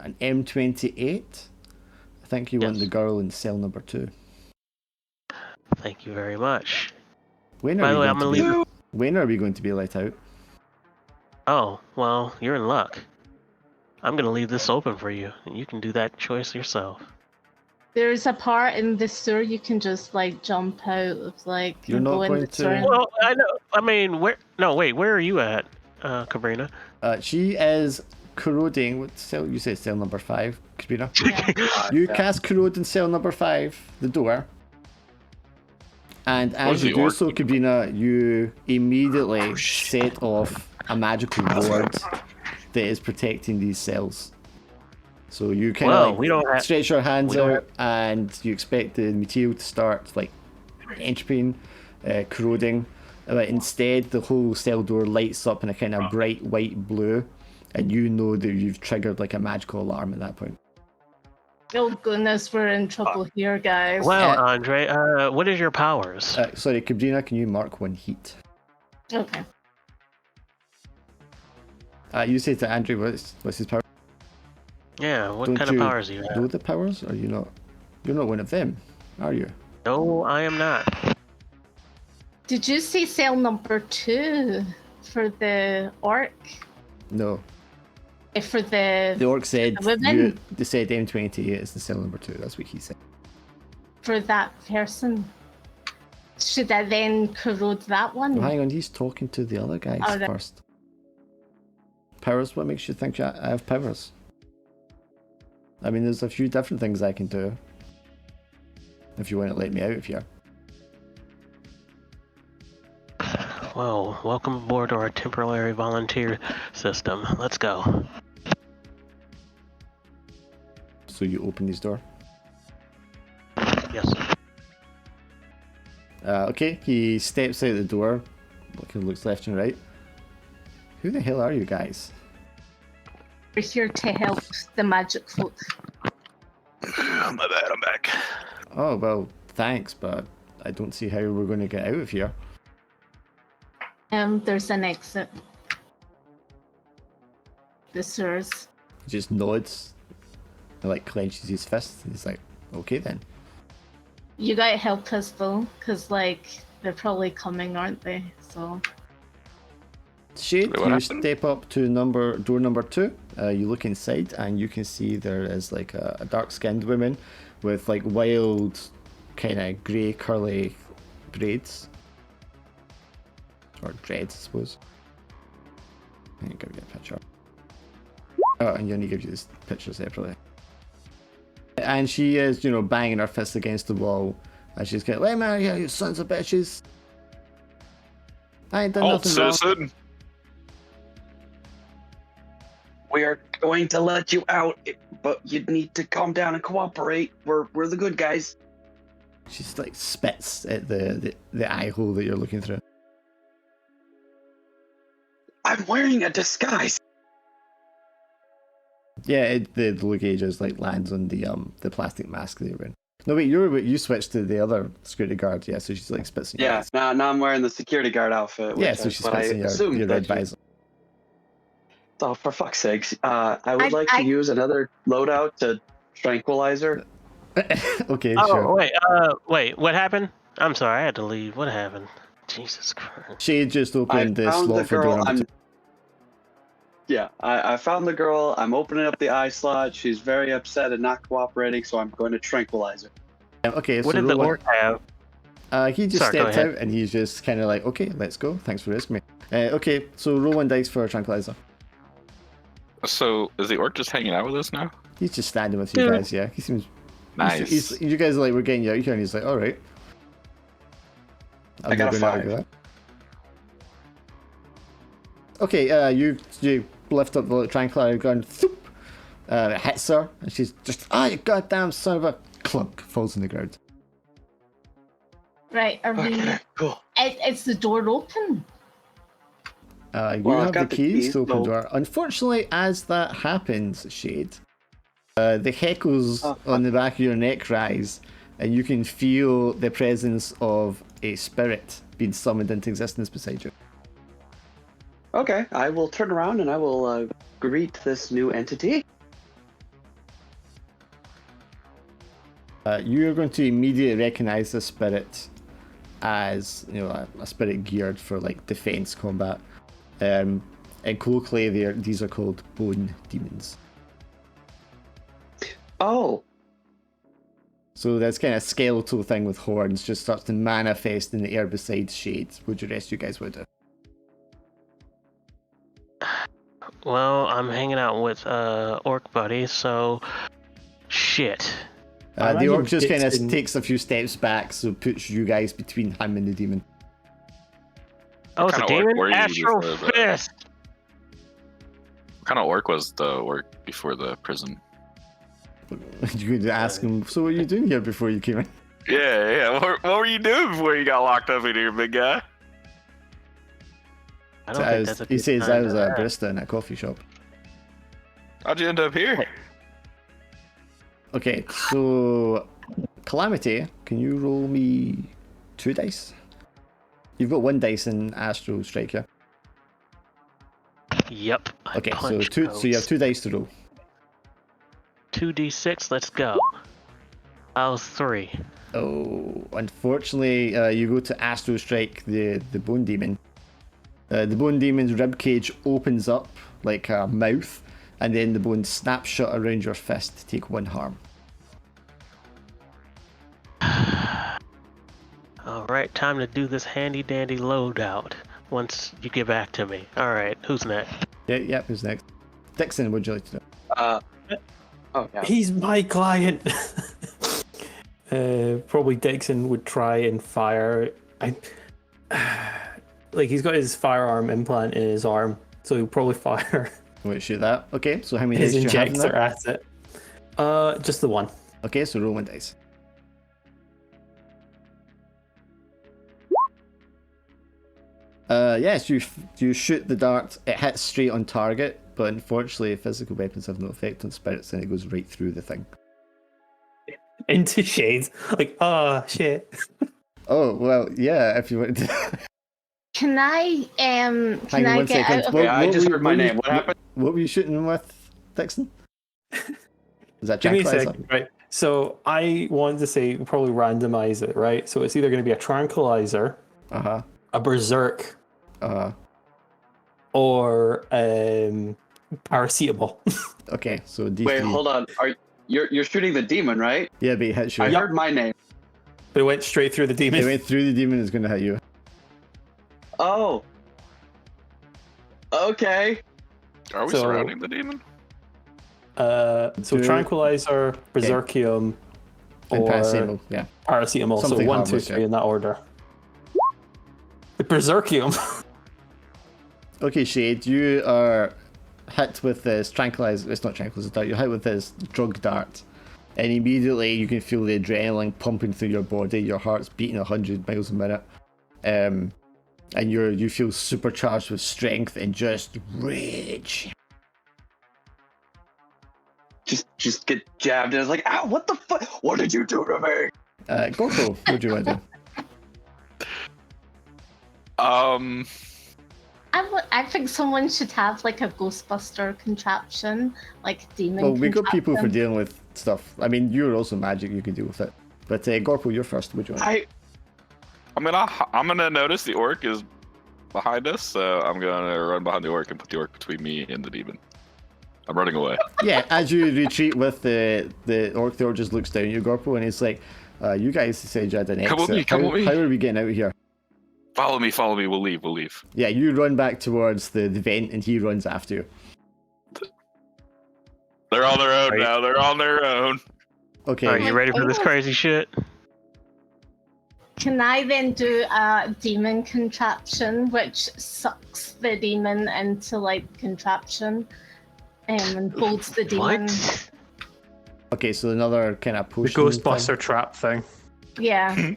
an M28. I think you want
Yes.
the girl in cell number 2.
Thank you very much.
When
By
are
the way, I'm gonna leave.
When are we going to be let out?
Oh, well, you're in luck. I'm gonna leave this open for you, and you can do that choice yourself.
There's a part in the sewer you can just like jump out of, like
You're
and
not
go in
going
the
to-
sewer.
Well, I know. I mean, where? No, wait. Where are you at, Cabrina?
She is corroding. What cell? You said cell number 5, Kabrina.
Yeah.
You cast corrode in cell number 5, the door. And as
was
you
the
do
orc
so,
looking
Kabrina, you immediately set off a magical ward that is protecting these cells. So you kind
Well,
of
we don't have.
stretch your hands
we don't
out, and you expect the material to start like entropying, corroding. But instead, the whole cell door lights up in a kind of bright white blue, and you know that you've triggered like a magical alarm at that point.
Oh goodness, we're in trouble here, guys.
Well, Andre, what is your powers?
Sorry, Kabrina, can you mark 1 heat?
Okay.
You say to Andrew, what's his power?
Yeah, what
Don't
kind of
you
powers do you
know
have?
the powers? Or you not? You're not one of them, are you?
No, I am not.
Did you say cell number 2 for the orc?
No.
For the
The orc said
women?
they said M28 is the cell number 2. That's what he said.
For that person? Should I then corrode that one?
Well, hang on, he's talking to the other guys
Oh,
first. Powers? What makes you think I have powers? I mean, there's a few different things I can do. If you want to let me out of here.
Well, welcome aboard our temporary volunteer system. Let's go.
So you open this door.
Yes.
Okay, he steps out the door, looks left and right. Who the hell are you guys?
We're here to help the magic folk.
My bad, I'm back.
Oh, well, thanks, but I don't see how we're going to get out of here.
There's an exit. The sewers.
He just nods and like clenches his fist. He's like, okay then.
You gotta help us though, because like they're probably coming, aren't they? So
Shade,
Wait, what
you
happened?
step up to door number 2. You look inside, and you can see there is like a dark-skinned woman with like wild, kind of grey curly braids or dreads, I suppose. I'm gonna give you a picture. Oh, and you only give you this picture separately. And she is, banging her fist against the wall, and she's going, "Let me out of here, you sons of bitches! I ain't done
Halt,
nothing wrong."
citizen!
We are going to let you out, but you need to calm down and cooperate. We're the good guys.
She's like spits at the eye hole that you're looking through.
I'm wearing a disguise.
Yeah, the low gauge is like lands on the plastic mask that you're wearing. No wait, you switched to the other security guard. Yeah, so she's like spits in your
Yeah,
eyes.
now I'm wearing the security guard outfit.
Yeah,
which
so
is
she
what I
spits in your
assumed
red
that you-
visor.
Oh, for fuck's sakes! I would like to use another loadout to tranquilize her.
Okay,
Oh,
sure.
wait, what happened? I'm sorry, I had to leave. What happened? Jesus Christ.
She just opened the
found
slot
the
for door
girl.
number 2.
Yeah, I found the girl. I'm opening up the eye slot. She's very upset and not cooperating, so I'm going to tranquilize her.
Okay,
What
so
did the
roll
orc have?
he just
Sorry, go
stepped
ahead.
out and he's just kind of like, okay, let's go. Thanks for risking me. Okay, so roll 1 dice for a tranquilizer.
So, is the orc just hanging out with us now?
He's just standing with you
Dude.
guys, yeah. He seems
Nice.
you guys are like, we're getting you out here, and he's like, all right. I'm
I got
not
a
gonna
5.
argue that. Okay, you lift up the tranquilizer gun, thoop, it hits her, and she's just, you goddamn son of a clunk, falls on the ground.
Right, are we?
Okay, cool.
Is the door open?
You
Well, I've
have the
got the
keys
keys,
to open the
so-
door. Unfortunately, as that happens, Shade, the hackles on the back of your neck rise, and you can feel the presence of a spirit being summoned into existence beside you.
Okay, I will turn around and I will greet this new entity.
You're going to immediately recognize this spirit as a spirit geared for like defense combat. And colloquially, these are called bone demons.
Oh,
So this kind of skeletal thing with horns just starts to manifest in the air beside Shade. What do the rest of you guys would do?
Well, I'm hanging out with orc buddy, so shit.
I
The orc
imagine
just kind of
Dixon-
takes a few steps back, so puts you guys between him and the demon.
Oh, it's a
kinda orc
demon?
were you
Astral
before the-
Fist!
What kind of orc was the orc before the prison?
You could ask him, so what were you doing here before you came in?
Yeah. What were you doing before you got locked up in here, big guy?
I
So
don't think that's a
he
good
says
time
I
to
was a
ask.
barista in a coffee shop.
How'd you end up here?
Okay, so Calamity, can you roll me 2 dice? You've got 1 dice in Astral Strike, yeah?
Yep. I
Okay, so
punch
so you have
codes.
2 dice to roll.
2d6, let's go. I was 3.
Oh, unfortunately, you go to Astral Strike the Bone Demon. The Bone Demon's ribcage opens up like a mouth, and then the bone snaps shut around your fist to take 1 harm.
Alright, time to do this handy dandy loadout once you get back to me. Alright, who's next?
Yeah, who's next? Dixon, would you like to do?
oh yeah.
He's my client. Probably Dixon would try and fire. Like he's got his firearm implant in his arm, so he'll probably fire
Wait, shoot that. Okay, so how many
his
dice do you have in
injector
there?
at it. Just the one.
Okay, so roll 1 dice. Yes, you shoot the dart. It hits straight on target, but unfortunately, physical weapons have no effect on spirits, and it goes right through the thing.
Into Shade. Like, oh shit.
Oh well, yeah. If you want to.
Can I
Hang on
I
one
get
second.
out of
Okay, I just heard my
were you-
name. What happened?
What were you shooting with, Dixon? Is that
Give me a
tranquilizer?
second, right? So I wanted to say probably randomize it, right? So it's either going to be a tranquilizer,
Uh huh.
a berserk, or paracetamol.
Okay, so D3.
Wait, hold on. You're shooting the demon, right?
Yeah, but it hits you.
I heard my name.
But it went straight through the demon.
It went through the demon, it's going to hit you.
Oh. Okay.
Are we
So-
surrounding the demon?
So
Two.
tranquilizer, berserkium,
And
or
paracetamol, yeah.
paracetamol.
Something
So 1, 2,
harmless,
3
yeah.
in that order. The berserkium.
Okay, Shade, you are hit with this tranquilizer. It's not tranquilizer dart. You're hit with this drug dart, and immediately you can feel the adrenaline pumping through your body. Your heart's beating 100 miles a minute, and you feel supercharged with strength and just rage.
Just get jabbed, and it's like, ow! What the fuck? What did you do to me?
Gorko, what do you want to do?
I think someone should have like a Ghostbuster contraption, like a demon.
Well, we got people for
contraption.
dealing with stuff. I mean, you're also magic. You can deal with it. But Gorko, you're first. What do you want?
I'm gonna notice the orc is behind us, so I'm gonna run behind the orc and put the orc between me and the demon. I'm running away.
Yeah, as you retreat with the orc just looks down at you, Gorpo, and he's like, you guys said you had an exit.
Come with me, come with me.
How are we getting out of here?
Follow me. We'll leave.
Yeah, you run back towards the vent, and he runs after you.
They're on their own
Right.
now. They're on their own.
Okay.
Are you ready for this crazy shit?
Can I then do a demon contraption, which sucks the demon into like contraption, and holds the demon?
What?
Okay, so another kind of
The
potion.
Ghostbuster trap thing.
Yeah,
Thing.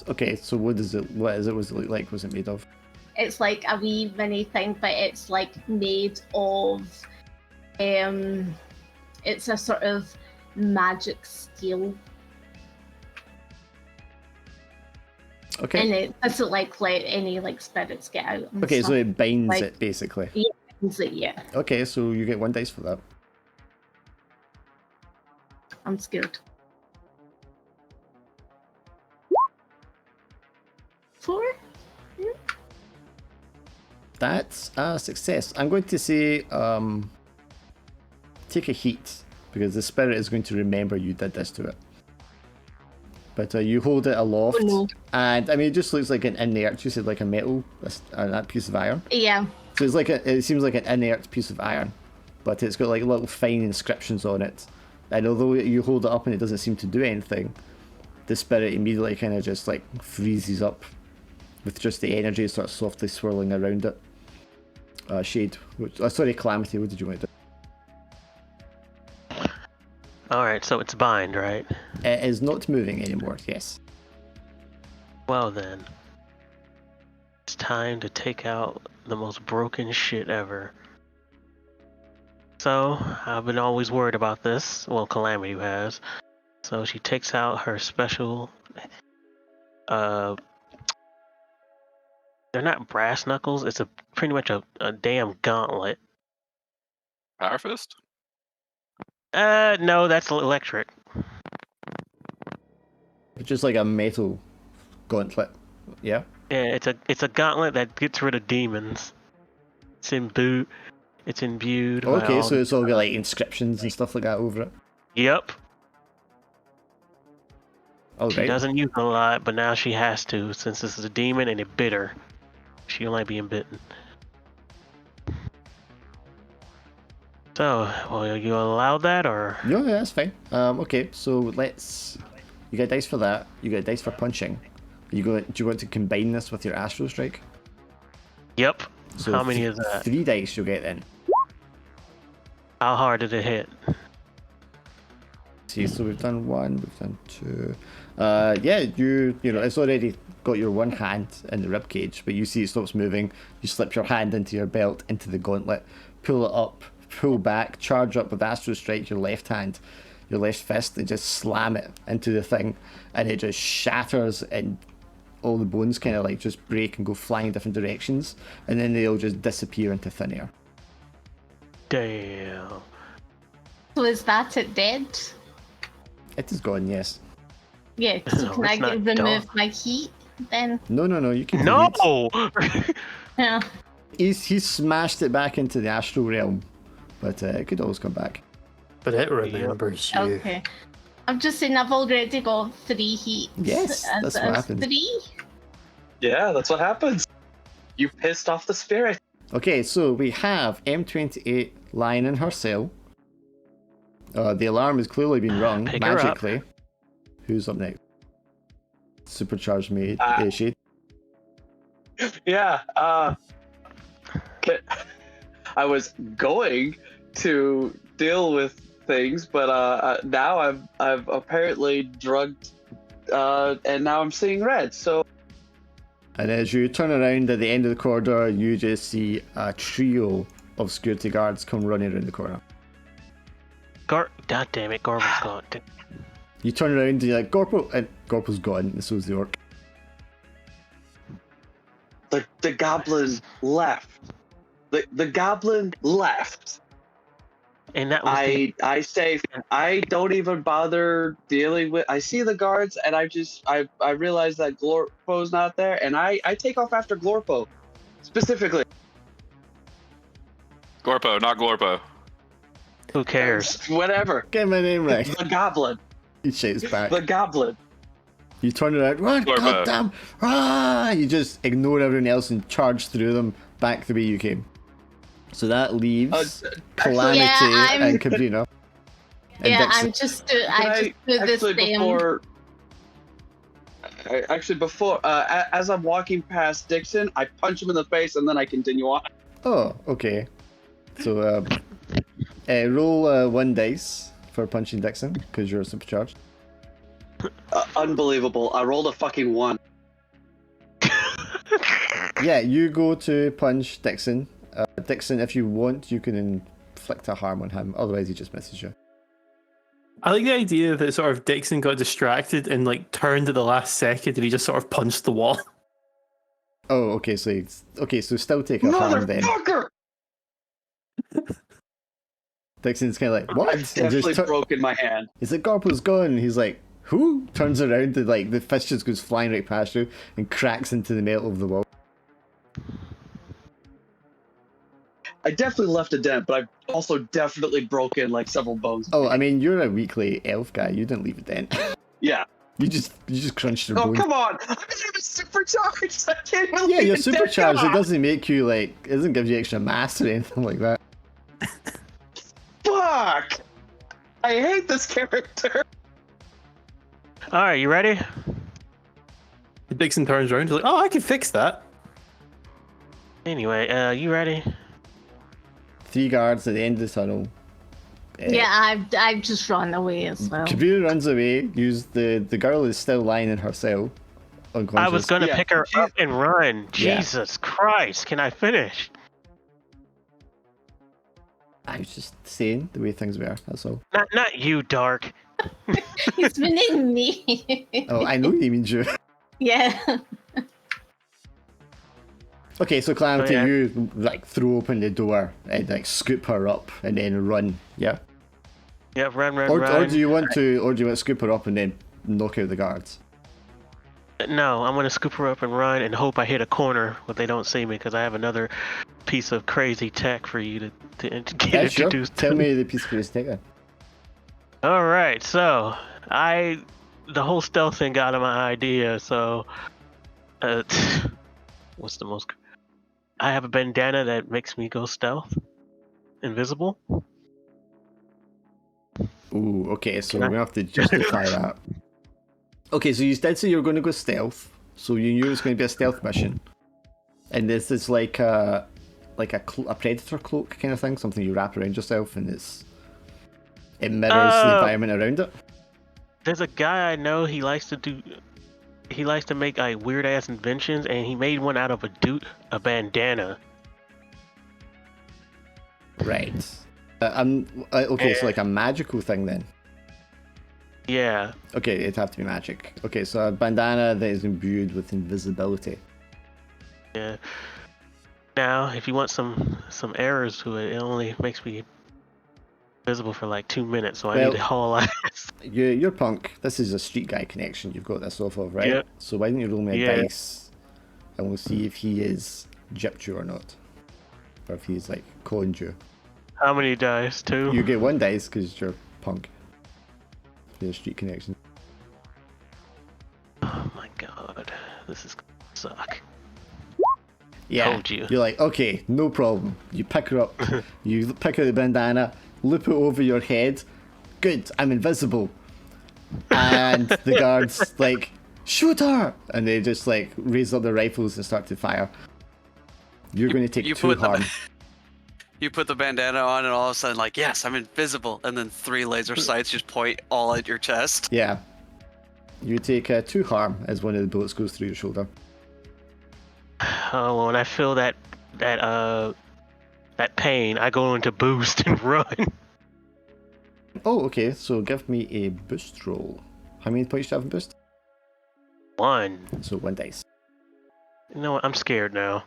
Okay, so what is it? What is it? Was it look like? Was it made of?
it's like a wee mini thing, but it's like made of, it's a sort of magic steel,
Okay.
and it doesn't like let any like spirits get out. And
Okay, so
stuff.
it binds
like-
it basically.
Yeah,
Okay, so you get 1 dice for that.
I'm scared. 4?
That's a success. I'm going to say take a heat because the spirit is going to remember you did this to it. But you hold it aloft,
Oh, no.
and I mean it just looks like an inert. You said like a metal, that piece of iron.
Yeah.
So it's like it seems like an inert piece of iron, but it's got like little fine inscriptions on it. And although you hold it up and it doesn't seem to do anything, the spirit immediately kind of just like freezes up with just the energy sort of softly swirling around it. Shade, sorry, Calamity, what did you want to do?
Alright, so it's bind, right?
It is not moving anymore, yes.
Well then. It's time to take out the most broken shit ever. So, I've been always worried about this. Well, Calamity has. So she takes out her special... they're not brass knuckles, it's pretty much a damn gauntlet.
Power fist?
No, that's electric.
It's just like a metal gauntlet, yeah?
Yeah, it's a gauntlet that gets rid of demons. It's imbued by
Okay,
all
so it's all got like inscriptions and stuff like that over it.
Yep.
All
She
right.
doesn't use it a lot, but now she has to since this is a demon and it bit her. She don't like being bitten. So, will you allow that or?
No, yeah, that's fine. Okay, so you get dice for that. You get dice for punching. Do you want to combine this with your Astro Strike?
Yep.
So
How many is that?
3 dice you'll get then.
How hard did it hit?
See, so we've done 1, we've done 2. Yeah, you know, it's already got your one hand in the rib cage, but you see it stops moving. You slip your hand into your belt, into the gauntlet, pull it up, pull back, charge up with Astro Strike your left hand, your left fist, and just slam it into the thing, and it just shatters, and all the bones kind of like just break and go flying in different directions, and then they'll just disappear into thin air.
Damn.
So is that it dead?
It is gone, yes.
Yeah. So
No,
can I
it's not
remove
done.
my heat then?
No, you can.
No!
Yeah.
He's smashed it back into the astral realm, but it could always come back.
But it remembers you.
Okay. I'm just saying I've already got 3 heats.
Yes, that's what happens.
3.
Yeah, that's what happens. You pissed off the spirit.
Okay, so we have M28 lying in her cell. The alarm has clearly been rung
Pick her up.
magically. Who's up next? Supercharged maid. Shade.
Yeah. I was going to deal with things, but now I've apparently drugged, and now I'm seeing red. So.
And as you turn around at the end of the corridor, you just see a trio of security guards come running around the corner.
God damn it, Gorman's gone.
You turn around and you're like, Corporal, and Corporal's gone, and so's the orc.
The goblin left. The goblin left.
And that was
I say I don't even bother dealing with. I see the guards and I realize that Glorpo's not there, and I take off after Glorpo specifically.
Glorpo, not Glorpo.
Who cares?
Whatever.
Get my name right.
The goblin.
He shakes back.
The goblin.
You turn around, run,
Glorpo.
goddamn! Ah! You just ignore everyone else and charge through them back the way you came. So that leaves Calamity and Cabrina. And
Yeah,
Dixon.
I'm just do this thing.
Before as I'm walking past Dixon, I punch him in the face and then I continue on.
Oh, okay. So roll 1 dice for punching Dixon because you're supercharged.
Unbelievable! I rolled a fucking 1.
Yeah, you go to punch Dixon. Dixon, if you want, you can inflict a harm on him. Otherwise, he just misses you.
I like the idea that sort of Dixon got distracted and like turned at the last second and he just sort of punched the wall.
Oh, okay. So still take a harm then.
Motherfucker!
Dixon's kind of like, what?
I've definitely broken my hand.
He's like, Gorpo's gone. He's like, who? Turns around and like the fist just goes flying right past you and cracks into the metal of the wall.
I definitely left a dent, but I've also definitely broken like several bones.
Oh, I mean, you're a weakly elf guy. You didn't leave a dent.
Yeah.
You just crunched your
Oh,
bone.
come on! I'm supercharged! I can't even
Yeah,
leave
you're
a dent.
supercharged.
Come
It
on!
doesn't make you like. It doesn't give you extra mass or anything like that.
Fuck! I hate this character.
Alright, you ready?
Dixon turns around, he's like, oh, I can fix that.
Anyway, you ready?
3 guards at the end of the tunnel.
Yeah, I've just run away as well.
Cabrera runs away. The girl is still lying in her cell, unconscious.
I was gonna
Yeah,
pick her up and run.
Yeah.
Jesus Christ, can I finish?
I was just saying the way things were. That's all.
Not you, Dark.
He's meaning me.
Oh, I know he means you.
Yeah.
Okay, so Calamity,
Oh, yeah.
you like throw open the door and like scoop her up and then run. Yeah.
Yeah, run.
Or do you want to scoop her up and then knock out the guards?
No, I'm gonna scoop her up and run and hope I hit a corner where they don't see me because I have another piece of crazy tech for you to get
Yeah, sure.
introduced
Tell
to.
me the piece of crazy tech then.
All right, so the whole stealth thing got of my idea. So, what's the most? I have a bandana that makes me go stealth, invisible.
Ooh, okay, so we're gonna have to justify that. Okay, so you did say you were going to go stealth, so you knew it was going to be a stealth mission, and this is like a predator cloak kind of thing, something you wrap around yourself, and it mirrors the environment around it.
There's a guy I know. He likes to make like weird ass inventions, and he made one out of a bandana.
Right. Okay, so like a magical thing then.
Yeah.
Okay, it'd have to be magic. Okay, so a bandana that is imbued with invisibility.
Yeah. Now, if you want some errors to it, it only makes me visible for like 2 minutes, so I need to haul ass.
You're punk. This is a street guy connection you've got this off of, right?
Yeah.
So why don't you roll me a
Yeah.
dice, and we'll see if he is gypped you or not. or if he's like cloned you.
How many dice? 2?
You get 1 dice because you're punk. You're a street connection.
Oh my god, this is gonna suck.
Yeah,
Told you.
You're like, okay, no problem. You pick her up, you pick out the bandana, loop it over your head. Good, I'm invisible. And the guards like, shoot her! And they just like raise up their rifles and start to fire. You're going to take 2 harm.
You put the bandana on, and all of a sudden, like, yes, I'm invisible, and then 3 laser sights just point all at your chest.
Yeah. You take 2 harm as one of the bullets goes through your shoulder.
Oh, when I feel that pain, I go into boost and run.
Oh, okay. So give me a boost roll. How many points do you have in boost?
1.
So 1 dice.
You know what? I'm scared now.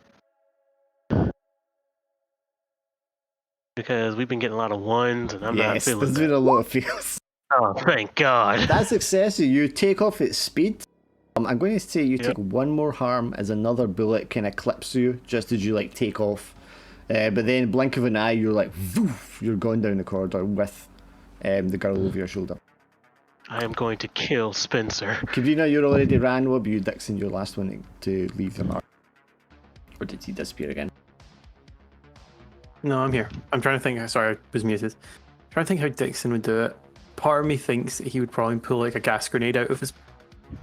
Because we've been getting a lot of 1s, and I'm not feeling
there's been
that.
a lot of fails.
Oh, thank God.
That's success. You take off its speed. I'm going to say you take 1 more harm as another bullet kind of clips you just as you like take off. But then blink of an eye, you're like, voof, you're going down the corridor with the girl over your shoulder.
I am going to kill Spencer.
Kabrina, you're already ran. What were you, Dixon? Your last one to leave the mark. Or did he disappear again?
No, I'm here. I'm trying to think. Sorry, I was muted. I'm trying to think how Dixon would do it. Part of me thinks that he would probably pull like a gas grenade out of his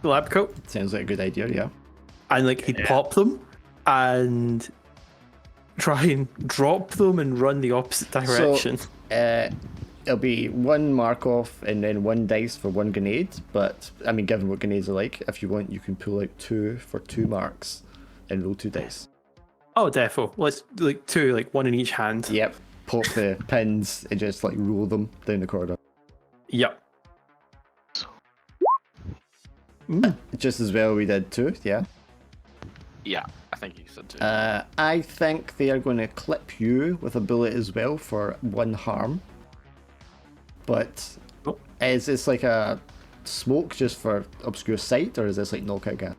lab coat.
Sounds like a good idea, yeah.
And like he'd pop them and try and drop them and run the opposite direction.
So, it'll be 1 mark off and then 1 dice for 1 grenade. But I mean, given what grenades are like, if you want, you can pull out 2 for 2 marks and roll 2 dice.
Oh, defo. Let's like 2, like 1 in each hand.
Yep. Pop the pins and just like roll them down the corridor.
Yep.
Just as well we did 2, yeah.
Yeah, I think you said 2.
I think they are going to clip you with a bullet as well for 1 harm. But is this like a smoke just for obscure sight, or is this like knockout gas?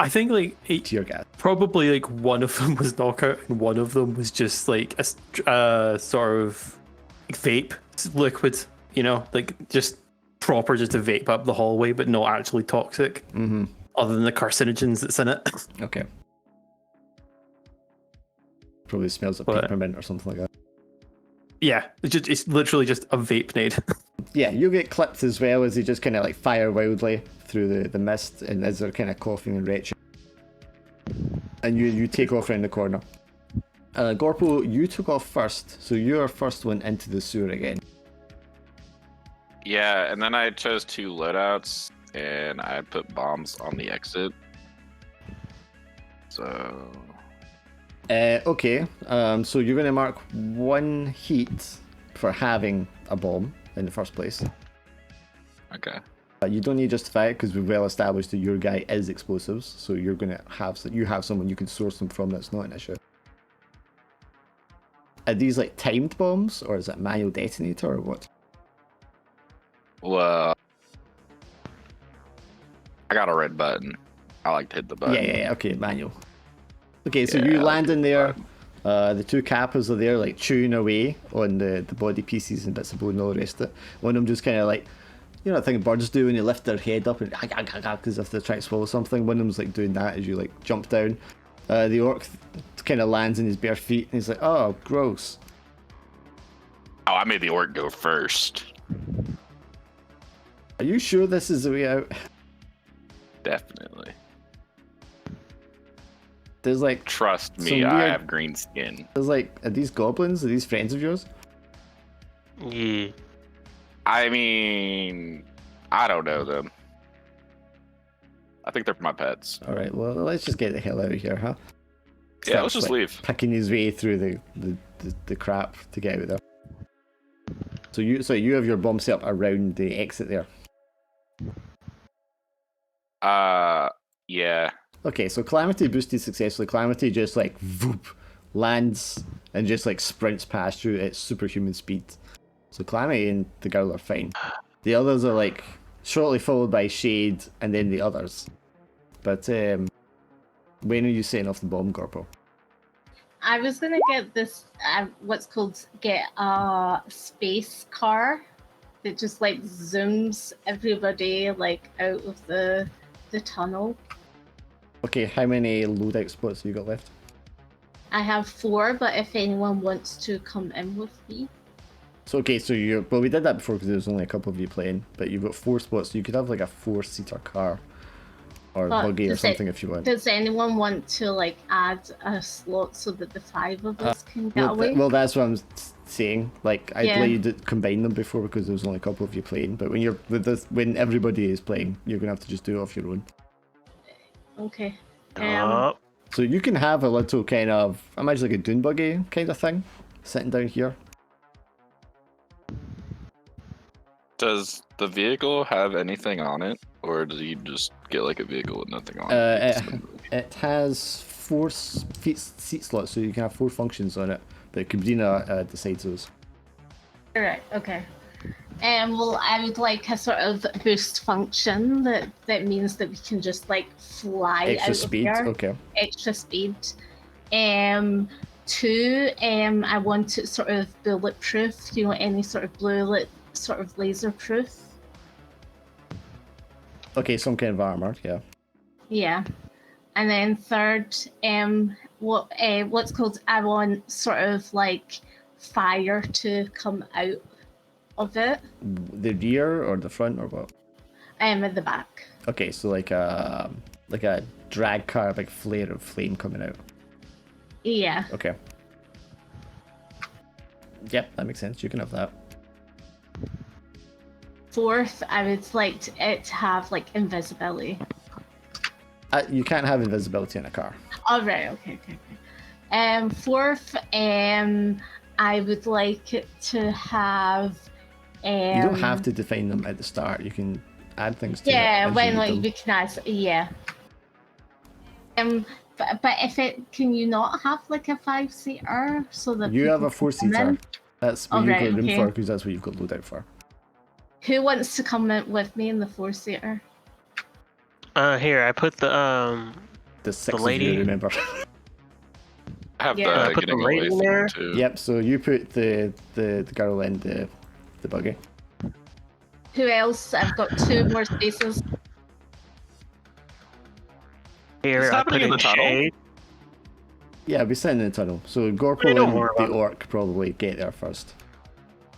I think like
Tear gas.
probably like one of them was knockout and one of them was just like a sort of vape liquid, you know, like just proper just to vape up the hallway, but not actually toxic.
Mm-hmm.
Other than the carcinogens that's in it.
Okay. Probably smells of
But-
peppermint or something like that.
Yeah, it's literally just a vape nade.
Yeah, you get clipped as well as they just kind of like fire wildly through the mist, and as they're kind of coughing and retching. And you take off around the corner. Gorpo, you took off first, so you're first one into the sewer again.
Yeah, and then I chose 2 loadouts, and I put bombs on the exit. So
Okay, so you're going to mark 1 heat for having a bomb in the first place.
okay.
You don't need to justify it because we've well established that your guy is explosives, so you're going to have someone you can source them from. That's not an issue. Are these like timed bombs, or is it manual detonator, or what?
Well, I got a red button. I like to hit the button.
Yeah, okay, manual. Okay, so
Yeah,
you
I
land
like
in
the
there.
button.
The 2 kappas are there, like chewing away on the body pieces and bits of bone and all the rest of it. One of them just kind of like, you know, that thing birds do when they lift their head up and as if they're trying to swallow something. One of them's like doing that as you like jump down. The orc kind of lands in his bare feet and he's like, oh, gross.
Oh, I made the orc go first.
Are you sure this is the way out?
Definitely.
There's like,
Trust
Some
me, I
weird-
have green skin.
are these goblins? Are these friends of yours?
Yeah.
I mean, I don't know them. I think they're my pets.
All right, well, let's just get the hell out of here, huh?
Yeah, let's just
like,
leave.
Picking his way through the crap to get out of there. So you have your bomb set up around the exit there.
Yeah.
Okay, so Calamity boosted successfully. Calamity just like voop lands and just like sprints past you at superhuman speed. So Calamity and the girl are fine. The others are like shortly followed by Shade and then the others. But when are you setting off the bomb, Gorpo?
I was gonna get this, get a space car that just like zooms everybody like out of the tunnel.
Okay, how many loadout spots have you got left?
I have 4, but if anyone wants to come in with me.
So okay, so well, we did that before because there was only a couple of you playing, but you've got 4 spots, so you could have like a 4-seater car or
But
buggy or something if you want.
Does anyone want to like add a slot so that the 5 of us can get away?
Well, that's what I'm saying. Like, I'd
Yeah.
let you combine them before because there was only a couple of you playing. But when you're with this, when everybody is playing, you're gonna have to just do it off your own.
Okay.
Oh,
So you can have a little kind of, imagine like a dune buggy kind of thing, sitting down here.
Does the vehicle have anything on it, or do you just get like a vehicle with nothing on it?
It has 4 seat slots, so you can have 4 functions on it. But Cabrina decides those.
Alright, okay. Well, I would like a sort of boost function that means that we can just like fly
Extra
out
speed,
of here.
okay.
Extra speed. 2, I want it sort of bulletproof. You know, any sort of sort of laser proof.
Okay, some kind of armor, yeah.
Yeah. And then 3rd, what's called, I want sort of like fire to come out of it.
The rear or the front or what?
At the back.
Okay, so like a drag car, big flare of flame coming out.
Yeah.
Okay. Yep, that makes sense. You can have that.
4th, I would like it to have like invisibility.
You can't have invisibility in a car.
All right. Okay. 4th, I would like it to have.
You don't have to define them at the start. You can add things to it.
Yeah,
as
when
you
like
need them.
we can add. Yeah. But if it can you not have like a 5-seater so that
You have a
people can come
4-seater.
in?
That's what
Alright,
you've got room
okay.
for because that's what you've got loadout for.
Who wants to come in with me in the 4-seater?
here I put the
The 6 of
lady-
you, remember.
I have
Yeah.
the
Put the
getting away
lady in
thing
there?
too.
Yep, so you put the girl in the buggy.
Who else? I've got 2 more spaces.
here
What's
I
happening
put
in
in
the tunnel?
shade.
Yeah, we're sitting in the tunnel. So Gorple
don't
and
worry
the
about it.
orc probably get there first.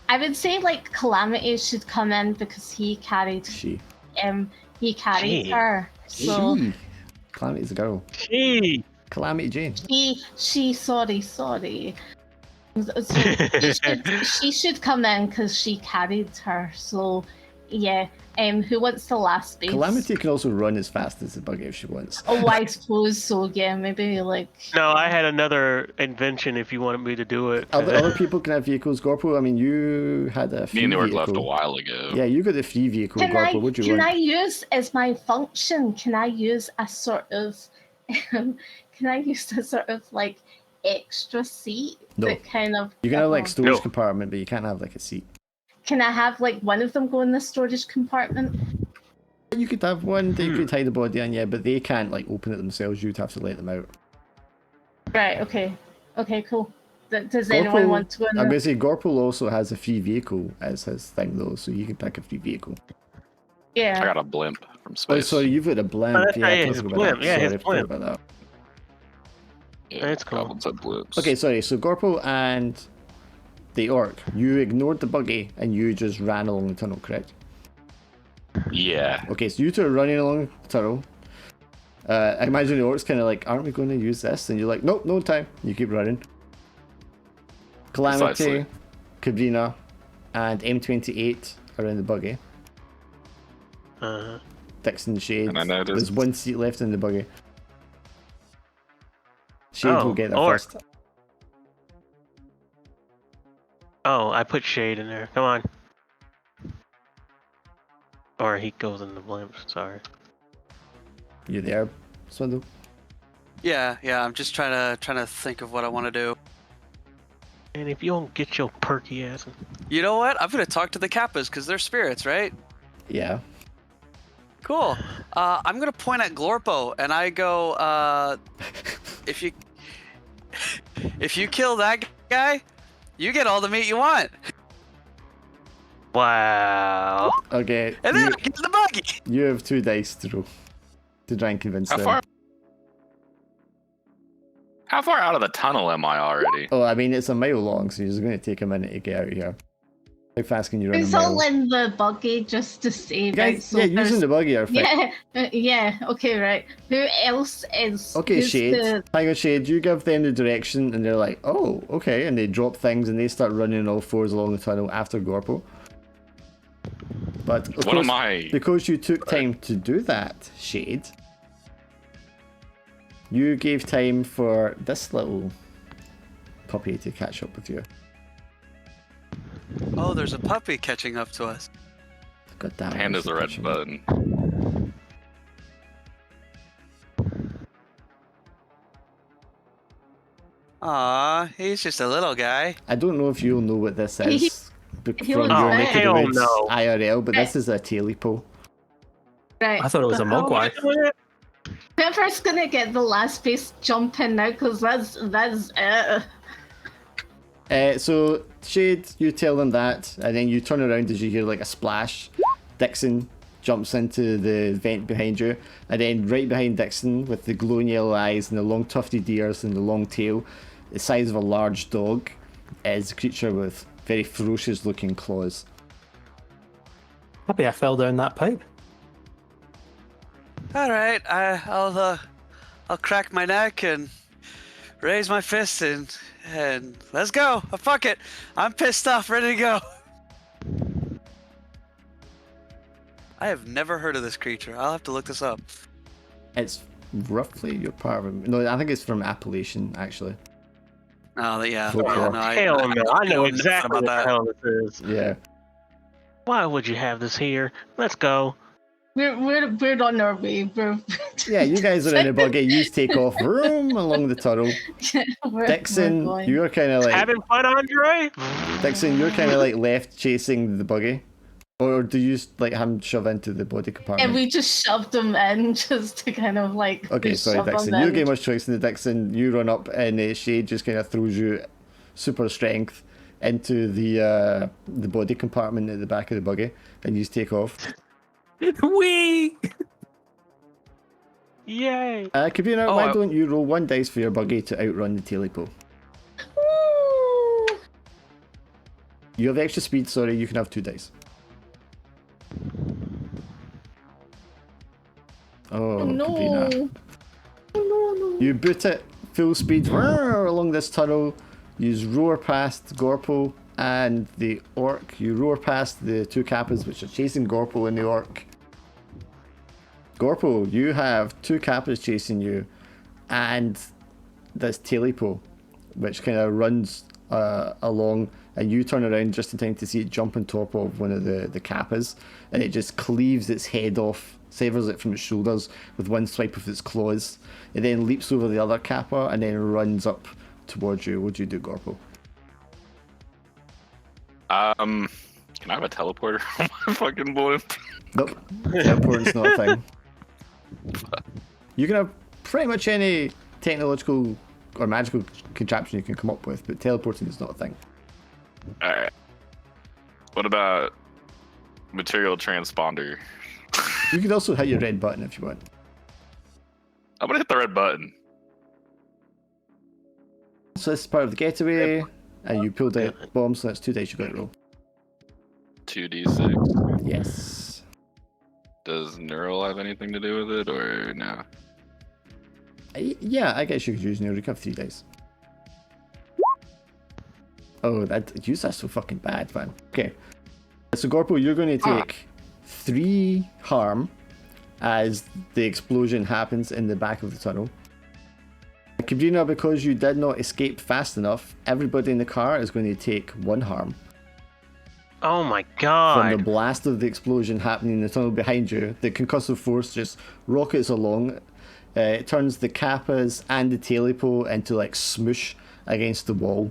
I would say like Calamity should come in because he carried
She.
She.
her. So
She. Calamity's a girl.
Gee.
Calamity Jane.
she sorry. So she should come in because she carried her. So yeah. Who wants the last space?
Calamity can also run as fast as the buggy if she wants.
Oh, I suppose so. Yeah, maybe like.
No, I had another invention if you wanted me to do it.
Other people can have vehicles. Gorpo, I mean, you had a free
Me and the orc
vehicle.
left a while ago.
Yeah, you got a free vehicle, Gorpo. What'd you
Can
want?
I use as my function? Can I use a sort of? Can I use a sort of like extra seat
No.
that kind of?
You can have like storage
No.
compartment, but you can't have like a seat.
Can I have like one of them go in the storage compartment?
You could have one that you could hide the body in, yeah, but they can't like open it themselves. You'd have to let them out.
Right. Okay. Okay. Cool. Does anyone want to go in
I'm
the...
gonna say Gorple also has a free vehicle as his thing though, so you can pick a free vehicle.
I
Yeah.
got a blimp from
Oh,
space.
sorry, you've got a blimp.
Oh, that's
yeah,
right,
I
his
forgot about
blimp.
that.
Yeah,
Sorry,
his
I forgot
blimp.
about that.
Yeah,
That's cool.
goblins have blimps.
Okay, sorry. So Gorpo and the orc, you ignored the buggy and you just ran along the tunnel, correct?
Yeah.
Okay, so you two are running along the tunnel. I imagine the orc's kind of like, aren't we going to use this? And you're like, nope, no time. You keep running. Calamity,
Precisely.
Cabrina, and M28 are in the buggy. Dixon Shade.
And I noticed-
There's 1 seat left in the buggy. Shade
Oh,
will get there
orc.
first.
Oh, I put shade in there. Come on. Or he goes in the blimp. Sorry.
You there, Swindle?
Yeah. I'm just trying to think of what I want to do.
And if you don't get your perky ass.
You know what? I'm gonna talk to the Kappas because they're spirits, right?
Yeah.
Cool. I'm gonna point at Glorpo and I go, if you If you kill that guy, you get all the meat you want.
Wow.
Okay,
And then I get the buggy.
you have 2 dice to roll to try and convince
How
them.
far? How far out of the tunnel am I already?
Oh, I mean, it's a mile long, so you're going to take a minute to get out of here. How fast can you run a
It's
mile?
all in the buggy just to save it.
Guys,
So
yeah,
there's-
using the buggy are fine.
yeah, okay, right. Who else is...
Okay,
who's
Shade.
the-
Hang on, Shade. You give them the direction, and they're like, oh, okay. And they drop things, and they start running on all fours along the tunnel after Gorpo. But, of
What
course,
am I?
because you took time to do that, Shade, you gave time for this little puppy to catch up with you.
Oh, there's a puppy catching up to us.
God damn it.
Hand
what's
is the red
catching?
button.
Aw, he's just a little guy.
I don't know if you'll know what this is
he
from
looks
your
like-
neck of the
hell
woods
no.
IRL, but this is a Tailipo.
Right.
I thought it was a mogwai.
Whoever's gonna get the last piece jumping now, because that's
So, Shade, you tell them that, and then you turn around as you hear like a splash. Dixon jumps into the vent behind you, and then right behind Dixon, with the glowing yellow eyes and the long tufted ears and the long tail, the size of a large dog, is a creature with very ferocious looking claws.
Maybe I fell down that pipe.
All right, I'll crack my neck and raise my fist and let's go. Fuck it, I'm pissed off, ready to go. I have never heard of this creature. I'll have to look this up.
It's roughly your part of no, I think it's from Appalachian actually.
Oh, yeah.
Folklore.
Yeah, no,
Hell no. I know exactly
about
what the
that.
hell this is.
Yeah.
Why would you have this here? Let's go.
we're on our way.
Yeah, you guys are in a buggy. You take off vroom, along the tunnel.
we're
Dixon,
going.
you're kind of like
Having fun, Andre?
Dixon, you're kind of like left chasing the buggy, or do you like him shove into the body compartment?
And we just shoved them in just to kind of like.
Okay,
we
sorry,
shoved them
Dixon. You
in.
get much choice in the Dixon. You run up, and Shade just kind of throws you super strength into the body compartment at the back of the buggy, and you take off.
Wee!
Yay.
Kabina,
Oh,
why don't you roll 1 dice for your buggy to outrun the Tailipo?
Woo!
You have extra speed, sorry, you can have 2 dice. Oh,
No.
Kabina.
No.
You boot it full speed along this tunnel. You roar past Gorpo and the orc. You roar past the 2 kappas which are chasing Gorpo and the orc. Gorpo, you have 2 kappas chasing you and this Tailipo which kind of runs along, and you turn around just in time to see it jump on top of one of the kappas, and it just cleaves its head off, severs it from its shoulders with one swipe of its claws. It then leaps over the other kappa and then runs up towards you. What do you do, Gorpo?
Can I have a teleporter on my fucking blimp?
Nope. Teleporting's not a thing. You can have pretty much any technological or magical contraption you can come up with, but teleporting is not a thing.
Alright. What about material transponder?
You could also hit your red button if you want.
I'm gonna hit the red button.
So this is part of the getaway, and you pulled out bombs, so that's 2 dice you got to roll.
2d6.
Yes.
Does neural have anything to do with it, or no?
Yeah, I guess you could use neural. You can have 3 dice. Oh, that's so fucking bad, man. Okay. So Gorpo, you're going to take 3 harm as the explosion happens in the back of the tunnel. Kabrina, because you did not escape fast enough, everybody in the car is going to take 1 harm.
Oh my
From
god.
the blast of the explosion happening in the tunnel behind you, the concussive force just rockets along. It turns the kappas and the Tailipo into like smoosh against the wall.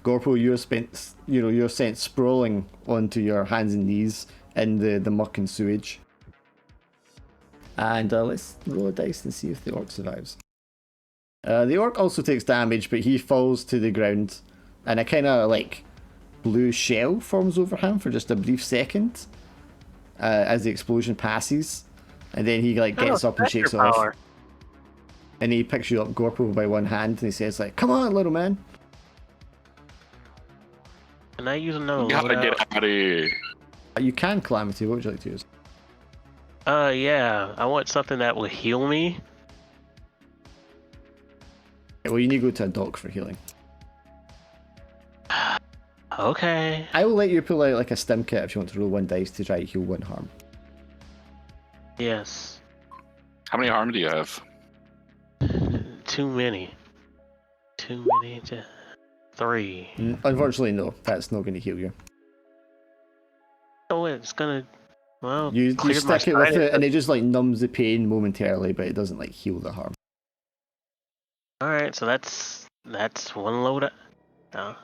Gorpo, you're sent sprawling onto your hands and knees in the muck and sewage. And let's roll a dice and see if the orc survives. The orc also takes damage, but he falls to the ground, and a kind of like blue shell forms over him for just a brief second as the explosion passes, and then he like gets up and shakes it off, and he picks you up, Gorpo, by one hand, and he says like, "Come on, little man."
Can I use another
Gotta get
loadout?
out of here.
You can Calamity. What would you like to use?
Yeah. I want something that will heal me.
Well, you need to go to a dock for healing.
Okay.
I will let you pull out like a stim kit if you want to roll 1 dice to try to heal 1 harm.
Yes.
How many harm do you have?
Too many. Too many to 3.
Unfortunately, no. That's not going to heal you.
Oh, it's gonna. Well,
You
cleared my
stick it with
sinus.
it, and it just like numbs the pain momentarily, but it doesn't like heal the harm.
All right, so that's one loadout. No.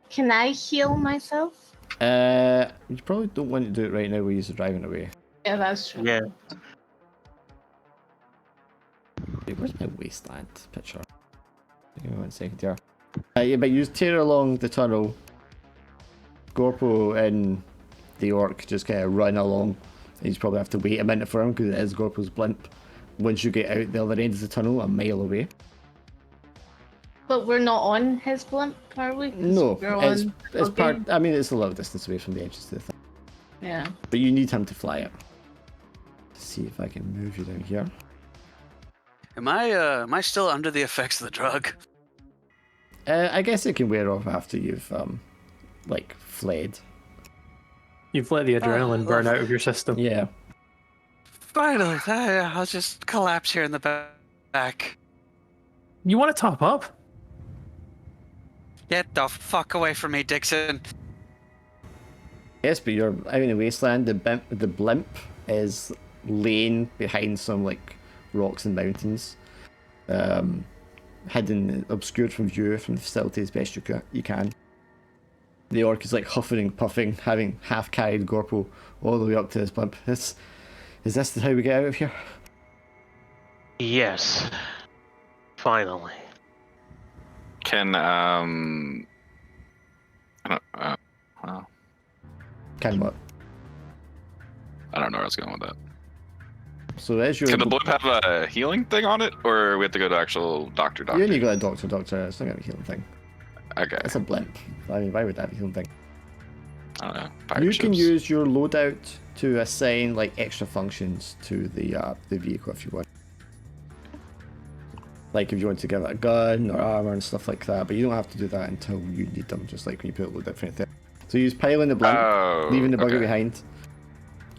Can I heal myself?
You probably don't want to do it right now where you're driving away.
Yeah, that's true.
Yeah.
Wait, where's my wasteland picture? Give me 1 second here. Yeah, but you tear along the tunnel. Gorpo and the orc just kind of run along. And you probably have to wait a minute for him because it is Gorpo's blimp. Once you get out the other end of the tunnel, a mile away.
But we're not on his blimp, are we? 'Cause
No,
we're
it's
on
part.
okay.
I mean, it's a little distance away from the edges of the thing.
Yeah.
But you need him to fly it. Let's see if I can move you down here.
Am I still under the effects of the drug?
I guess it can wear off after you've like fled.
You've let the adrenaline burn out of your system.
Yeah.
Finally, I'll just collapse here in the back.
You want to top up?
Get the fuck away from me, Dixon.
Yes, but you're out in the wasteland. The blimp is laying behind some like rocks and mountains, hidden, obscured from view from the facility as best you can. The orc is like huffing and puffing, having half carried Gorpo all the way up to his blimp. Is this how we get out of here?
Yes. Finally.
Can I don't well,
Can what?
I don't know where I was going with that.
So as you're
Can the blimp have a healing thing on it, or we have to go to actual doctor?
you only got a doctor. It's not gonna be a healing thing.
Okay.
It's a blimp. I mean, why would that be a healing thing?
I don't know. Pirate
You can
ships.
use your loadout to assign like extra functions to the vehicle if you want. Like if you want to give it a gun or armor and stuff like that, but you don't have to do that until you need them. Just like when you put a loadout for anything. So you use piling the blimp, leaving the bugger behind.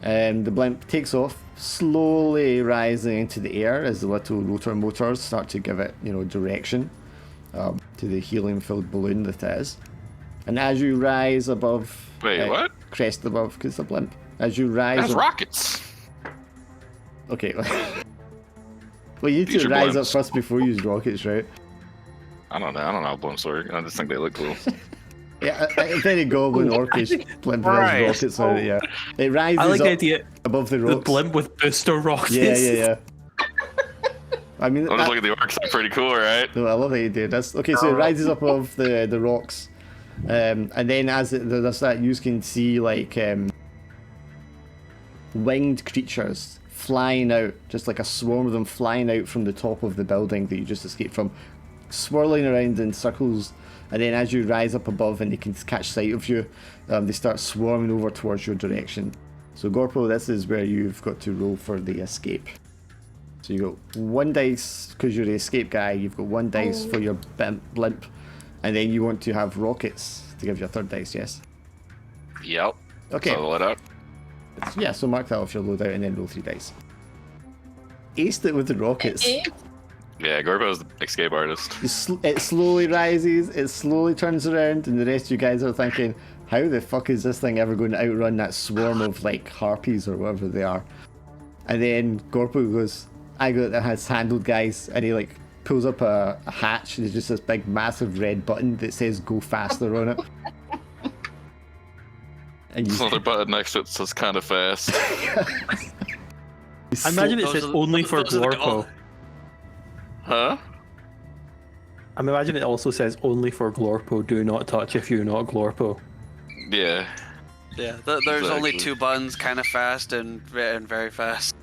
The blimp takes off, slowly rising into the air as the little rotor motors start to give it, direction to the helium-filled balloon that it is. And as you rise above,
Wait, what?
crest above, because it's a blimp. As you rise,
That's rockets.
Okay. Well, you need
These
to
are
rise up
blimps.
first before you use rockets, right?
I don't know how blimps work. I just think they look cool.
Yeah, a very goblin orcish blimp has
Right.
rockets on it. Yeah, it rises
I like
up
the idea.
above the
The
rocks.
blimp with booster rockets.
Yeah. I mean,
I'll just look at the orcs. They're pretty cool, right?
no, I love that you did. That's okay. So it rises up above the rocks, and then as it does that, you can see like winged creatures flying out, just like a swarm of them flying out from the top of the building that you just escaped from, swirling around in circles. And then as you rise up above and they can catch sight of you, they start swarming over towards your direction. So Gorpo, this is where you've got to roll for the escape. So you got 1 dice because you're the escape guy. You've got 1 dice for your blimp, and then you want to have rockets to give you a 3rd dice. Yes.
Yep.
Okay.
So let out.
Yeah. So mark that off your loadout and then roll 3 dice. Aced it with the rockets.
Yeah, Gorbo's the escape artist.
It slowly rises. It slowly turns around, and the rest of you guys are thinking, "How the fuck is this thing ever going to outrun that swarm of like harpies or whatever they are?" And then Gorpo goes, "I got this handled, guys," and he like pulls up a hatch. There's just this big, massive red button that says "Go faster" on it. And you,
Another button next to it says kind of fast.
I imagine it
Those
says
are the-
only for
those are the-
Glorpo.
Huh?
I'm imagining it also says only for Glorpo, do not touch if you're not Glorpo.
Yeah.
Yeah, there's only
Exactly.
2 buttons, kind of fast and very fast.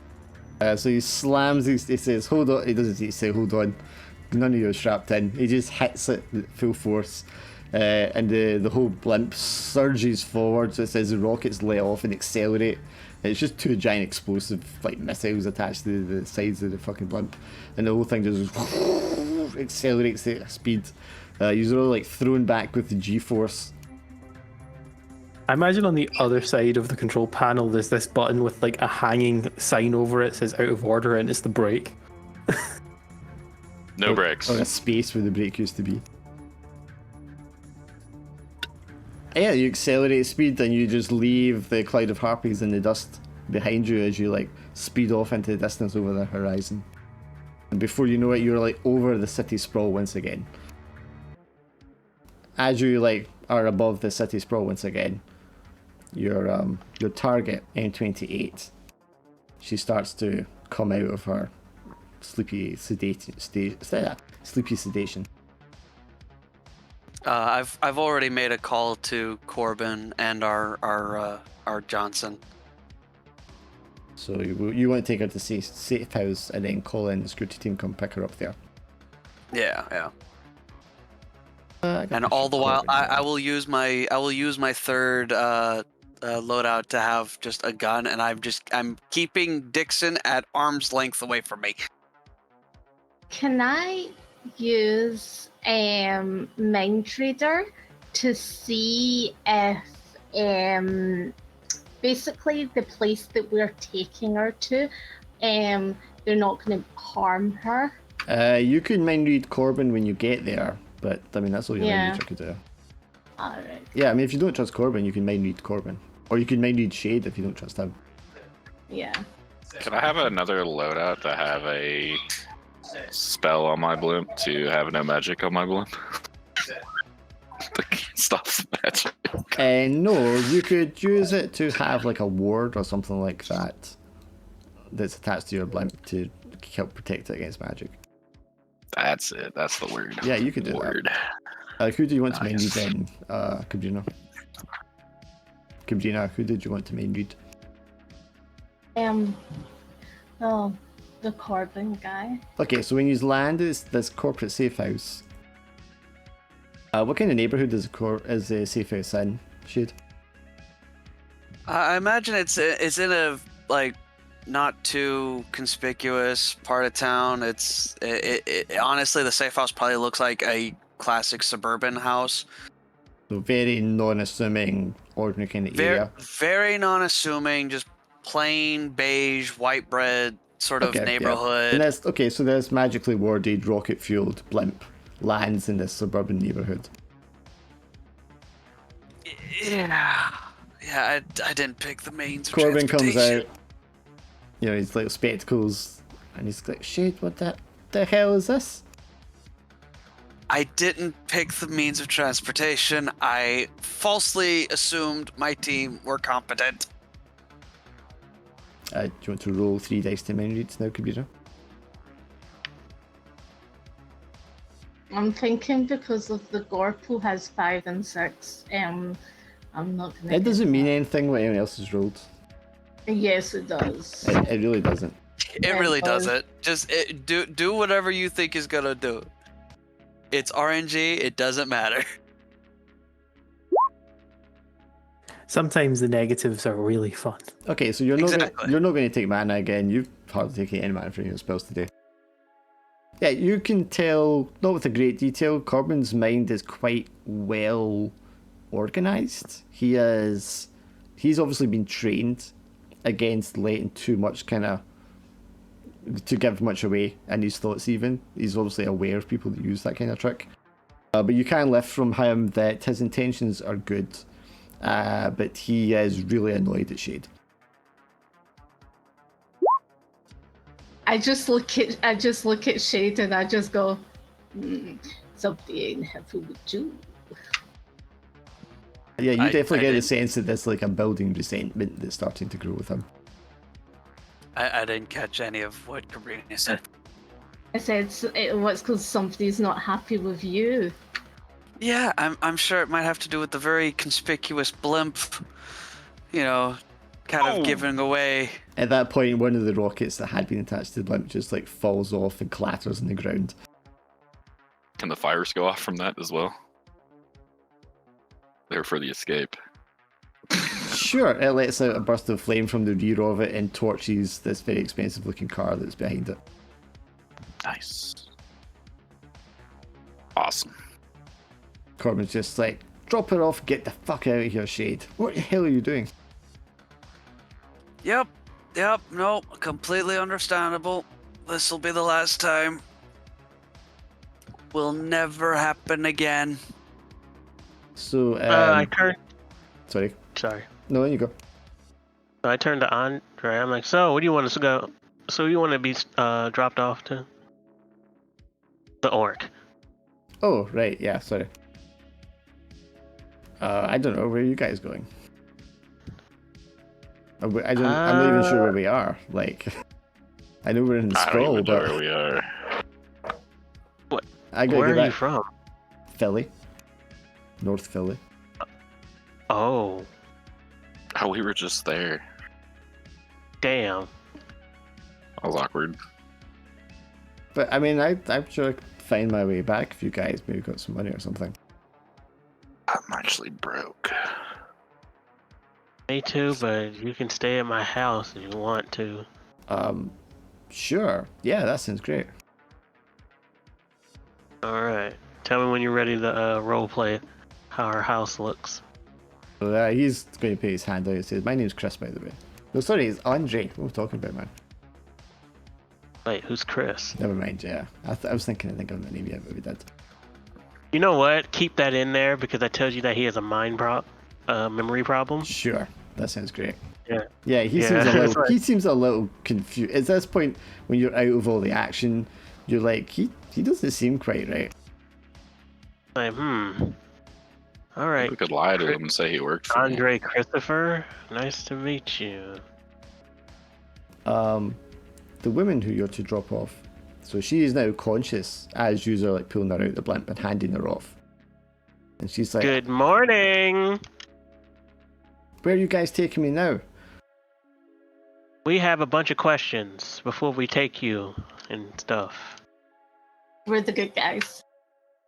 So he slams, he says, hold on. He doesn't say hold on. None of you are strapped in. He just hits it at full force. And the whole blimp surges forwards. It says the rockets let off and accelerate. And it's just 2 giant explosive like missiles attached to the sides of the fucking blimp. And the whole thing just accelerates at speed. You're all like thrown back with the G-force.
I imagine on the other side of the control panel there's this button with like a hanging sign over it, says out of order, and it's the brake.
No brakes.
Or a space where the brake used to be. Yeah, you accelerate speed and you just leave the cloud of harpies in the dust behind you as you like speed off into the distance over the horizon. And before you know it, you're like over the city sprawl once again. As you like are above the city sprawl once again, your target, M28, she starts to come out of her sleepy sedation.
I've already made a call to Corbin and our Johnson.
So you want to take her to safe house and then call in the security team, come pick her up there.
Yeah. And all the while, I will use my third loadout to have just a gun, and I'm keeping Dixon at arm's length away from me.
Can I use Mind Reader to see if basically the place that we're taking her to, they're not going to harm her?
You can mind read Corbin when you get there, but I mean that's all your mind reader could do.
Alright.
Yeah, I mean if you don't trust Corbin, you can mind read Corbin, or you can mind read Shade if you don't trust him.
Yeah.
Can I have another loadout to have a spell on my blimp to have no magic on my blimp? Stop the magic.
No, you could use it to have like a ward or something like that that's attached to your blimp to help protect it against magic.
That's it. That's the word.
Yeah, you could do
word.
that. Who do you want to main
Nice.
read then, Cabrina? Cabrina, who did you want to main read?
The Corbin guy.
Okay, so when you land this corporate safe house, what kind of neighborhood is the safe house in, Shade?
I imagine it's in a like not too conspicuous part of town. It honestly, the safe house probably looks like a classic suburban house.
So very non-assuming, ordinary kind of area.
Very non-assuming, just plain beige, white bread sort of
Okay, yeah.
neighborhood.
And that's okay. So this magically warded, rocket-fueled blimp lands in this suburban neighborhood.
Yeah, I didn't pick the means of
Corbin comes
transportation.
out. You know, his little spectacles, and he's like, "Shade, what the hell is this?"
I didn't pick the means of transportation. I falsely assumed my team were competent.
Do you want to roll 3 dice to mind reads now, Kabira?
I'm thinking because of the Gorpo has 5 and 6. I'm not gonna.
It doesn't mean anything what anyone else has rolled.
Yes, it does.
It really doesn't.
It really
Well,
doesn't. Just do whatever you think is gonna do. It's RNG. It doesn't matter.
Sometimes the negatives are really fun.
Okay, so you're not
Exactly.
you're not going to take mana again. You've hardly taken any mana from your spells today. Yeah, you can tell, not with a great detail, Corbin's mind is quite well organized. He's obviously been trained against letting too much to give much away in his thoughts even. He's obviously aware of people that use that kind of trick. But you can lift from him that his intentions are good, but he is really annoyed at Shade.
I just look at Shade and I just go, something ain't happy with you.
Yeah, you
I
definitely get the
didn't-
sense that there's like a building resentment that's starting to grow with him.
I didn't catch any of what Cabrina said.
I said, what's because somebody's not happy with you?
Yeah, I'm sure it might have to do with the very conspicuous blimp, you know, kind of giving away.
At that point, one of the rockets that had been attached to the blimp just like falls off and clatters on the ground.
Can the fires go off from that as well? They're for the escape.
Sure, it lets out a burst of flame from the rear of it and torches this very expensive looking car that's behind it.
Nice. Awesome.
Corbin's just like, drop it off, get the fuck out of here, Shade. What the hell are you doing?
Yep, no, completely understandable. This'll be the last time. Will never happen again.
So,
I turned.
Sorry.
Sorry.
No, you go.
I turned to Andre. I'm like, so what do you want us to go? So you want to be dropped off to the orc?
Oh, right, yeah, sorry. I don't know, where are you guys going? I'm not even sure where we are. Like, I know we're in the
I don't
sprawl,
even know
but
where we are.
What?
I gotta
Where
get
are
back.
you from?
Philly. North Philly.
Oh,
Oh, we were just there.
damn.
That was awkward.
But I mean, I'm sure I could find my way back if you guys maybe got some money or something.
I'm actually broke.
Me too, but you can stay at my house if you want to.
Sure. Yeah, that sounds great.
All right. Tell me when you're ready to roleplay how our house looks.
So he's going to put his hand out and says, "My name's Chris, by the way." No, sorry, it's Andre. What are we talking about, man?
Wait, who's Chris?
Never mind, yeah. I was thinking of the name yet, but we did.
You know what? Keep that in there because that tells you that he has a memory problem.
Sure, that sounds great.
Yeah.
Yeah, he
Yeah,
seems a
it's
little.
like-
He seems a little confused. At this point, when you're out of all the action, you're like, he doesn't seem quite right.
Like, All right.
We could lie to him and say he worked for me.
Andre Christopher, nice to meet you.
The woman who you're to drop off, so she is now conscious as you are like pulling her out the blimp and handing her off, and she's like,
Good morning.
"Where are you guys taking me now?"
We have a bunch of questions before we take you and stuff.
We're the good guys.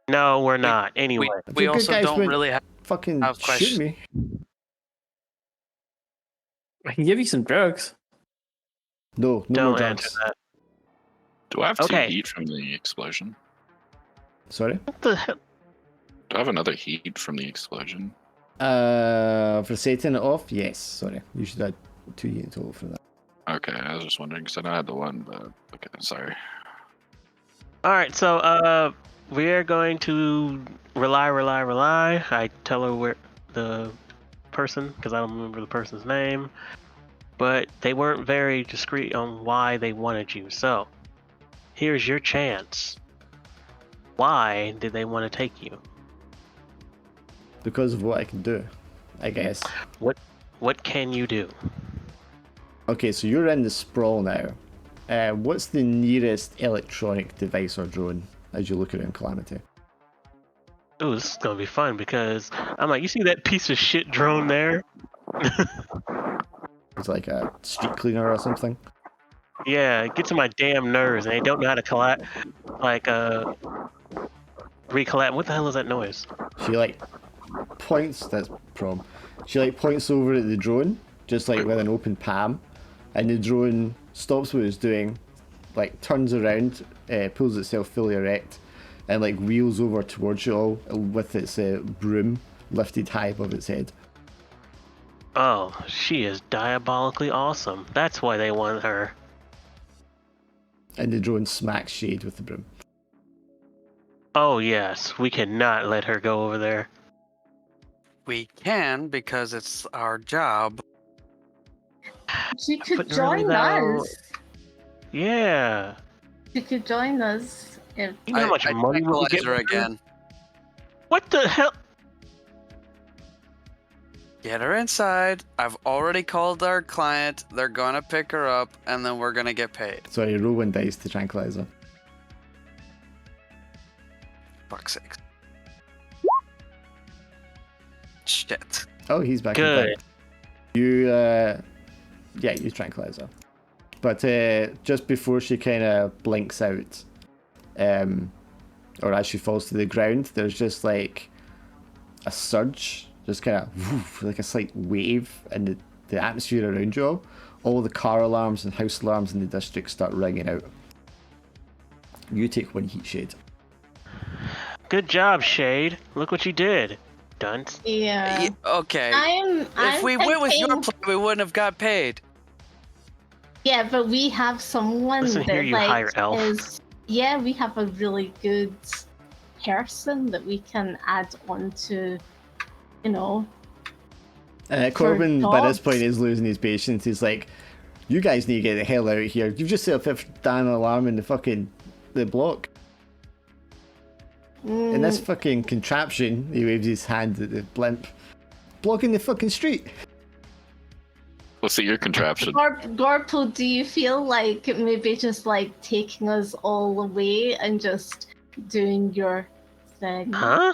No, we're not. Anyway.
We
The good
also
guys
don't
went-
really have.
Fucking
Have
shoot
questions.
me.
I can give you some drugs.
No more
Don't
drugs.
answer that.
Do I have
Okay.
2 heat from the explosion?
Sorry.
What the hell?
Do I have another heat from the explosion?
For setting it off, yes. Sorry, you should add 2 in total for that.
Okay, I was just wondering because I know I had the one, but okay, sorry.
All right, so we're going to rely. I tell her where the person, because I don't remember the person's name, but they weren't very discreet on why they wanted you. So here's your chance. Why did they want to take you?
Because of what I can do, I guess.
What can you do?
Okay, so you're in the sprawl now. What's the nearest electronic device or drone as you look around Calamity?
Ooh, this is gonna be fun because I'm like, you see that piece of shit drone there?
It's like a street cleaner or something.
Yeah, it gets on my damn nerves, and they don't know how to recollect. What the hell is that noise?
She like points. That's prom. She like points over at the drone, just like with an open palm, and the drone stops what it's doing, like turns around, pulls itself fully erect, and like wheels over towards you all with its broom lifted high above its head.
Oh, she is diabolically awesome. That's why they want her.
And the drone smacks Shade with the broom.
Oh yes, we cannot let her go over there.
We can because it's our job.
She could
But really,
join
though-
us.
Yeah.
She could join us if
You know how much
I
money we would get
tranquilize her
with her?
again.
What the hell?
Get her inside. I've already called our client. They're gonna pick her up, and then we're gonna get paid.
Sorry, roll 1 dice to tranquilize her.
Fuck's sake. Shit.
Oh, he's back
Good.
in time. You, use tranquilizer. But just before she kind of blinks out, or as she falls to the ground, there's just like a surge, just kind of like a slight wave in the atmosphere around you. All the car alarms and house alarms in the district start ringing out. You take 1 heat shade.
Good job, Shade. Look what you did. Dunce.
Yeah.
Okay.
I'm
If we went with your
thinking-
plan, we wouldn't have got paid.
Yeah, but we have someone
Listen
that
here, you
like
higher elf.
is. Yeah, we have a really good person that we can add on to, you know.
Corbin, by this
dogs?
point, is losing his patience. He's like, you guys need to get the hell out of here. You've just set a fifth damn alarm in the block. And this fucking contraption, he waves his hand at the blimp, blocking the fucking street.
What's your contraption?
Gorpo, do you feel like maybe just like taking us all away and just doing your thing?
Huh?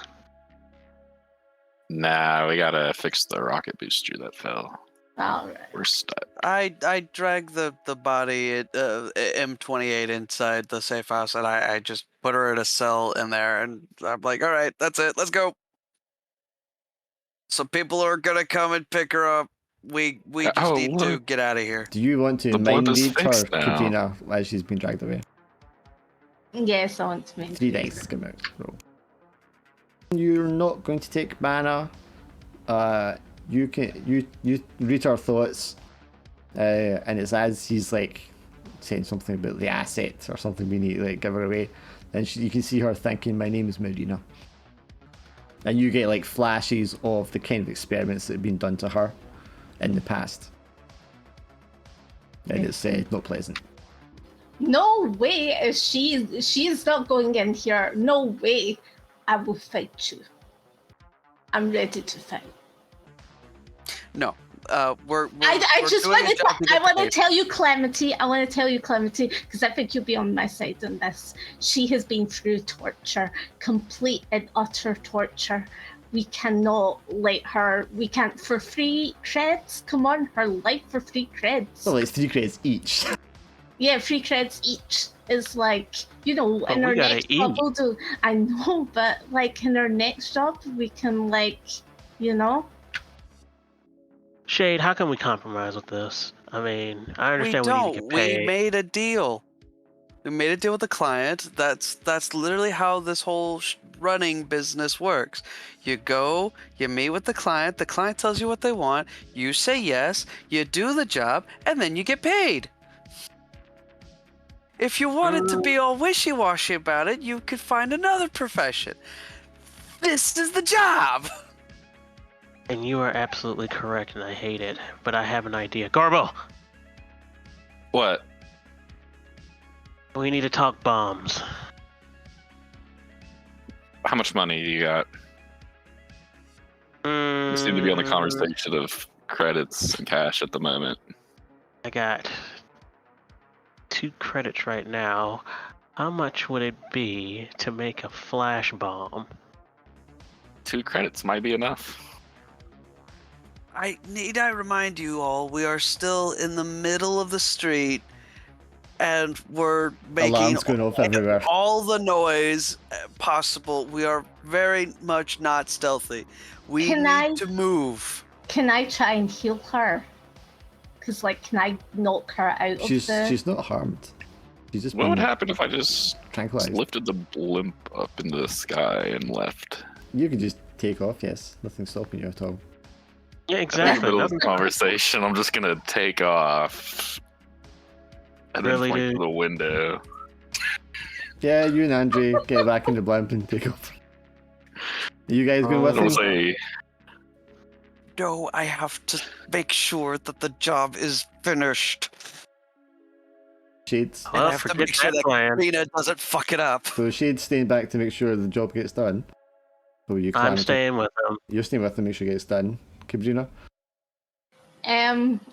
Nah, we gotta fix the rocket booster that fell.
All right.
We're stuck.
I drag the body at M28 inside the safe house, and I just put her in a cell in there, and I'm like, all right, that's it, let's go. So people are gonna come and pick her up. We just need to get out of here.
Do you want to
The blimp
mind
is
read her,
fixed now.
Katrina, as she's been dragged away?
Yes, I want to make
3 dice come out. Roll. You're not going to take mana. You read her thoughts, and it's as he's like saying something about the asset or something we need to like give her away, and you can see her thinking, "My name is Marina," and you get like flashes of the kind of experiments that have been done to her in the past, and it's not pleasant.
No way! If she's not going in here, no way! I will fight you. I'm ready to fight.
No, we're
I
we're
just
doing
want
a job
to.
get
I want to
paid.
tell you, Calamity. I want to tell you, Calamity, because I think you'll be on my side on this. She has been through torture, complete and utter torture. We cannot let her. We can't for 3 creds. Come on, her life for 3 creds.
So it's 3 credits each.
Yeah, 3 creds each is like, you know,
But
in
we
our
gotta
next job
eat.
we'll do. I know, but like in our next job we can like, you know.
Shade, how can we compromise with this? I mean, I understand we need to get
We
paid.
made a deal. We made a deal with the client. That's literally how this whole running business works. You go, you meet with the client tells you what they want, you say yes, you do the job, and then you get paid. If you wanted to be all wishy-washy about it, you could find another profession. This is the job!
And you are absolutely correct, and I hate it. But I have an idea. Garbo,
What?
we need to talk bombs.
How much money do you got? You seem to be on the conversation of credits and cash at the moment.
I got 2 credits right now. How much would it be to make a flash bomb?
2 credits might be enough.
I need I remind you all, we are still in the middle of the street, and we're making
Alarms going off everywhere.
all the noise possible. We are very much not stealthy. We
Can
need
I-
to move.
Can I try and heal her? Because like, can I knock her out of the?
She's not harmed. She's just
What would
been
happen if I just
tranquilized.
lifted the blimp up into the sky and left?
You can just take off. Yes, nothing's stopping you at all.
Yeah,
In the
exactly.
middle of the
Nothing-
conversation, I'm just gonna take off and
Really,
then point
dude?
to the window.
Yeah, you and Andre get back in the blimp and take off. You guys going
Oh,
with
I'm
him?
gonna say,
No, I have to make sure that the job is finished.
Shades.
And
Well,
I have to
forget
make sure
that
that
plan.
Karina doesn't fuck it up.
So Shade's staying back to make sure the job gets done. So you
I'm
Calamity.
staying with them.
You're staying with them, make sure it gets done. Kabrina?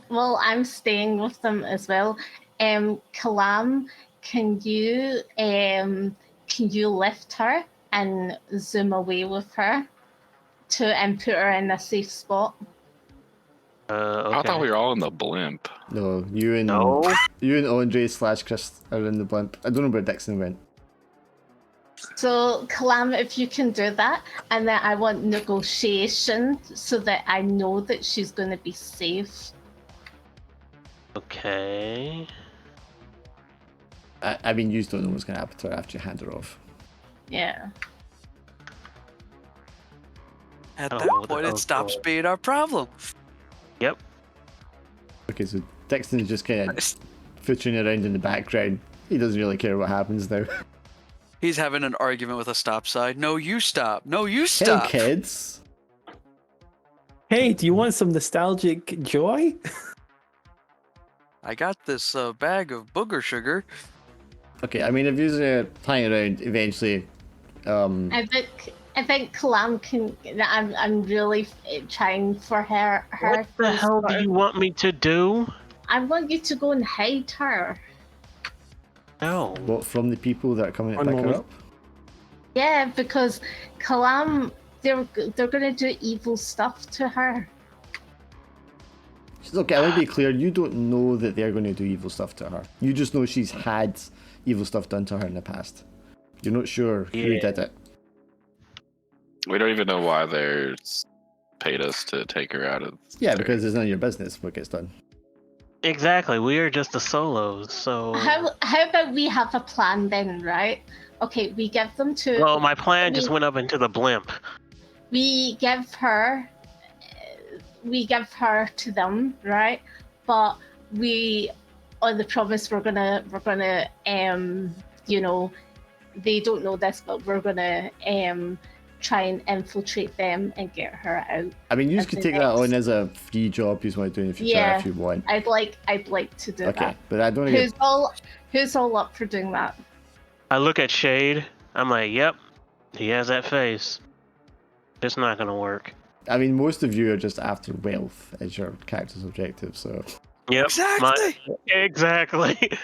Well, I'm staying with them as well. Kalam, can you lift her and zoom away with her and put her in a safe spot.
Okay.
I thought we were all in the blimp.
No, you and Andre / Chris are in the blimp. I don't know where Dixon went.
So, Kalam, if you can do that, and then I want negotiation so that I know that she's going to be safe.
Okay.
I mean, you don't know what's going to happen to her after you hand her off.
Yeah.
At
I
that
don't know
point,
what
it stops
the-
being our problem.
Yep.
Okay, so Dixon's just kind of footering around in the background. He doesn't really care what happens now.
He's having an argument with a stop sign. No, you stop. No, you
Hey,
stop.
kids.
Hey, do you want some nostalgic joy?
I got this bag of booger sugar.
Okay, I mean, if you're hanging around, eventually,
I think Kalam can. I'm really trying for her.
What the
to
hell
sort
do
of-
you want me to do?
I want you to go and hide her.
No.
what from the people that are coming to
One
pick her
moment.
up?
Yeah, because Kalam, they're gonna do evil stuff to her.
Okay, I want to be clear. You don't know that they're going to do evil stuff to her. You just know she's had evil stuff done to her in the past. You're not sure who
Yeah.
did it.
We don't even know why they're paid us to take her out of.
Yeah,
there.
because it's none of your business what gets done.
Exactly. We are just the solos, so.
How about we have a plan then, right? Okay, we give them to.
Well, my plan just
we-
went up into the blimp.
We give her to them, right? But we on the promise we're gonna you know, they don't know this, but we're gonna try and infiltrate them and get her out.
I mean, you
As
can
the
take that on
next-
as a free job you just want to do in the future
Yeah.
if you want.
I'd like to do
Okay,
that.
but I don't get.
Who's all up for doing that?
I look at Shade. I'm like, yep, he has that face. It's not gonna work.
I mean, most of you are just after wealth as your character's objective, so.
Yep.
Exactly.
Exactly.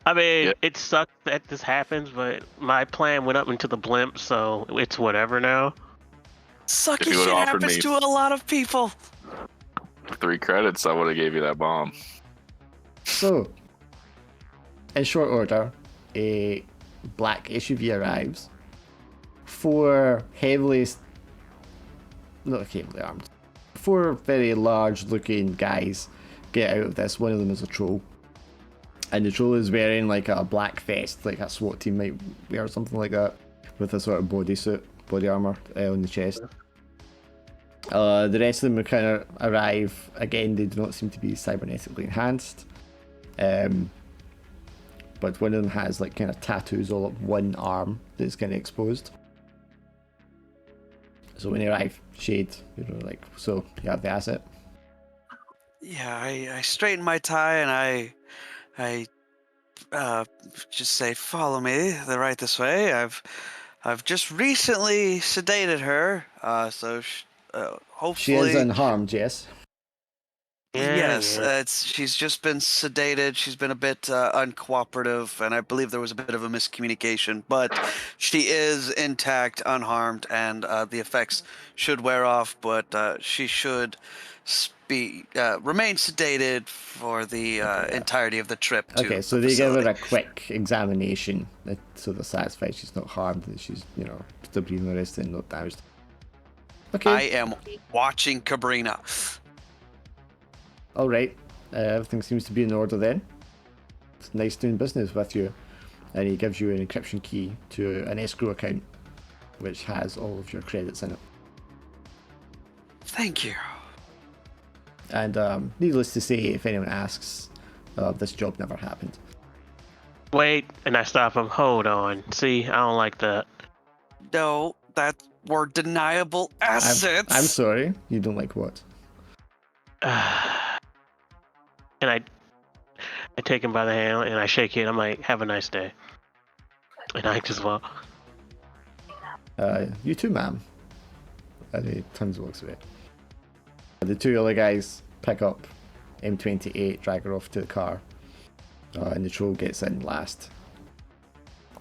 I mean,
Yep.
it sucks that this happens, but my plan went up into the blimp, so it's whatever now.
Sucky
If you
shit
would've offered
happens
me-
to a lot of people.
3 credits, I would have gave you that bomb.
So, in short order, a black SUV arrives. 4 not heavily armed. 4 very large-looking guys get out of this. One of them is a troll, and the troll is wearing like a black vest, like a SWAT team might wear, or something like that, with a sort of body armor on the chest. The rest of them kind of arrive again. They do not seem to be cybernetically enhanced. But one of them has like kind of tattoos all up one arm that's kind of exposed. So when they arrive, Shade, like, so you have the asset.
Yeah, I straighten my tie and I just say, "Follow me. They're right this way." I've just recently sedated her, so hopefully.
She is unharmed, yes.
Yes,
Yeah.
she's just been sedated. She's been a bit uncooperative, and I believe there was a bit of a miscommunication. But she is intact, unharmed, and the effects should wear off. But she should remain sedated for the entirety of the trip. To
Okay, so
the
they give her
facility.
a quick examination, so they're satisfied she's not harmed, and she's, still breathing the rest and not damaged. Okay.
I am watching Cabrina.
All right, everything seems to be in order then. It's nice doing business with you. And he gives you an encryption key to an escrow account, which has all of your credits in it.
Thank you.
And needless to say, if anyone asks, this job never happened.
Wait, and I stop him. Hold on. See, I don't like that.
No, that were deniable assets.
I'm sorry, you don't like what?
And I take him by the hand and I shake it. I'm like, have a nice day. And I just walk.
You too, ma'am. And he turns and walks away. The 2 other guys pick up M28, drag her off to the car, and the troll gets in last.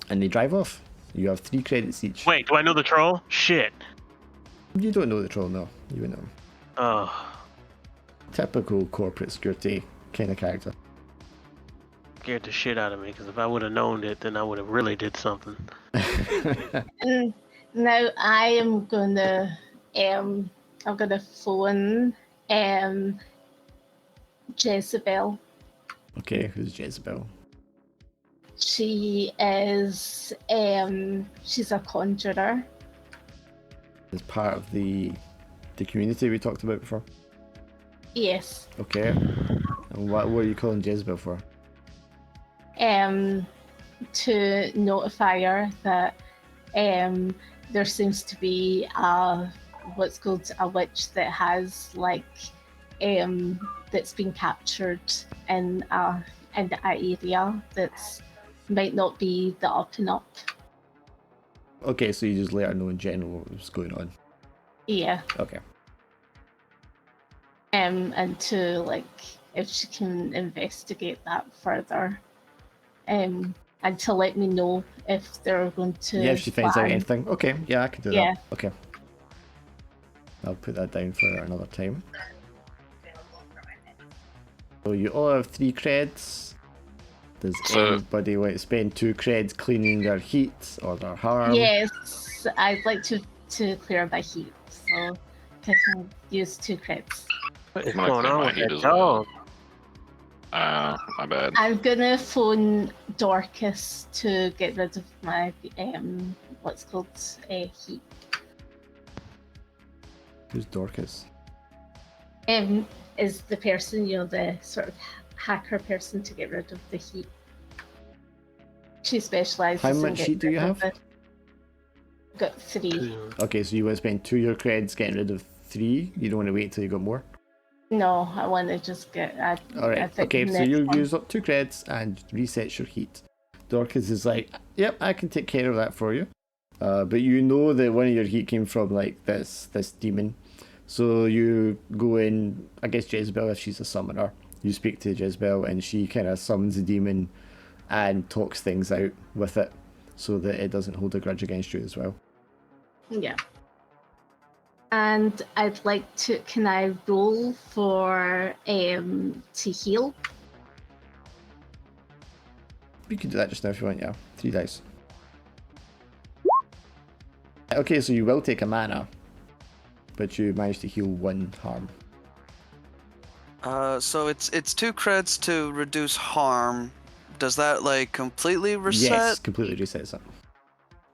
And they drive off. You have 3 credits each.
Wait, do I know the troll? Shit.
You don't know the troll, no. You would know.
Oh,
Typical corporate security kind of character.
scared the shit out of me, because if I would have known it, then I would have really did something.
And now I am gonna I'm gonna phone Jezebel.
Okay, who's Jezebel?
She is she's a conjurer.
Is part of the community we talked about before.
Yes.
Okay. And what are you calling Jezebel for?
To notify her that there seems to be what's called a witch that has like that's been captured in that area that's might not be the up and up.
Okay, so you just let her know in general what was going on.
Yeah.
Okay.
And to like if she can investigate that further. And to let me know if they're going to.
Yeah, if she finds out
plan.
anything. Okay, yeah, I can do
Yeah.
that. Okay. I'll put that down for another time. So you all have 3 creds. Does anybody want to spend 2 creds cleaning their heat or their harm?
Yes, I'd like to clear my heat, so I can use 2 creds.
What is
I'm gonna
going
clear
on
my
with
heat
that
as well.
dog?
My bad.
I'm gonna phone Dorcas to get rid of my what's called heat.
Who's Dorcas?
Is the person, the sort of hacker person to get rid of the heat. She specializes.
How
in
much
getting
heat do you
rid of
have?
it. Got 3.
Okay, so you want to spend 2 of your creds getting rid of 3? You don't want to wait till you got more?
No, I want to just get.
Alright, okay, so you use up 2 creds and resets your heat. Dorcas is like, yep, I can take care of that for you. But you know that one of your heat came from like this demon. So you go in, I guess Jezebel, if she's a summoner, you speak to Jezebel and she kind of summons the demon and talks things out with it so that it doesn't hold a grudge against you as well.
Yeah. And I'd like to. Can I roll for to heal?
You can do that just now if you want, yeah. 3 dice. Okay, so you will take a mana, but you managed to heal 1 harm.
So it's 2 creds to reduce harm. Does that like completely reset?
Yes, completely resets it.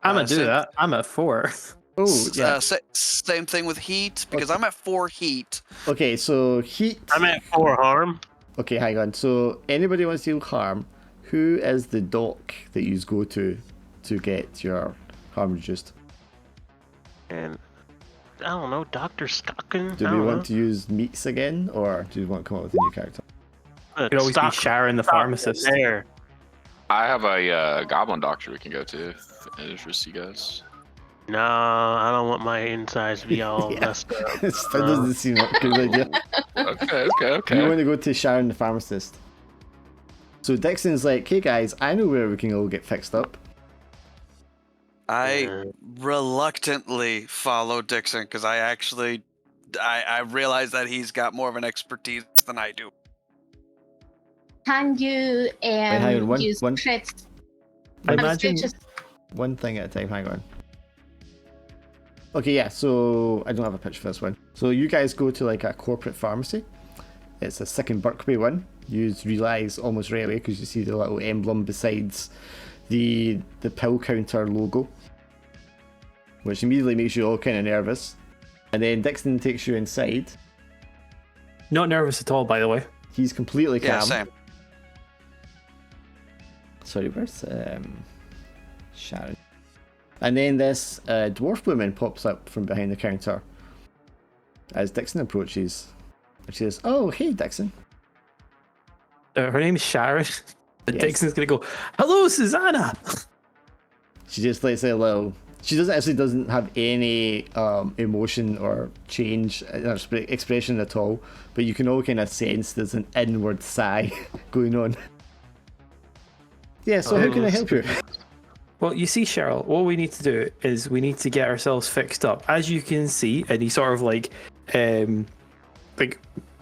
I'm gonna do
same-
that. I'm at 4.
Oh, yeah.
Same thing with heat because
Okay.
I'm at 4 heat.
Okay, so heat.
I'm at 4 harm.
Okay, hang on. So anybody wants to heal harm, who is the doc that you go to get your harm reduced?
And I don't know, Dr. Stockton?
Do we want to use Meats again, or do you want to come up with a new character?
Could always be Sharon the pharmacist.
There.
I have a goblin doctor we can go to if it interests you guys.
No, I don't want my insides to be all
Yeah.
messed up.
That doesn't seem like a good idea.
Okay.
You want to go to Sharon the pharmacist. So Dixon's like, hey guys, I know where we can all get fixed up.
I reluctantly follow Dixon because I realize that he's got more of an expertise than I do.
Can you
hang on,
use
one-
creds?
I
I'm
imagine
just
One thing at a time, hang on. Okay, yeah, so I don't have a picture for this one. So you guys go to like a corporate pharmacy. It's a Sick and Birkby one. You realise almost right away because you see the little emblem besides the pill counter logo, which immediately makes you all kind of nervous. And then Dixon takes you inside.
Not nervous at all, by the way.
He's completely calm.
Yeah, same.
Sorry, where's Sharon? And then this dwarf woman pops up from behind the counter as Dixon approaches. And she says, "Oh, hey, Dixon."
Her name's Sharon. And
Yes.
Dixon's gonna go, "Hello, Susanna."
She just lets out a little. She doesn't have any emotion or change in her expression at all. But you can all kind of sense there's an inward sigh going on. Yeah. So how can I help you?
Well, you see, Cheryl, what we need to do is we need to get ourselves fixed up. As you can see, and he sort of like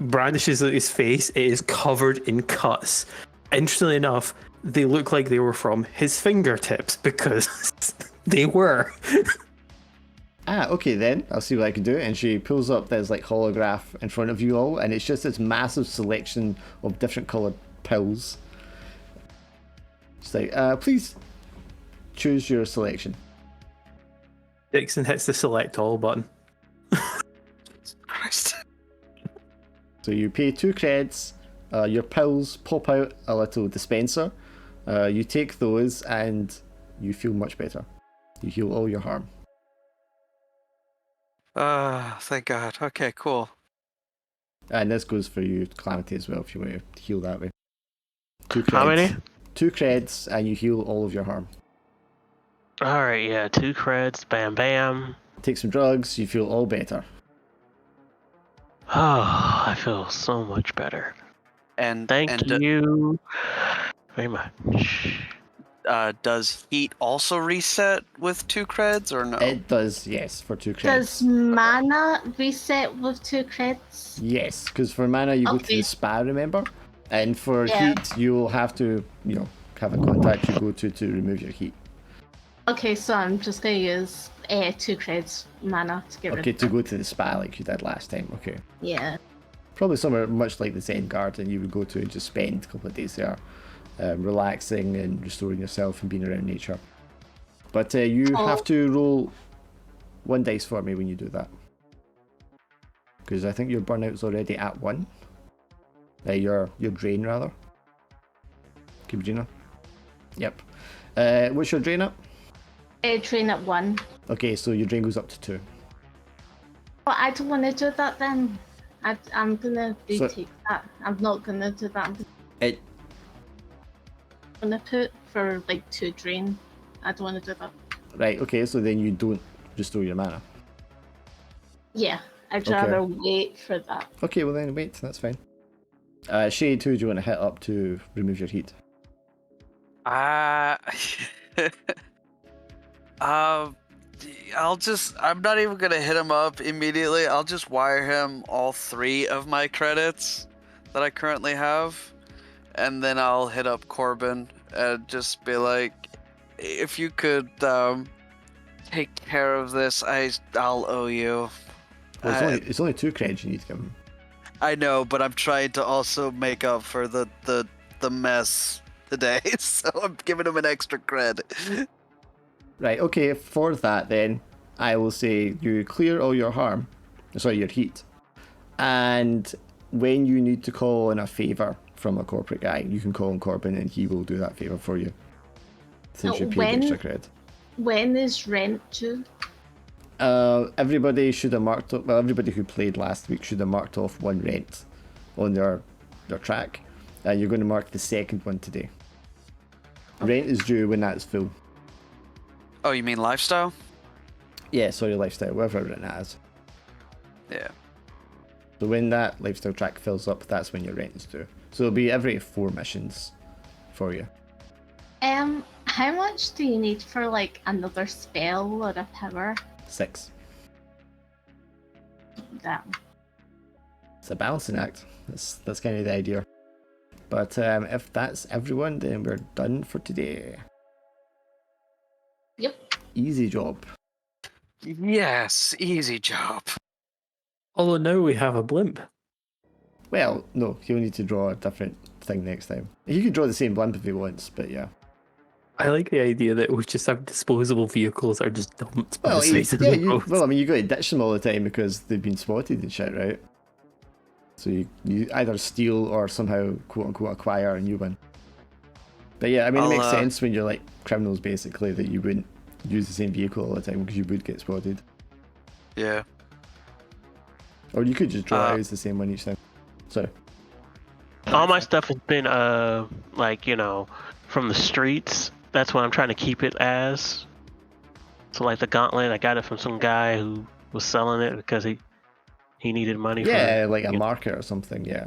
brandishes his face. It is covered in cuts. Interestingly enough, they look like they were from his fingertips because they were.
Okay then, I'll see what I can do. And she pulls up this like holograph in front of you all, and it's just this massive selection of different coloured pills. It's like, please choose your selection.
Dixon hits the select all button.
Christ.
So you pay 2 creds, your pills pop out a little dispenser. You take those and you feel much better. You heal all your harm.
Thank God. Okay, cool.
And this goes for you, Calamity, as well, if you want to heal that way. 2 creds.
How many?
2 creds, and you heal all of your harm.
Alright, yeah, 2 creds, bam bam.
Take some drugs, you feel all better.
Oh, I feel so much better.
And
Thank you very much.
Does heat also reset with 2 creds or no?
It does, yes, for 2 creds.
Does mana reset with 2 creds?
Yes, because for mana you go to the spa, remember? And for heat, you'll have to, have a contact you go to remove your heat.
Okay, so I'm just going to use 2 creds mana to get rid
Okay,
of
to
it.
go to the spa like you did last time, okay.
Yeah.
Probably somewhere much like the Zen Garden you would go to and just spend a couple of days there, relaxing and restoring yourself and being around nature. But you have to roll 1 dice for me when you do that. Because I think your burnout's already at 1. Your drain, rather. Kibjina? Yep. What's your drain up?
Train at 1.
Okay, so your drain goes up to 2.
But I don't want to do that then. I'm going to retake that. I'm not going to do that. I'm going to put for like 2 drain. I don't want to do that.
Right, okay, so then you don't restore your mana.
Yeah, I'd
Okay.
rather wait for that.
Okay, well then wait, that's fine. Shade, who do you want to hit up to remove your heat?
I'm not even gonna hit him up immediately. I'll just wire him all 3 of my credits that I currently have. And then I'll hit up Corbin and just be like, if you could take care of this, I'll owe you.
Well, it's only 2 creds you need to give him.
I know, but I'm trying to also make up for the mess today, so I'm giving him an extra cred.
Right, okay, for that then, I will say you clear all your harm, your heat, and when you need to call in a favour from a corporate guy, you can call on Corbin and he will do that favour for you. Since you paid extra cred.
When is rent due?
Everybody should have marked up, well, everybody who played last week should have marked off 1 rent on their track. You're going to mark the 2nd one today. Rent is due when that's full.
Oh, you mean lifestyle?
Yeah, sorry, lifestyle, whatever it is.
Yeah.
So when that lifestyle track fills up, that's when your rent is due. So it'll be every 4 missions for you.
How much do you need for like another spell or a power?
6.
Damn.
It's a balancing act. That's kind of the idea. But if that's everyone, then we're done for today.
Yep.
Easy job.
Yes, easy job.
Although now we have a blimp.
Well, no, he'll need to draw a different thing next time. He could draw the same blimp if he wants, but yeah.
I like the idea that we just have disposable vehicles that are just dumped by
Well,
the sides of
yeah,
the road.
well, I mean, you got to ditch them all the time because they've been spotted and shit, right? So you either steal or somehow quote-unquote acquire a new one. But yeah, I mean, it makes sense when you're like criminals, basically, that you wouldn't use the same vehicle all the time because you would get spotted.
Yeah.
Or you could just draw it as the same one each time. Sorry.
All my stuff has been from the streets. That's what I'm trying to keep it as. So like the gauntlet, I got it from some guy who was selling it because he needed money.
Yeah, like a market or something. Yeah.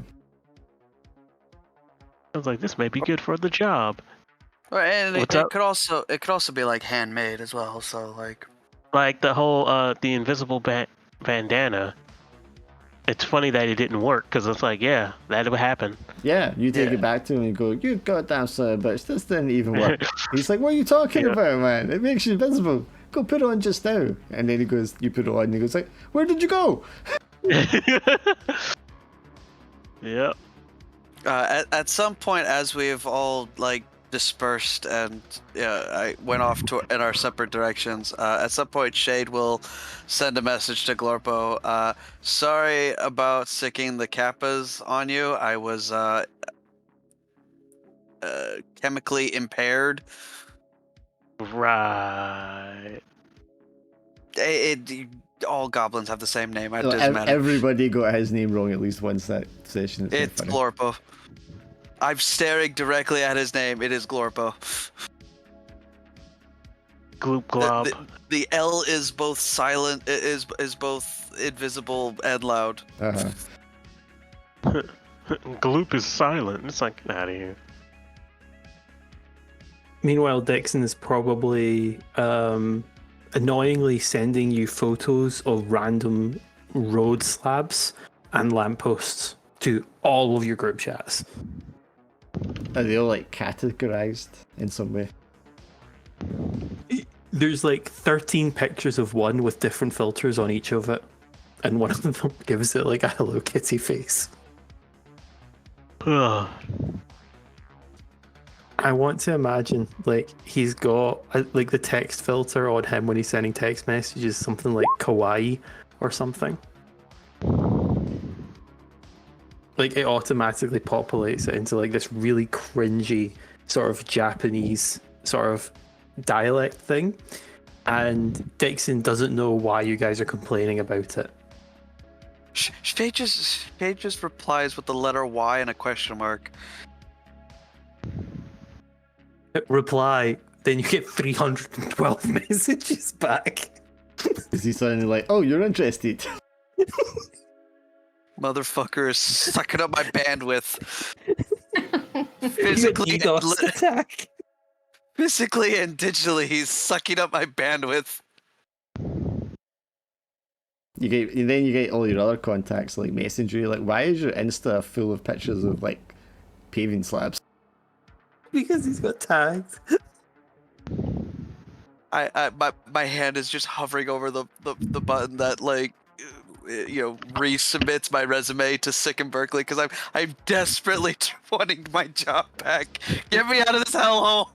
I was like, this may be good for the job.
And
What's
it
up?
could also be like handmade as well. So like,
Like the whole the invisible bandana. It's funny that it didn't work because it's like, yeah, that would happen.
Yeah, you take
Yeah.
it back to him and go, "You goddamn son of a bitch, this didn't even work." He's like, "What are you talking
Yeah.
about, man? It makes you invisible. Go put it on just now." And then he goes, "You put it on," and he goes like, "Where did you go?"
Yep.
at some point, as we've all like dispersed and I went off in our separate directions. At some point, Shade will send a message to Glorpo. Sorry about sicking the kappas on you. I was chemically impaired.
Right.
All goblins have the same name. It doesn't matter.
Everybody got his name wrong at least once that session.
It's Glorpo. I'm staring directly at his name. It is Glorpo.
Gloop glob.
The L is both silent. It is both invisible and loud.
Gloop is silent. It's like, get out of here.
Meanwhile, Dixon is probably annoyingly sending you photos of random road slabs and lampposts to all of your group chats.
Are they all like categorized in some way?
There's like 13 pictures of one with different filters on each of it, and one of them gives it like a Hello Kitty face.
Ugh.
I want to imagine like he's got like the text filter on him when he's sending text messages, something like kawaii or something. Like it automatically populates it into like this really cringy sort of Japanese sort of dialect thing, and Dixon doesn't know why you guys are complaining about it.
Shade just replies with the letter Y and a question mark.
Reply, then you get 312 messages back.
Is he suddenly like, "Oh, you're interested"?
Motherfucker is sucking up my bandwidth.
Physically attack.
Physically and digitally, he's sucking up my bandwidth.
You get all your other contacts like Messenger. Like, why is your Insta full of pictures of like paving slabs?
Because he's got tags.
My hand is just hovering over the button that like resubmits my resume to Sick and Berkeley because I'm desperately wanting my job back. Get me out of this hellhole.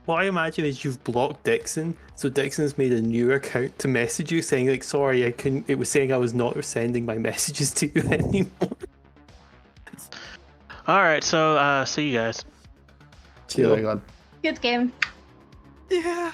What I imagine is you've blocked Dixon, so Dixon's made a new account to message you saying like, sorry, I couldn't. It was saying I was not sending my messages to you anymore.
All right, so see you guys.
Chill.
Good game.
Yeah.